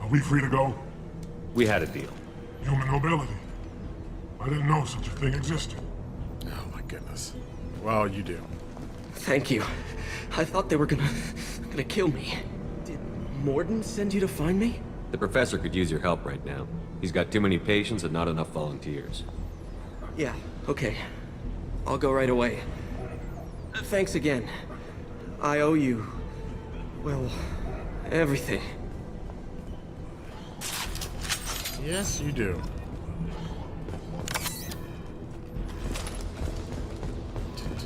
Are we free to go? We had a deal. Human nobility. I didn't know such a thing existed. Oh my goodness. Well, you do. Thank you. I thought they were gonna kill me. Did Morden send you to find me? The professor could use your help right now. He's got too many patients and not enough volunteers. Yeah, okay. I'll go right away. Thanks again. I owe you... well, everything. Yes, you do.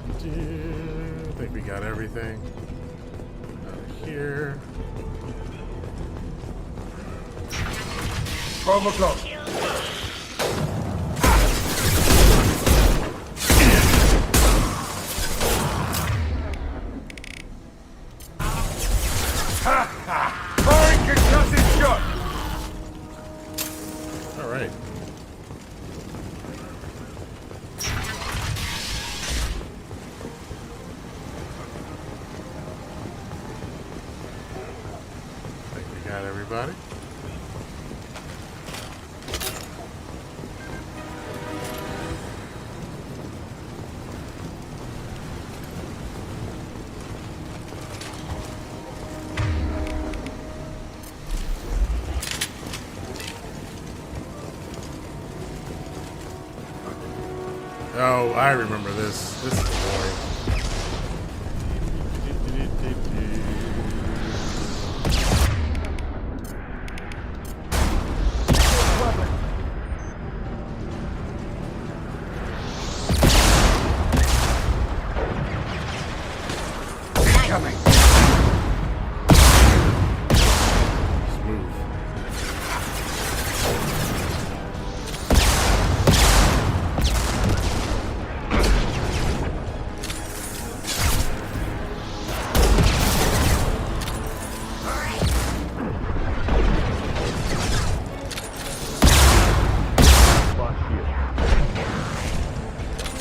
I think we got everything. Out here. 12 o'clock. All right. I think we got everybody. Oh, I remember this. This is boring. Coming.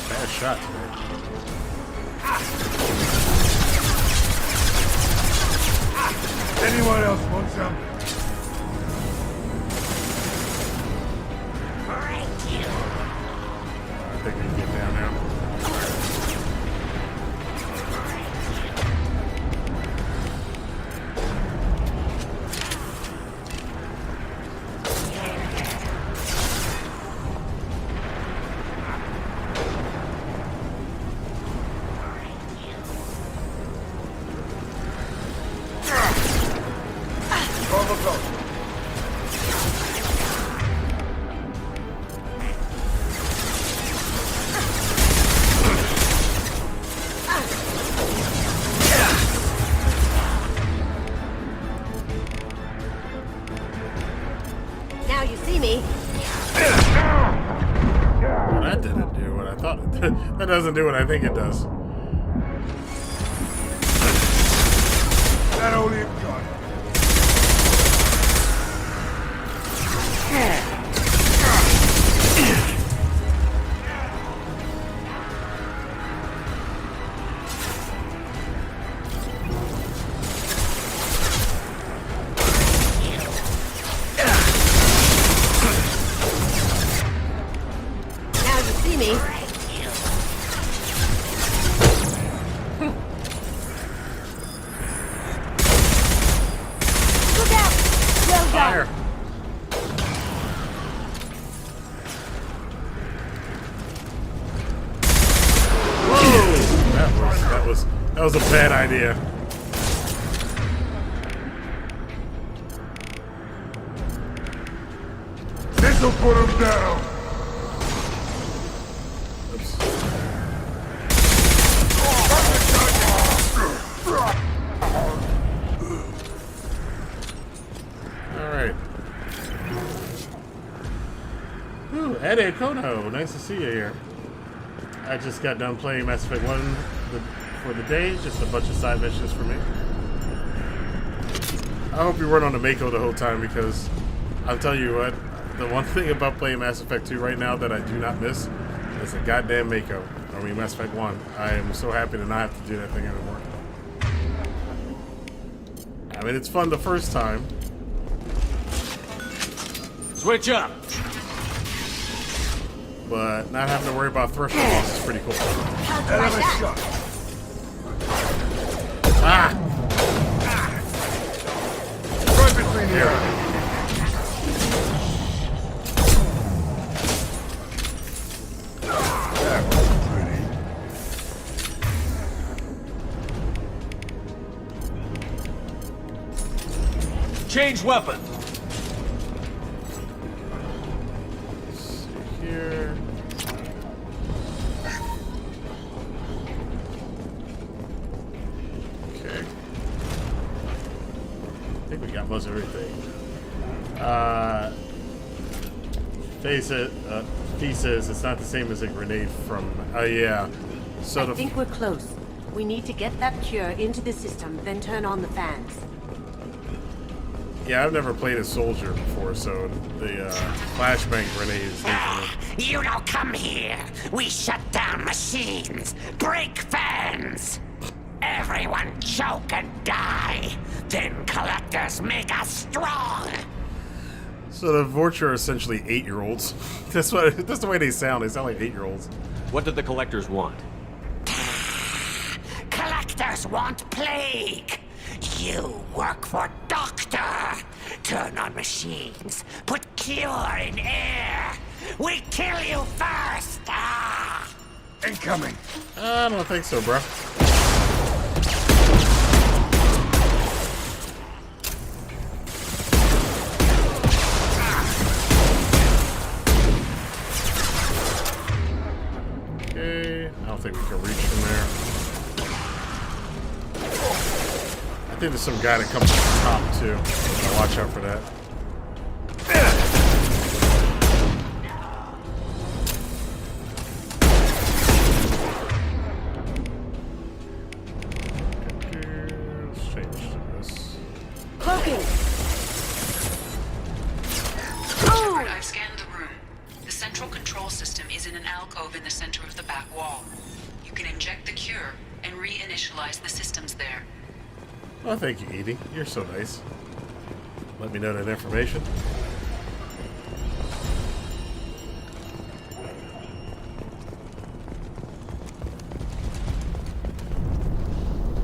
Bad shot today. Anyone else want some? I think we can get down now. Now you see me. Well, that didn't do what I thought it did. That doesn't do what I think it does. That only gun. Now you see me. fire. Whoa! That was a bad idea. This'll put him down. Alright. Ooh, Aria T'Loak, nice to see you here. I just got done playing Mass Effect 1 for the day, just a bunch of side missions for me. I hope you weren't on the Mako the whole time, because I'll tell you what, the one thing about playing Mass Effect 2 right now that I do not miss is a goddamn Mako. I mean, Mass Effect 1. I am so happy to not have to do that thing anymore. I mean, it's fun the first time. Switch up! But not having to worry about threshold loss is pretty cool. Ah! Right between the eyes. That was pretty. Change weapon! Here. Okay. I think we got most everything. He says it's not the same as a grenade from. Yeah. So I think we're close. We need to get that cure into the system, then turn on the fans. Yeah, I've never played a soldier before, so the flashbang grenade is new for me. You don't come here. We shut down machines, break fans. Everyone choke and die. Then collectors make us strong. So the Vorcha are essentially 8-year-olds. That's the way they sound. They sound like 8-year-olds. What did the collectors want? Collectors want plague. You work for Doctor. Turn on machines. Put cure in air. We kill you first. Ah. Incoming. I don't think so, bro. Okay, I don't think we can reach from there. I think there's some guy that comes from the top too. Gotta watch out for that. Let's change to this. Cloaking! Shepard, I've scanned the room. The central control system is in an alcove in the center of the back wall. You can inject the cure and reinitialize the systems there. Well, thank you, Edie. You're so nice. Let me know that information.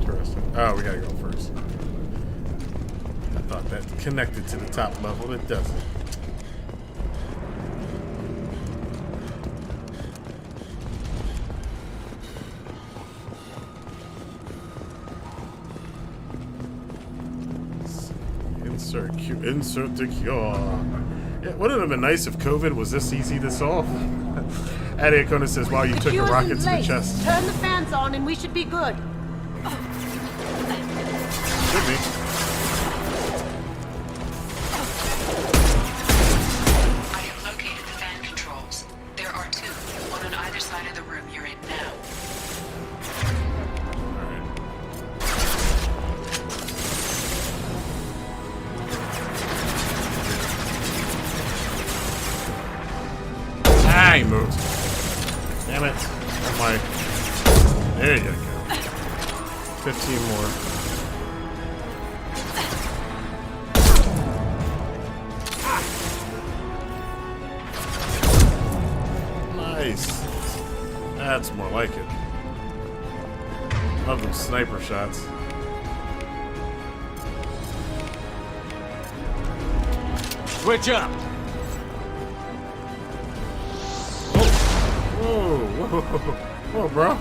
Interesting. Oh, we gotta go first. I thought that connected to the top level. It doesn't. Insert the cure. Yeah, wouldn't it have been nice if COVID was this easy to solve? Aria T'Loak says, wow, you took a rocket to the chest. Turn the fans on and we should be good. Should be. I have located the fan controls. There are two, one on either side of the room you're in now. Ah, he moved. Damn it. Oh my. There you go. 15 more. Nice. That's more like it. Love those sniper shots. Switch up. Whoa, whoa, bro.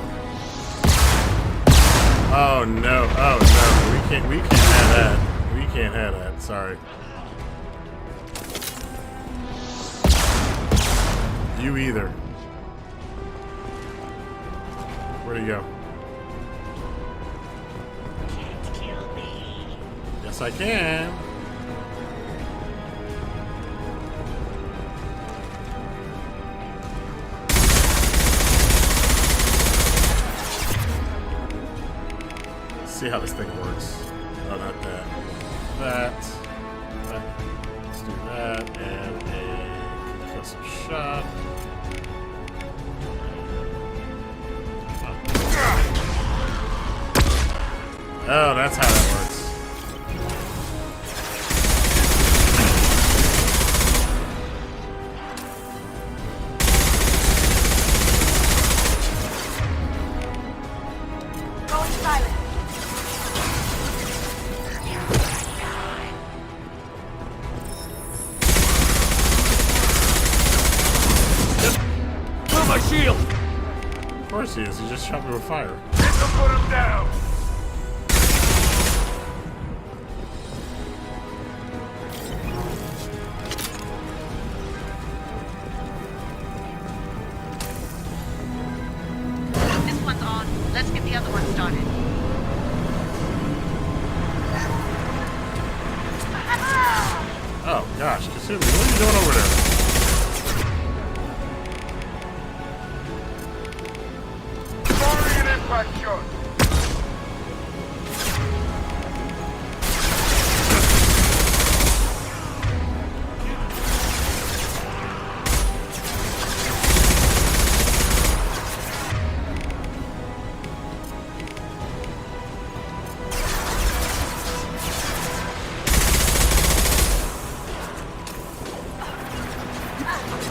Oh no, we can't have that. We can't have that, sorry. You either. Where'd he go? Can't kill me. Yes, I can. See how this thing works. Oh, not that. That. Let's do that and a concussive shot. Oh, that's how that works. Going silent. Throw my shield! Of course he is. He just shot me with fire. Put him down! This one's on. Let's get the other one started. Oh gosh, Kasumi, what are you doing over there? Firing an impact shot!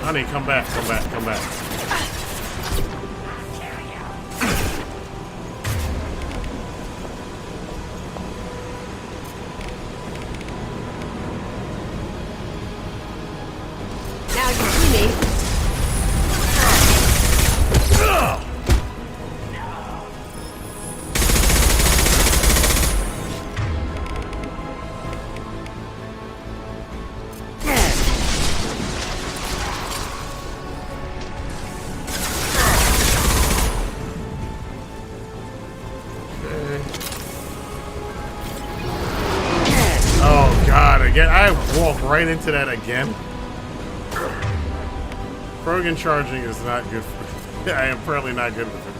Honey, come back, come back, come back. Now you see me. Oh god, again, I walked right into that again. Krogan charging is not good for I am apparently not good with it.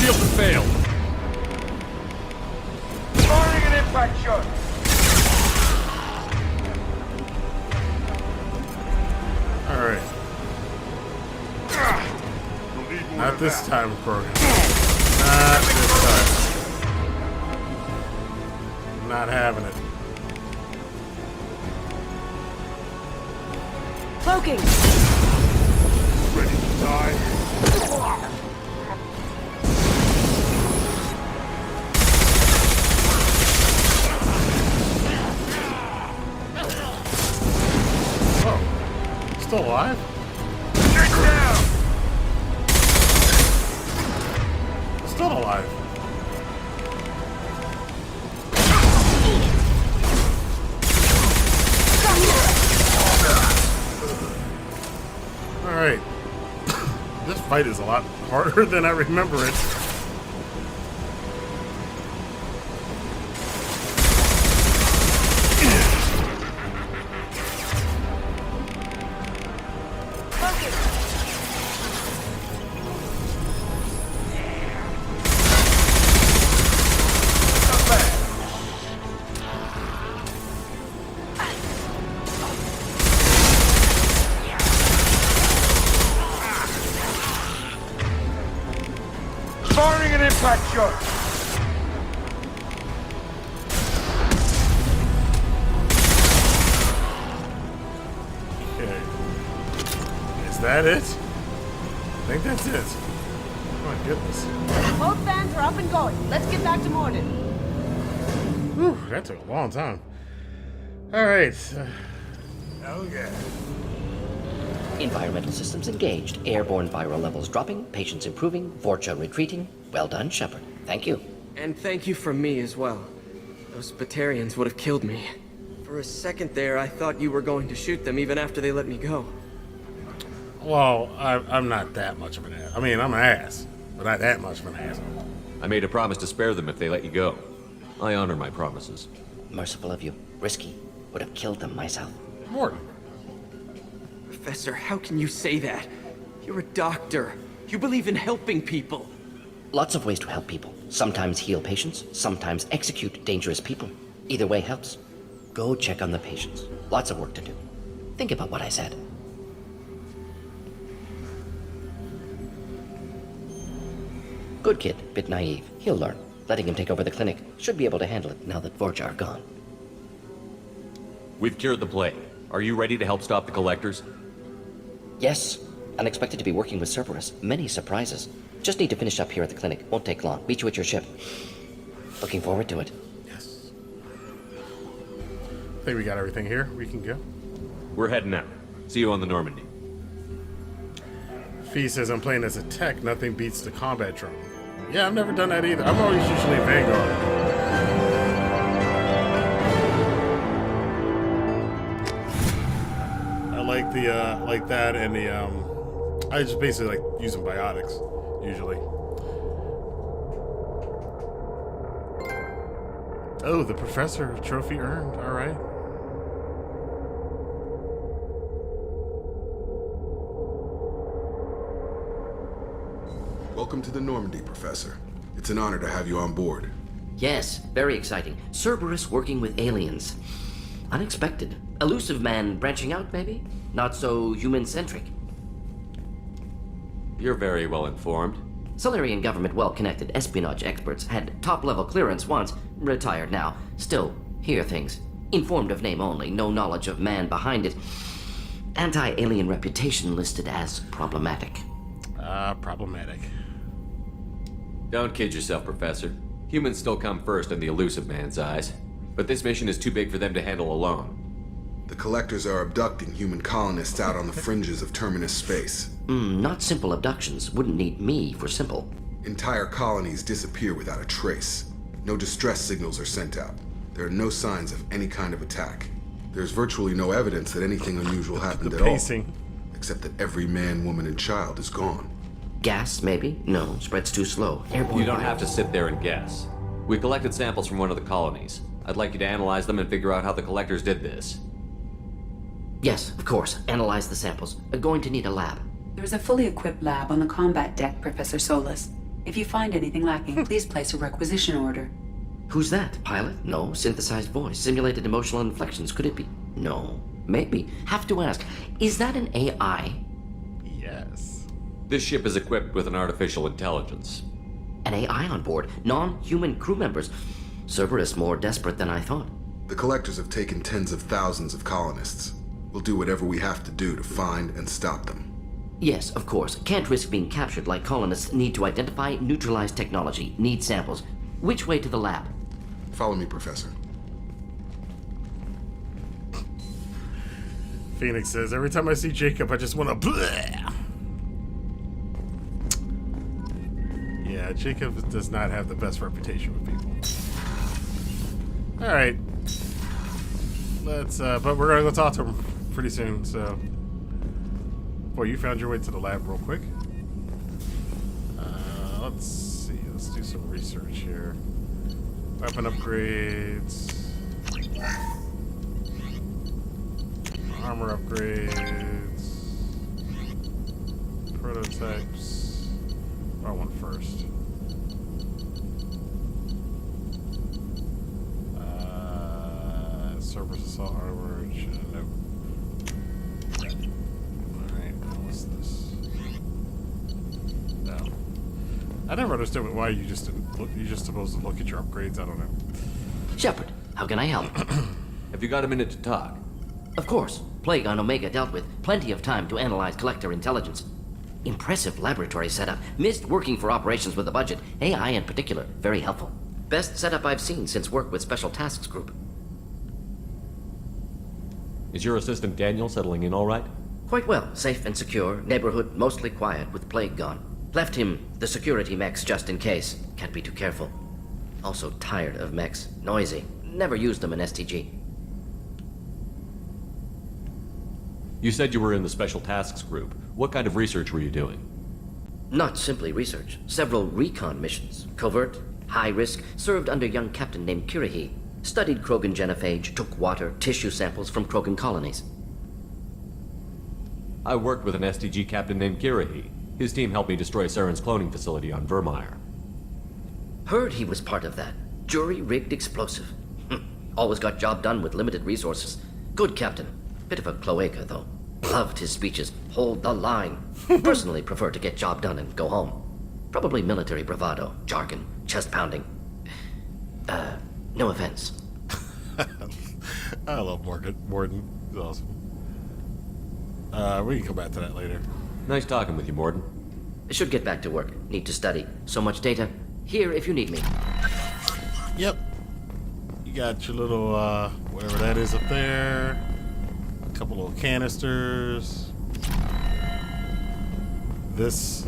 Shield has failed. Firing an impact shot! Alright. Not this time, Krogan. Not this time. I'm not having it. Cloaking. Ready to die? Whoa. Still alive? Get down! Still alive. Alright. This fight is a lot harder than I remember it. Firing an impact shot! that it? I think that's it. Oh my goodness. Both vans are up and going. Let's get back to Morden. Whew, that took a long time. Alright. Oh yeah. Environmental systems engaged. Airborne viral levels dropping. Patients improving. Vorcha retreating. Well done, Shepard. Thank you. And thank you from me as well. Those Batarians would have killed me. For a second there, I thought you were going to shoot them even after they let me go. Well, I'm not that much of an ass. I mean, I'm an ass, but not that much of an ass. I made a promise to spare them if they let you go. I honor my promises. Merciful of you. Risky. Would have killed them myself. Morton. Professor, how can you say that? You're a doctor. You believe in helping people. Lots of ways to help people. Sometimes heal patients, sometimes execute dangerous people. Either way helps. Go check on the patients. Lots of work to do. Think about what I said. Good kid, bit naive. He'll learn. Letting him take over the clinic. Should be able to handle it now that Vorcha are gone. We've cured the plague. Are you ready to help stop the collectors? Yes. Unexpected to be working with Cerberus. Many surprises. Just need to finish up here at the clinic. Won't take long. Meet you at your ship. Looking forward to it. Yes. I think we got everything here. We can go. We're heading out. See you on the Normandy. Fee says I'm playing as a tech. Nothing beats the combat drone. Yeah, I've never done that either. I'm always usually Vanguard. Like that and the I just basically like using biotics usually. Oh, the professor trophy earned. All right. Welcome to the Normandy, Professor. It's an honor to have you on board. Yes, very exciting. Cerberus working with aliens. Unexpected. Elusive man branching out, maybe? Not so human-centric. You're very well informed. Solarian government well-connected espionage experts had top-level clearance once, retired now. Still, hear things. Informed of name only, no knowledge of man behind it. Anti-alien reputation listed as problematic. Problematic. Don't kid yourself, Professor. Humans still come first in the elusive man's eyes. But this mission is too big for them to handle alone. The collectors are abducting human colonists out on the fringes of Terminus space. Not simple abductions. Wouldn't need me for simple. Entire colonies disappear without a trace. No distress signals are sent out. There are no signs of any kind of attack. There's virtually no evidence that anything unusual happened at all. Except that every man, woman, and child is gone. Gas, maybe? No, spreads too slow. Airborne You don't have to sit there and guess. We collected samples from one of the colonies. I'd like you to analyze them and figure out how the collectors did this. Yes, of course. Analyze the samples. Going to need a lab. There's a fully equipped lab on the combat deck, Professor Solis. If you find anything lacking, please place a requisition order. Who's that? Pilot? No. Synthesized voice. Simulated emotional inflections. Could it be? No. Maybe. Have to ask. Is that an AI? Yes. This ship is equipped with an artificial intelligence. An AI on board. Non-human crew members. Cerberus more desperate than I thought. The collectors have taken tens of thousands of colonists. We'll do whatever we have to do to find and stop them. Yes, of course. Can't risk being captured like colonists. Need to identify, neutralize technology. Need samples. Which way to the lab? Follow me, Professor. Phoenix says, every time I see Jacob, I just want to bleh. Yeah, Jacob does not have the best reputation with people. All right. Let's, but we're going to go talk to him pretty soon, so. Boy, you found your way to the lab real quick. Let's see. Let's do some research here. Weapon upgrades. Armor upgrades. Prototypes. I want first. Cerberus assault armor. Nope. Alright, what's this? No. I never understood why you just didn't look. You're just supposed to look at your upgrades. I don't know. Shepard, how can I help? Have you got a minute to talk? Of course. Plague on Omega dealt with. Plenty of time to analyze collector intelligence. Impressive laboratory setup. Missed working for operations with a budget. AI in particular, very helpful. Best setup I've seen since work with Special Tasks Group. Is your assistant Daniel settling in all right? Quite well. Safe and secure. Neighborhood mostly quiet with Plague gone. Left him the security mechs just in case. Can't be too careful. Also tired of mechs. Noisy. Never used them in STG. You said you were in the Special Tasks Group. What kind of research were you doing? Not simply research. Several recon missions. Covert, high risk, served under a young captain named Kirahi. Studied Krogan genophage, took water, tissue samples from Krogan colonies. I worked with an STG captain named Kirahi. His team helped me destroy Saren's cloning facility on Vermeer. Heard he was part of that. Jury-rigged explosive. Always got job done with limited resources. Good captain. Bit of a cloaca, though. Loved his speeches. Hold the line. Personally prefer to get job done and go home. Probably military bravado, jargon, chest pounding. No offense. I love Morden. He's awesome. We can come back to that later. Nice talking with you, Morden. Should get back to work. Need to study. So much data. Here if you need me. Yep. You got your little, whatever that is up there. A couple little canisters. This.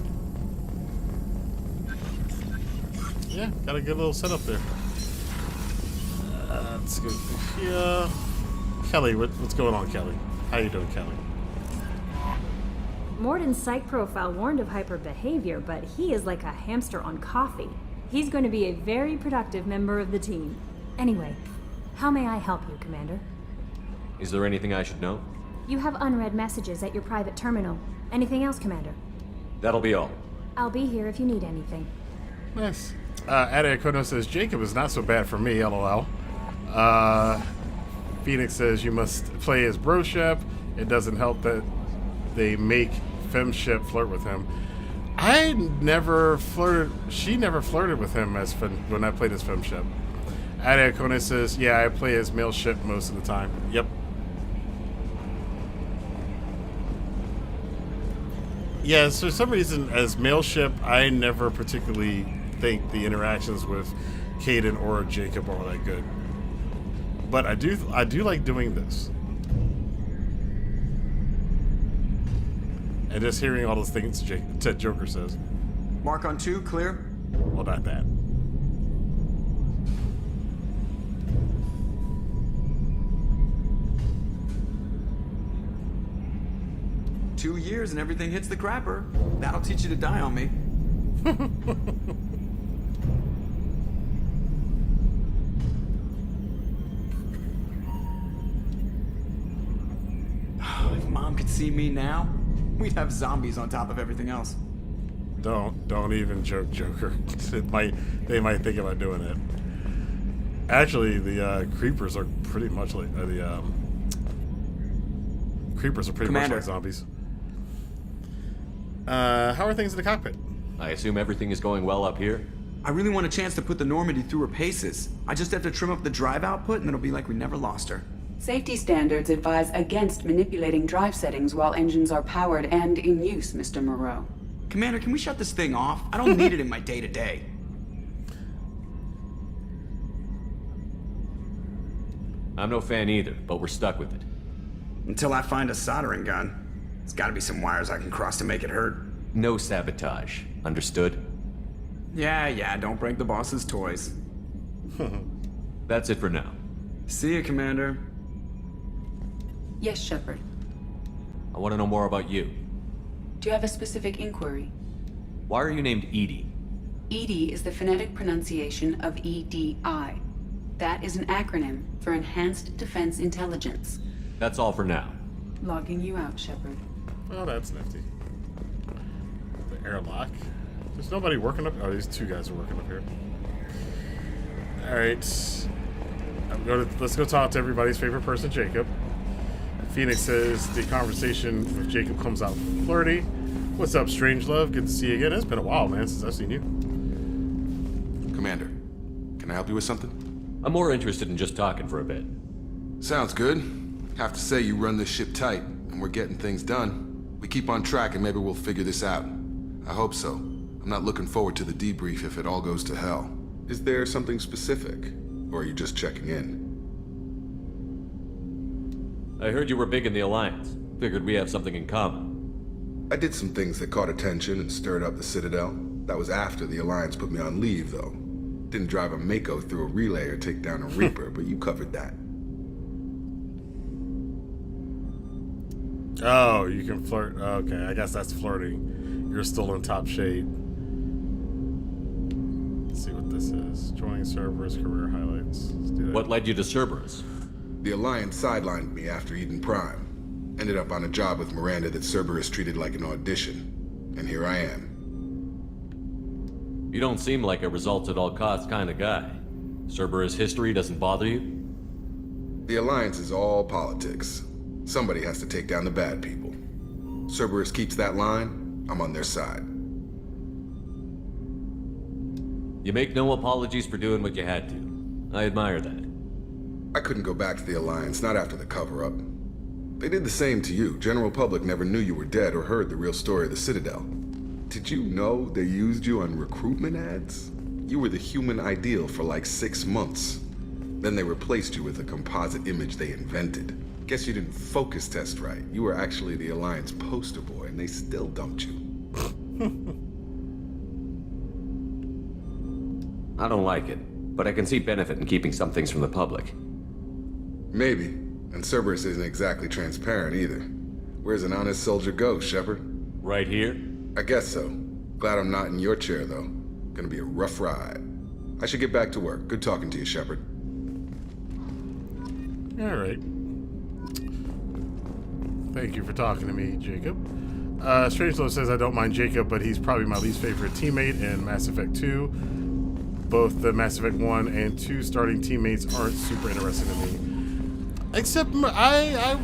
Yeah, got a good little setup there. Let's go through here. Kelly, what's going on, Kelly? How you doing, Kelly? Morden's psych profile warned of hyper behavior, but he is like a hamster on coffee. He's going to be a very productive member of the team. Anyway, how may I help you, Commander? Is there anything I should know? You have unread messages at your private terminal. Anything else, Commander? That'll be all. I'll be here if you need anything. Nice. Aria T'Loak says, Jacob is not so bad for me, lol. Phoenix says, you must play as Bro Shep. It doesn't help that they make Fem Shep flirt with him. I never flirted. She never flirted with him as when I played as Fem Shep. Aria T'Loak says, yeah, I play as male Shep most of the time. Yep. Yeah, so for some reason, as male Shep, I never particularly think the interactions with Kaidan or Jacob are that good. But I do like doing this. And just hearing all those things Ted Joker says. Mark on 2, clear? Well, not that. Two years and everything hits the crapper. That'll teach you to die on me. If Mom could see me now, we'd have zombies on top of everything else. Don't even joke, Joker. They might think about doing it. Actually, the creepers are pretty much like creepers are pretty Commander. much like zombies. How are things in the cockpit? I assume everything is going well up here? I really want a chance to put the Normandy through her paces. I just have to trim up the drive output and it'll be like we never lost her. Safety standards advise against manipulating drive settings while engines are powered and in use, Mr. Moreau. Commander, can we shut this thing off? I don't need it in my day-to-day. I'm no fan either, but we're stuck with it. Until I find a soldering gun. There's gotta be some wires I can cross to make it hurt. No sabotage. Understood? Yeah, don't break the boss's toys. That's it for now. See ya, Commander. Yes, Shepard. I want to know more about you. Do you have a specific inquiry? Why are you named Edie? EDI is the phonetic pronunciation of EDI. That is an acronym for Enhanced Defense Intelligence. That's all for now. Logging you out, Shepard. Oh, that's nifty. The airlock. There's nobody working up. Oh, these two guys are working up here. All right. Let's go talk to everybody's favorite person, Jacob. Phoenix says the conversation with Jacob comes out flirty. What's up, Strangelove? Good to see you again. It's been a while, man, since I've seen you. Commander, can I help you with something? I'm more interested in just talking for a bit. Sounds good. Have to say you run this ship tight, and we're getting things done. We keep on track and maybe we'll figure this out. I hope so. I'm not looking forward to the debrief if it all goes to hell. Is there something specific? Or are you just checking in? I heard you were big in the Alliance. Figured we have something in common. I did some things that caught attention and stirred up the Citadel. That was after the Alliance put me on leave, though. Didn't drive a Mako through a relay or take down a Reaper, but you covered that. Oh, you can flirt. Okay, I guess that's flirting. You're still in top shade. Let's see what this is. Joining Cerberus, career highlights. Let's do that. What led you to Cerberus? The Alliance sidelined me after Eden Prime. Ended up on a job with Miranda that Cerberus treated like an audition. And here I am. You don't seem like a results at all costs kind of guy. Cerberus history doesn't bother you? The Alliance is all politics. Somebody has to take down the bad people. Cerberus keeps that line, I'm on their side. You make no apologies for doing what you had to. I admire that. I couldn't go back to the Alliance, not after the cover-up. They did the same to you. General public never knew you were dead or heard the real story of the Citadel. Did you know they used you on recruitment ads? You were the human ideal for like 6 months. Then they replaced you with a composite image they invented. Guess you didn't focus test right. You were actually the Alliance poster boy, and they still dumped you. I don't like it, but I can see benefit in keeping some things from the public. Maybe. And Cerberus isn't exactly transparent either. Where's an honest soldier go, Shepard? Right here? I guess so. Glad I'm not in your chair, though. Gonna be a rough ride. I should get back to work. Good talking to you, Shepard. All right. Thank you for talking to me, Jacob. Strangelove says I don't mind Jacob, but he's probably my least favorite teammate in Mass Effect 2. Both the Mass Effect 1 and 2 starting teammates aren't super interesting to me. Except for I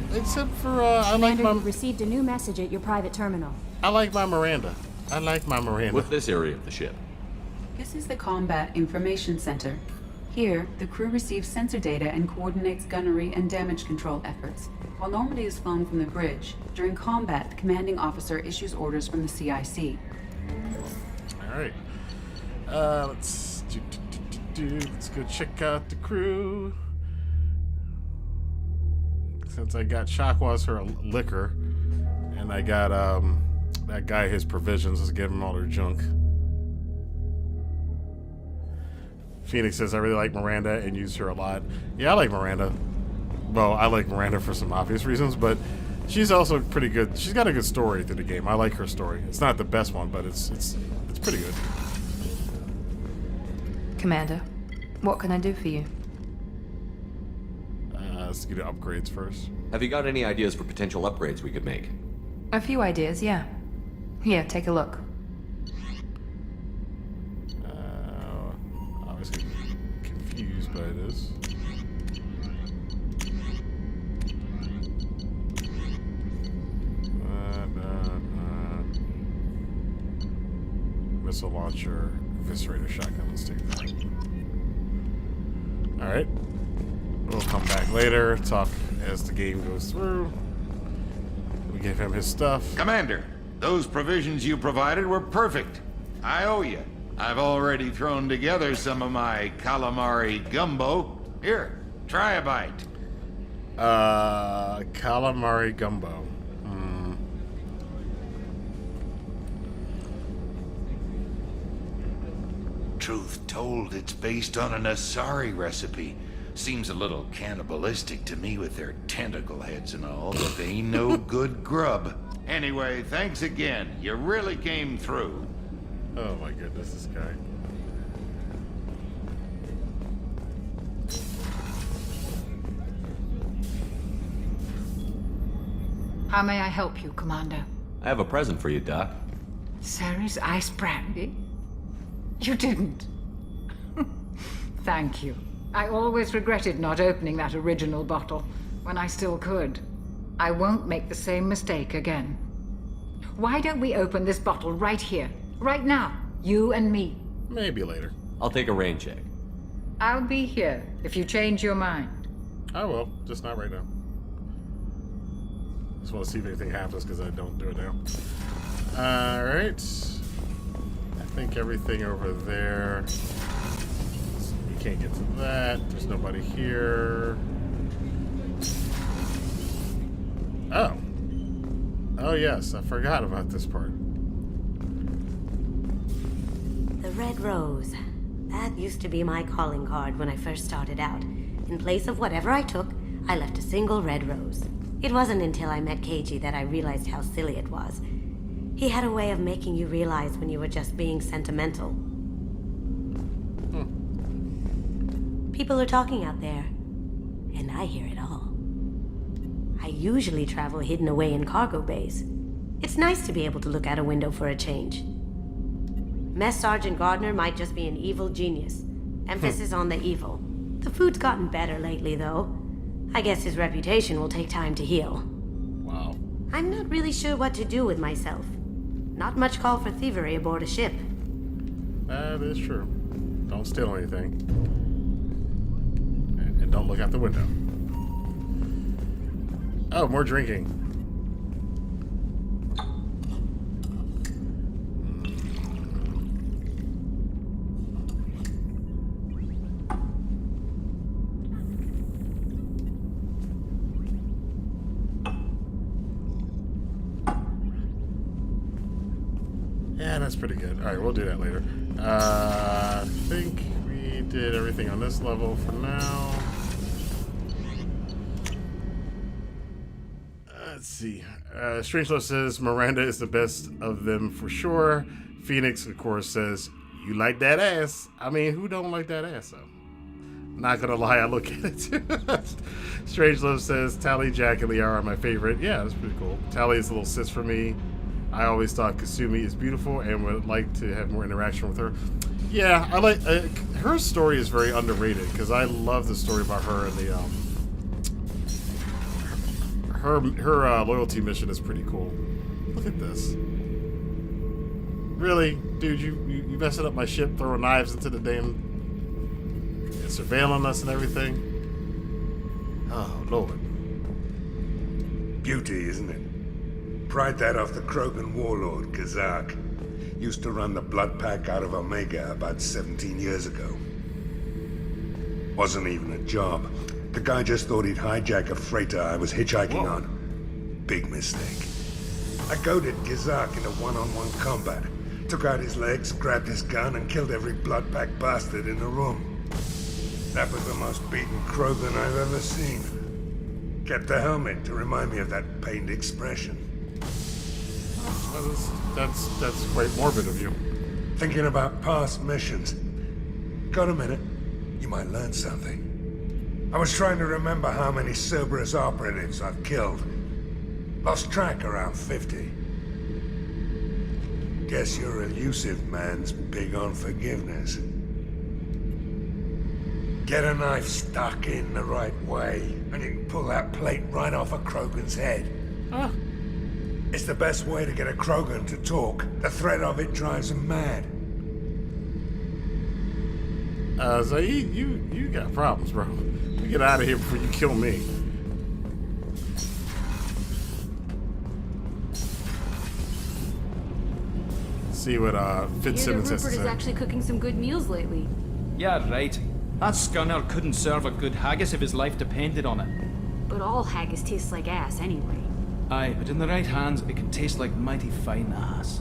like Commander, my. you received a new message at your private terminal. I like my Miranda. I like my Miranda. With this area of the ship. This is the Combat Information Center. Here, the crew receives sensor data and coordinates gunnery and damage control efforts. While Normandy is flown from the bridge, during combat, the commanding officer issues orders from the CIC. All right. Let's go check out the crew. Since I got Shakwas her liquor, and I got that guy his provisions, let's give him all their junk. Phoenix says I really like Miranda and use her a lot. Yeah, I like Miranda. Well, I like Miranda for some obvious reasons, but she's also pretty good. She's got a good story through the game. I like her story. It's not the best one, but it's pretty good. Commander, what can I do for you? Let's get the upgrades first. Have you got any ideas for potential upgrades we could make? A few ideas, yeah. Here, take a look. I always get confused by this. Missile launcher, eviscerator shotgun. Let's take that. All right. We'll come back later, talk as the game goes through. We give him his stuff. Commander, those provisions you provided were perfect. I owe you. I've already thrown together some of my calamari gumbo. Here, try a bite. Calamari gumbo. Truth told, it's based on an Asari recipe. Seems a little cannibalistic to me with their tentacle heads and all, but they ain't no good grub. Anyway, thanks again. You really came through. Oh my goodness, this guy. How may I help you, Commander? I have a present for you, Doc. Ceres ice brandy? You didn't. Thank you. I always regretted not opening that original bottle when I still could. I won't make the same mistake again. Why don't we open this bottle right here, right now, you and me? Maybe later. I'll take a rain check. I'll be here if you change your mind. I will, just not right now. just want to see if anything happens because I don't do it now. Alright. I think everything over there. You can't get to that. There's nobody here. Oh. Oh yes, I forgot about this part. The red rose. That used to be my calling card when I first started out. In place of whatever I took, I left a single red rose. It wasn't until I met KG that I realized how silly it was. He had a way of making you realize when you were just being sentimental. People are talking out there, and I hear it all. I usually travel hidden away in cargo bays. It's nice to be able to look out a window for a change. Mess Sergeant Gardner might just be an evil genius. Emphasis on the evil. The food's gotten better lately, though. I guess his reputation will take time to heal. Wow. I'm not really sure what to do with myself. Not much call for thievery aboard a ship. That is true. Don't steal anything. And don't look out the window. Oh, more drinking. Yeah, that's pretty good. Alright, we'll do that later. I think we did everything on this level for now. Let's see. Strangelove says Miranda is the best of them for sure. Phoenix, of course, says, you like that ass. I mean, who don't like that ass, though? Not gonna lie, I look at it too. Strangelove says, Tally, Jack, and Liara are my favorite. Yeah, that's pretty cool. Tally is a little sis for me. I always thought Kasumi is beautiful and would like to have more interaction with her. Yeah, I like her story is very underrated because I love the story about her and the her loyalty mission is pretty cool. Look at this. Really, dude, you messing up my ship, throwing knives into the damn and surveilling us and everything. Oh Lord. Beauty, isn't it? Pried that off the Krogan warlord, Kazak. Used to run the blood pack out of Omega about 17 years ago. Wasn't even a job. The guy just thought he'd hijack a freighter I was hitchhiking on. Big mistake. I goaded Kazak into one-on-one combat. Took out his legs, grabbed his gun, and killed every blood pack bastard in the room. That was the most beaten Krogan I've ever seen. Kept the helmet to remind me of that pained expression. That's quite morbid of you. Thinking about past missions. Got a minute? You might learn something. I was trying to remember how many Cerberus operatives I've killed. Lost track around 50. Guess your elusive man's big on forgiveness. Get a knife stuck in the right way, and you can pull that plate right off a Krogan's head. Huh. It's the best way to get a Krogan to talk. The threat of it drives him mad. So you got problems, bro. You get out of here before you kill me. Let's see what Fitzsimmons has to Rupert say. is actually cooking some good meals lately. Yeah, right. That scunner couldn't serve a good haggis if his life depended on it. But all haggis tastes like ass anyway. Aye, but in the right hands, it can taste like mighty fine ass.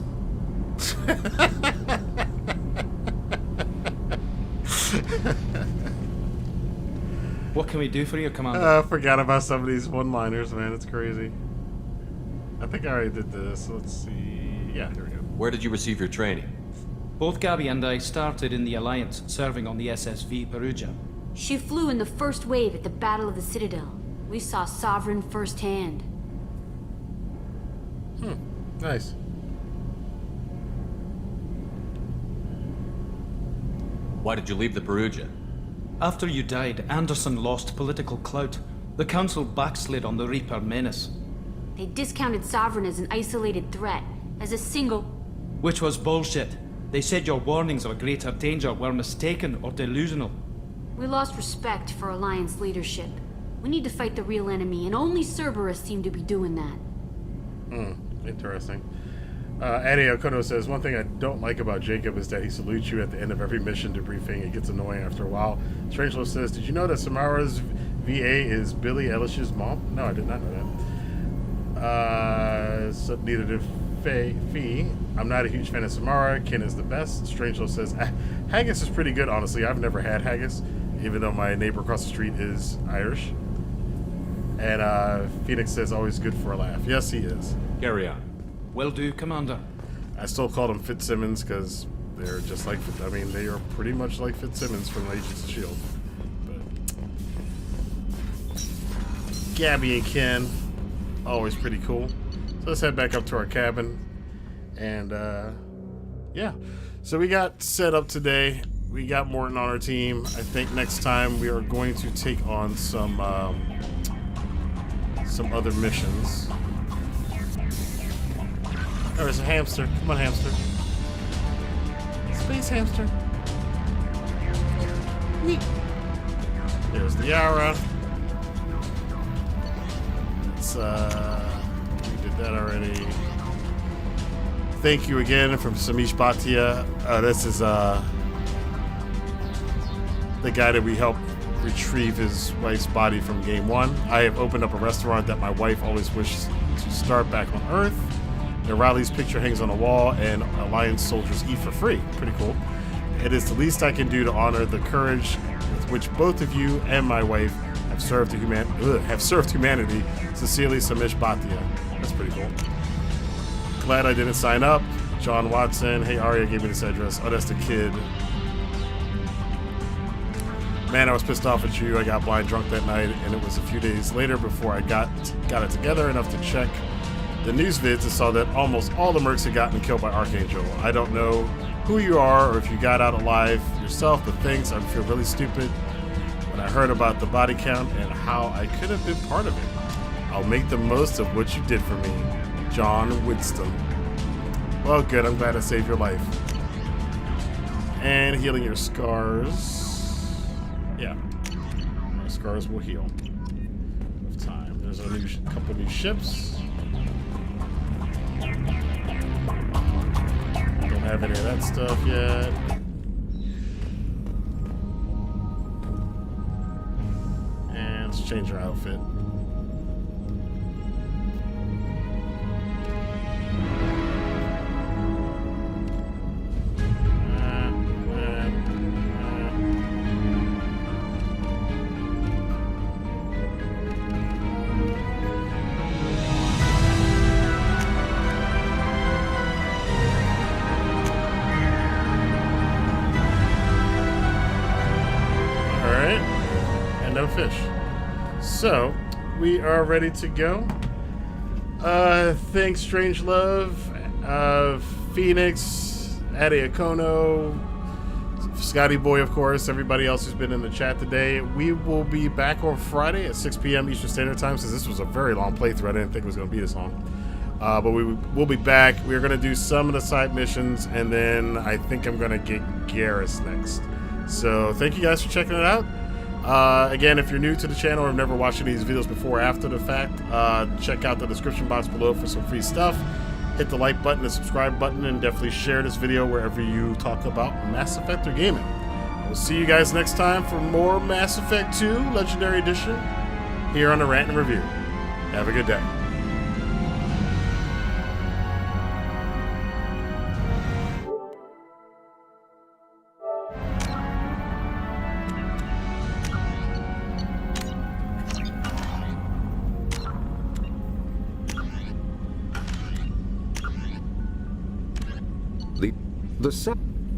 What can we do for you, Commander? I forgot about some of these one-liners, man. It's crazy. I think I already did this. Let's see. Yeah, here we go. Where did you receive your training? Both Gabby and I started in the Alliance, serving on the SSV Perugia. She flew in the first wave at the Battle of the Citadel. We saw Sovereign firsthand. Nice. Why did you leave the Perugia? After you died, Anderson lost political clout. The Council backslid on the Reaper menace. They discounted Sovereign as an isolated threat, as a single... Which was bullshit. They said your warnings of a greater danger were mistaken or delusional. We lost respect for Alliance leadership. We need to fight the real enemy, and only Cerberus seemed to be doing that. Interesting. Aria T'Loak says, one thing I don't like about Jacob is that he salutes you at the end of every mission debriefing. It gets annoying after a while. Strangelove says, did you know that Samara's VA is Billie Eilish's mom? No, I did not know that. So neither did Fee. I'm not a huge fan of Samara. Ken is the best. Strangelove says, haggis is pretty good, honestly. I've never had haggis, even though my neighbor across the street is Irish. And Phoenix says, always good for a laugh. Yes, he is. Carry on. Will do, Commander. I still call him Fitzsimmons because they're just like, I mean, they are pretty much like Fitzsimmons from Agents of S.H.I.E.L.D. But Gabby and Ken, always pretty cool. So let's head back up to our cabin. And, yeah. So we got set up today. We got Morton on our team. I think next time we are going to take on some other missions. Oh, there's a hamster. Come on, hamster. Space hamster. Whee! There's the Yara. It's, we did that already. Thank you again from Samish Bhatia. This is the guy that we helped retrieve his wife's body from Game 1. I have opened up a restaurant that my wife always wished to start back on Earth. And Riley's picture hangs on the wall, and Alliance soldiers eat for free. Pretty cool. It is the least I can do to honor the courage with which both of you and my wife have served humanity. Sincerely, Samish Bhatia. That's pretty cool. Glad I didn't sign up. John Watson. Hey, Aria gave me this address. Oh, that's the kid. Man, I was pissed off at you. I got blind drunk that night, and it was a few days later before I got it together enough to check the news vids and saw that almost all the mercs had gotten killed by Archangel. I don't know who you are or if you got out alive yourself, but thanks. I feel really stupid when I heard about the body count and how I could have been part of it. I'll make the most of what you did for me. John Winston. Well, good. I'm glad I saved your life. And healing your scars. Yeah. My scars will heal. With time. There's a couple new ships. Don't have any of that stuff yet. And let's change our outfit. Fish. So we are ready to go. Thanks, Strangelove, Phoenix, Aria T'Loak, Scotty Boy, of course, everybody else who's been in the chat today. We will be back on Friday at 6 p.m. Eastern Standard Time, since this was a very long playthrough. I didn't think it was going to be this long. But we'll be back. We're going to do some of the side missions, and then I think I'm going to get Garrus next. So thank you guys for checking it out. Again, if you're new to the channel or have never watched any of these videos before or after the fact, check out the description box below for some free stuff. Hit the like button, the subscribe button, and definitely share this video wherever you talk about Mass Effect or gaming. We'll see you guys next time for more Mass Effect 2 Legendary Edition here on the Rantin' Review. Have a good day.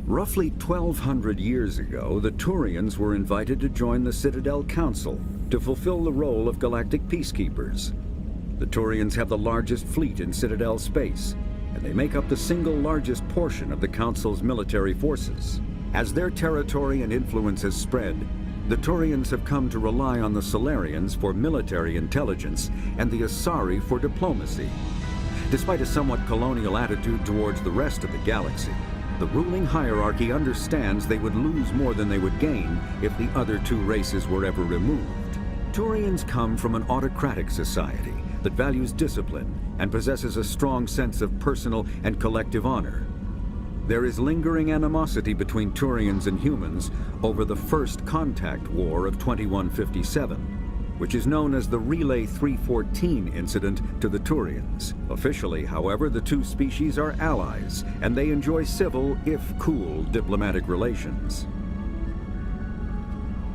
Roughly 1,200 years ago, the Turians were invited to join the Citadel Council to fulfill the role of galactic peacekeepers. The Turians have the largest fleet in Citadel space, and they make up the single largest portion of the Council's military forces. As their territory and influence has spread, the Turians have come to rely on the Solarians for military intelligence and the Asari for diplomacy. Despite a somewhat colonial attitude towards the rest of the galaxy, the ruling hierarchy understands they would lose more than they would gain if the other two races were ever removed. Turians come from an autocratic society that values discipline and possesses a strong sense of personal and collective honor. There is lingering animosity between Turians and humans over the First Contact War of 2157, which is known as the Relay 314 incident to the Turians. Officially, however, the two species are allies, and they enjoy civil, if cool, diplomatic relations.